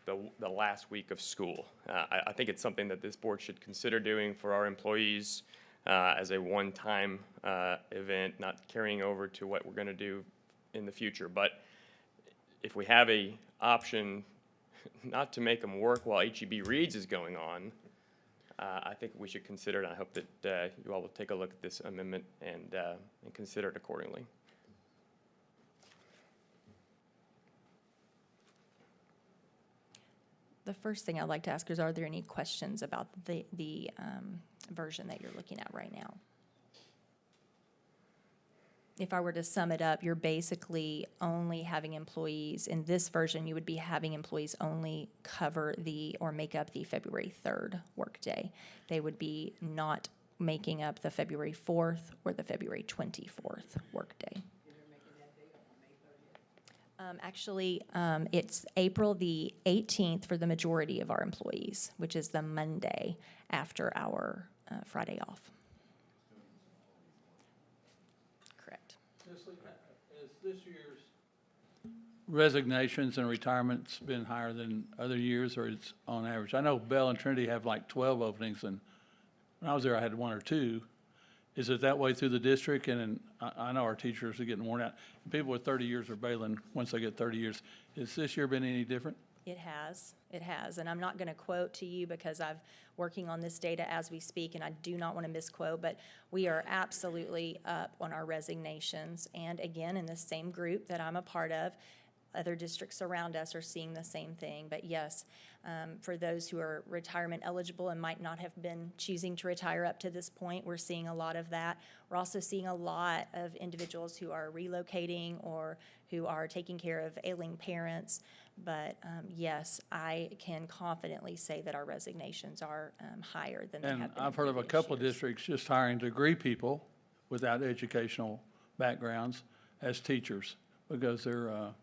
the last week of school. I think it's something that this board should consider doing for our employees as a one-time event, not carrying over to what we're going to do in the future. But if we have a option not to make them work while HEB Reads is going on, I think we should consider it. And I hope that you all will take a look at this amendment and consider it accordingly. The first thing I'd like to ask is, are there any questions about the version that you're looking at right now? If I were to sum it up, you're basically only having employees, in this version, you would be having employees only cover or make up the February 3rd workday. They would be not making up the February 4th or the February 24th workday. Actually, it's April the 18th for the majority of our employees, which is the Monday after our Friday off. Correct. Has this year's resignations and retirements been higher than other years, or it's on average? I know Bell and Trinity have like 12 openings, and when I was there, I had 1 or 2. Is it that way through the district? And I know our teachers are getting worn out. People with 30 years are bailing once they get 30 years. Has this year been any different? It has, and I'm not going to quote to you because I'm working on this data as we speak, and I do not want to misquote, but we are absolutely up on our resignations. And again, in the same group that I'm a part of, other districts around us are seeing the same thing. But yes, for those who are retirement eligible and might not have been choosing to retire up to this point, we're seeing a lot of that. We're also seeing a lot of individuals who are relocating or who are taking care of ailing parents. But yes, I can confidently say that our resignations are higher than they have been. And I've heard of a couple of districts just hiring degree people without educational backgrounds as teachers because they're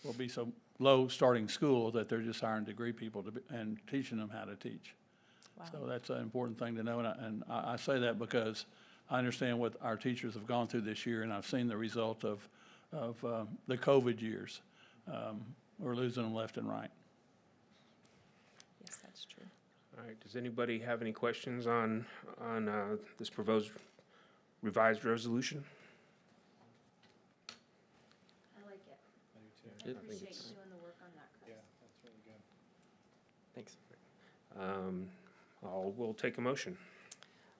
will be so low starting school that they're just hiring degree people and teaching them how to teach. Wow. So that's an important thing to know, and I say that because I understand what our teachers have gone through this year, and I've seen the result of the COVID years. We're losing them left and right. Yes, that's true. All right, does anybody have any questions on this proposed revised resolution? I like it. Good. I appreciate you doing the work on that, Chris. Yeah, that's really good. Thanks. We'll take a motion.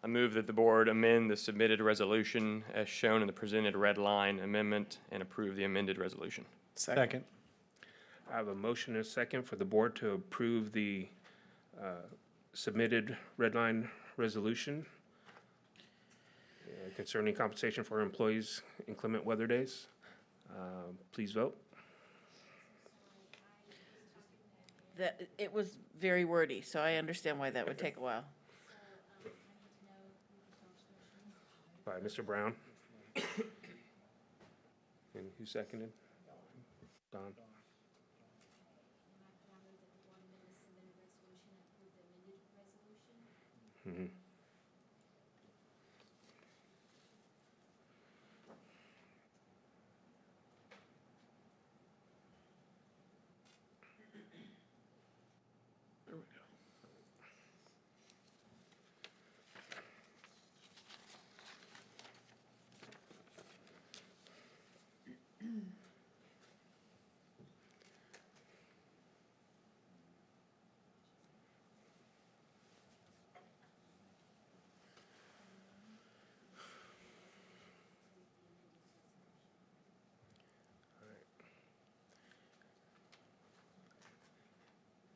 I move that the board amend the submitted resolution as shown in the presented red line amendment and approve the amended resolution. Second. I have a motion and a second for the board to approve the submitted red line resolution concerning compensation for employees inclement weather days. Please vote. It was very wordy, so I understand why that would take a while. By Mr. Brown. And who seconded? Don. Mm-hmm. There we go.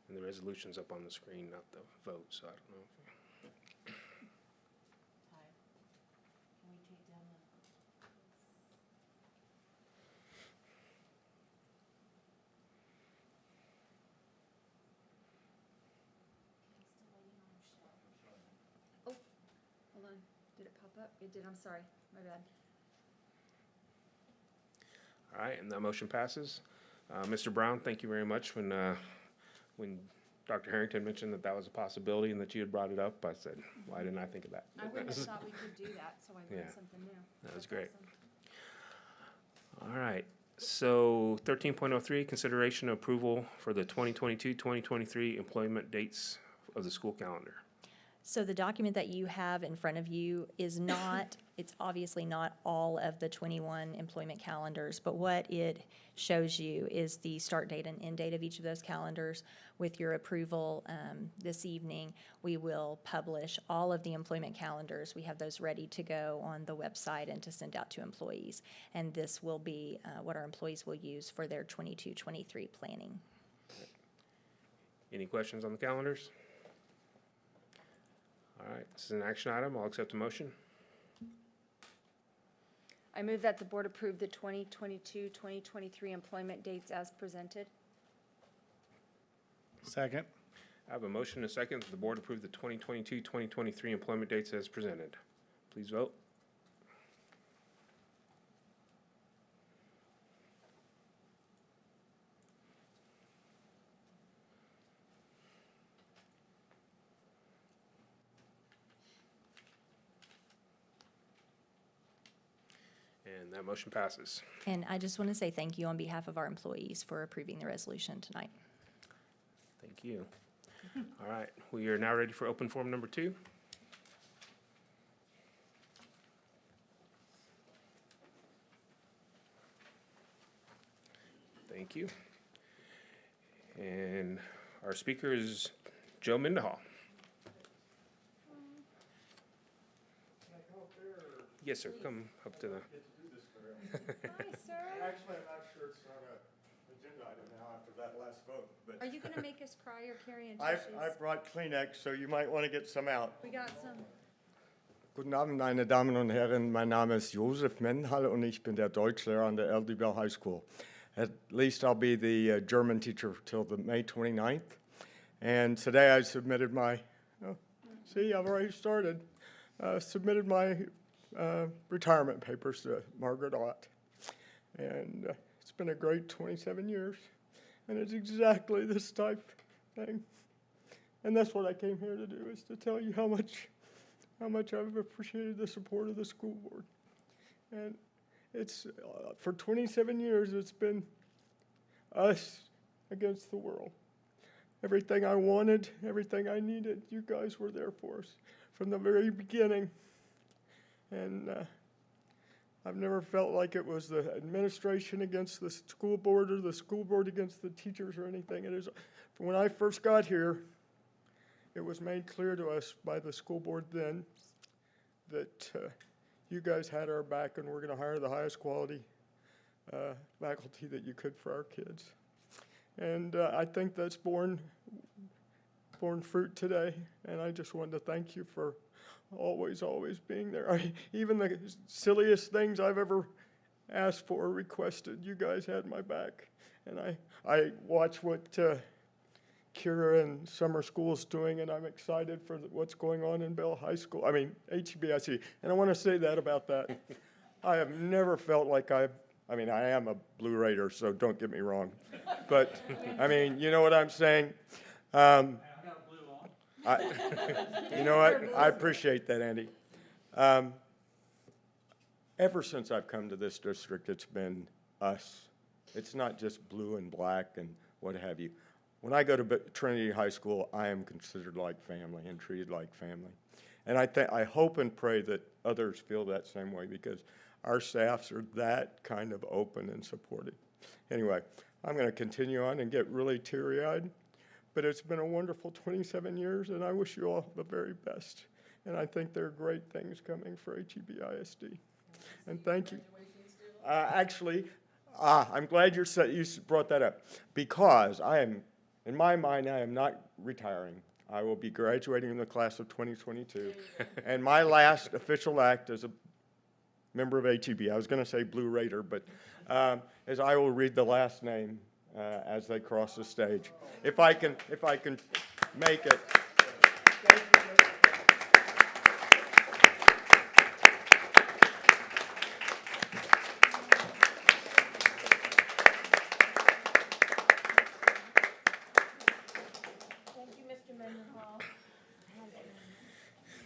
And the resolution's up on the screen, not the vote, so I don't know. Oh, hold on. Did it pop up? It did. I'm sorry. My bad. All right, and that motion passes. Mr. Brown, thank you very much. When Dr. Harrington mentioned that was a possibility and that you had brought it up, I said, why didn't I think of that? I wouldn't have thought we could do that, so I learned Yeah. something new. That was That's great. awesome. All right, so 13.03, consideration of approval for the 2022-2023 employment dates of the school calendar. So the document that you have in front of you is not, it's obviously not all of the 21 employment calendars, but what it shows you is the start date and end date of each of those calendars. With your approval this evening, we will publish all of the employment calendars. We have those ready to go on the website and to send out to employees. And this will be what our employees will use for their 22-23 planning. Any questions on the calendars? All right, this is an action item. I'll accept a motion. I move that the board approve the 2022-2023 employment dates as presented. Second. I have a motion and a second that the board approve the 2022-2023 employment dates as presented. Please vote. And that motion passes. And I just want to say thank you on behalf of our employees for approving the resolution tonight. Thank you. All right, we are now ready for open forum number 2. Thank you. And our speaker is Joe Mendenhall. Yes, sir. Come up to the. Hi, sir. Actually, I'm not sure it's not an agenda item now after that last vote, but. Are you going to make us cry or carry in I tissues? brought Kleenex, so you might want to get some out. We got some. Guten Abend, meine Damen und Herren. Mein Name ist Josef Mendenhall und ich bin der Deutschlehrer an der LD Bell High School. At least I'll be the German teacher till the May 29th. And today I submitted my, see, I've already started, submitted my retirement papers to Margaret Ott. And it's been a great 27 years. And it's exactly this type thing. And that's what I came here to do, is to tell you how much I've appreciated the support of the school board. And it's, for 27 years, it's been us against the world. Everything I wanted, everything I needed, you guys were there for us from the very beginning. And I've never felt like it was the administration against the school board or the school board against the teachers or anything. It is, when I first got here, it was made clear to us by the school board then that you guys had our back and we're going to hire the highest quality faculty that you could for our kids. And I think that's borne fruit today, and I just wanted to thank you for always being there. Even the silliest things I've ever asked for, requested, you guys had my back. And I watch what Kira and summer school is doing, and I'm excited for what's going on in Bell High School. I mean, HEBISD. And I want to say that about that. I have never felt like I am a Blue Raider, so don't get me wrong. But, I mean, you know what I'm saying? You know what? I appreciate that, Andy. Ever since I've come to this district, it's been us. It's not just blue and black and what have you. When I go to Trinity High School, I am considered like family and treated like family. And I hope and pray that others feel that same way, because our staffs are that kind of open and supportive. Anyway, I'm going to continue on and get really teary-eyed, but it's been a wonderful 27 years, and I wish you all the very best. And I think there are great things coming for HEBISD. And thank you. Actually, I'm glad you brought that up, because in my mind, I am not retiring. I will be graduating in the class of 2022. And my last official act as a member of HEB, I was going to say Blue Raider, but is I will read the last name as they cross the stage. If I can make it.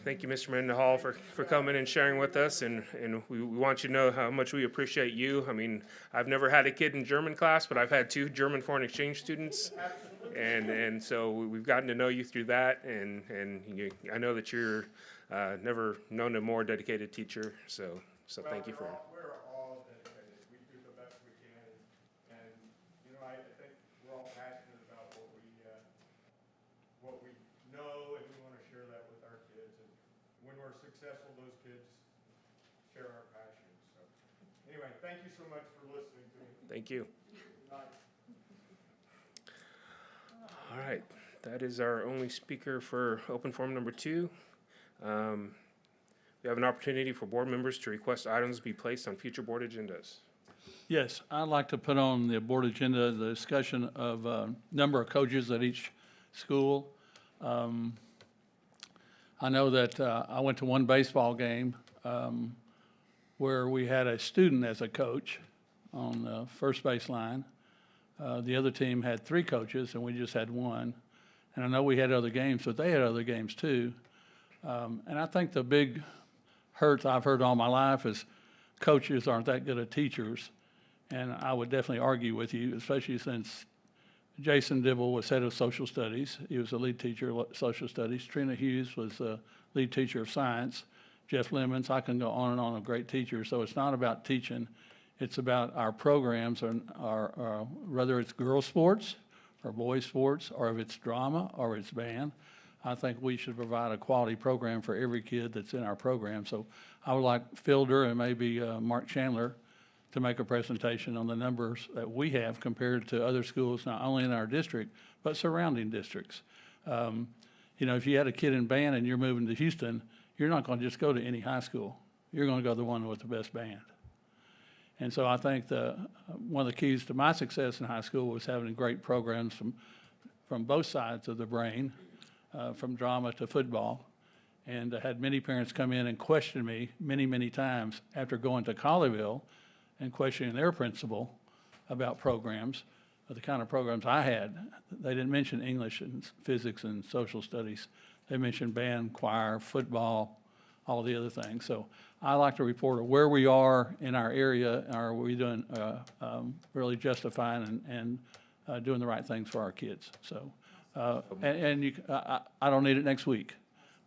Thank you, Mr. Mendenhall, for coming and sharing with us, and we want you to know how much we appreciate you. I mean, I've never had a kid in German class, but I've had 2 German foreign exchange students, and so we've gotten to know you through that, and I know that you're never known a more dedicated teacher, so thank you for it. We're all dedicated. We do the best we can, and you know, I think we're all passionate about what we know, and we want to share that with our kids. And when we're successful, those kids share our passion. So anyway, thank you so much for listening to me. Thank you. Good night. All right, that is our only speaker for open forum number 2. We have an opportunity for board members to request items be placed on future board agendas. Yes, I'd like to put on the board agenda the discussion of number of coaches at each school. I know that I went to one baseball game where we had a student as a coach on the first base line. The other team had 3 coaches, and we just had 1. And I know we had other games, but they had other games too. And I think the big hurt I've heard all my life is coaches aren't that good at teachers. And I would definitely argue with you, especially since Jason Dibble was head of social studies. He was a lead teacher of social studies. Trina Hughes was a lead teacher of science. Jeff Lemons, I can go on and on, a great teacher. So it's not about teaching. It's about our programs, whether it's girls' sports or boys' sports, or if it's drama or it's band. I think we should provide a quality program for every kid that's in our program. So I would like Fielder and maybe Mark Chandler to make a presentation on the numbers that we have compared to other schools, not only in our district, but surrounding districts. You know, if you had a kid in band and you're moving to Houston, you're not going to just go to any high school. You're going to go to the one with the best band. And so I think one of the keys to my success in high school was having great programs from both sides of the brain, from drama to football. And I had many parents come in and question me many times after going to Colleyville and questioning their principal about programs, the kind of programs I had. They didn't mention English and physics and social studies. They mentioned band, choir, football, all the other things. So I like to report where we are in our area. Are we doing really justifying and doing the right things for our kids? So, I don't need it next week.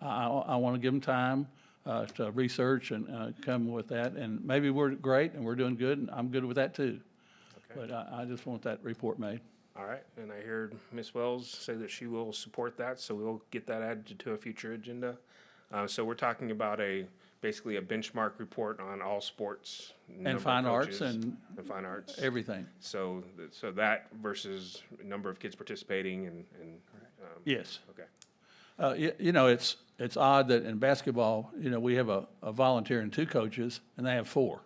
I want to give them time to research and come with that. And maybe we're great and we're doing good, and I'm good with that too. Okay. But I just want that report made. All right, and I heard Ms. Wells say that she will support that, so we'll get that added to a future agenda. So we're talking about basically a benchmark report on all sports. number of fine arts coaches, and fine arts. everything. So that versus number of kids participating and. Yes. Okay. You know, it's odd that in basketball, you know, we have a volunteer and 2 coaches, and they have 4.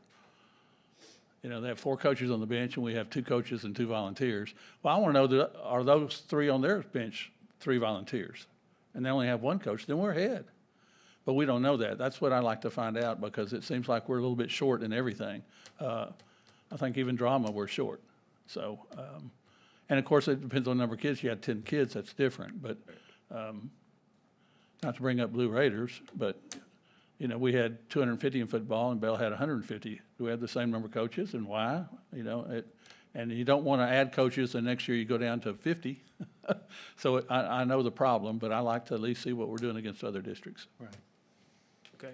You know, they have 4 coaches on the bench, and we have 2 coaches and 2 volunteers. Well, I want to know, are those 3 on their bench 3 volunteers? And they only have 1 coach, then we're ahead. But we don't know that. That's what I like to find out, because it seems like we're a little bit short in everything. I think even drama, we're short. So, and of course, it depends on the number of kids. You had 10 kids, that's different. But not to bring up Blue Raiders, but, you know, we had 250 in football and Bell had 150. Do we have the same number of coaches, and why? You know, and you don't want to add coaches and next year you go down to 50. So I know the problem, but I like to at least see what we're doing against other districts. Right. Okay.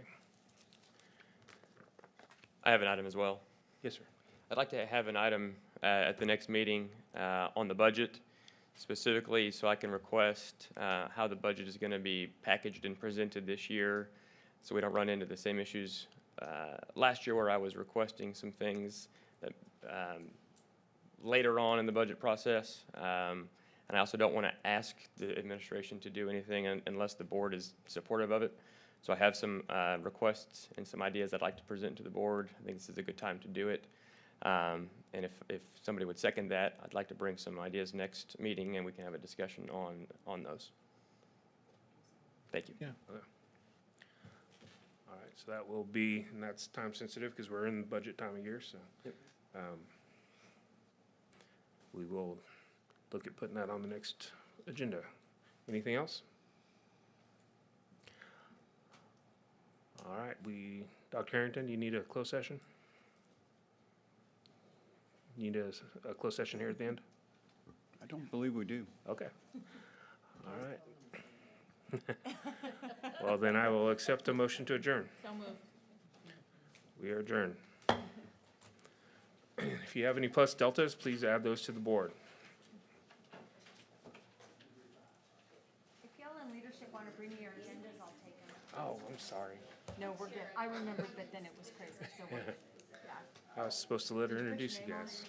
I have an item as well. Yes, sir. I'd like to have an item at the next meeting on the budget, specifically so I can request how the budget is going to be packaged and presented this year, so we don't run into the same issues last year where I was requesting some things that later on in the budget process. And I also don't want to ask the administration to do anything unless the board is supportive of it. So I have some requests and some ideas I'd like to present to the board. I think this is a good time to do it. And if somebody would second that, I'd like to bring some ideas next meeting and we can have a discussion on those. Thank you. Yeah. Okay. All right, so that will be, and that's time sensitive because we're in the budget time of year, so. Yep. We will look at putting that on the next agenda. Anything else? All right, Dr. Harrington, do you need a closed session? You need a closed session here at the end? I don't believe we do. Okay. All right. Well, then I will accept a motion to adjourn. So moved. We are adjourned. If you have any plus deltas, please add those to the board. If y'all in leadership want to bring me your agendas, I'll take them. Oh, I'm sorry. No, we're good. I remembered, but then it was crazy, so we're good. Yeah. I was supposed to let her introduce you guys.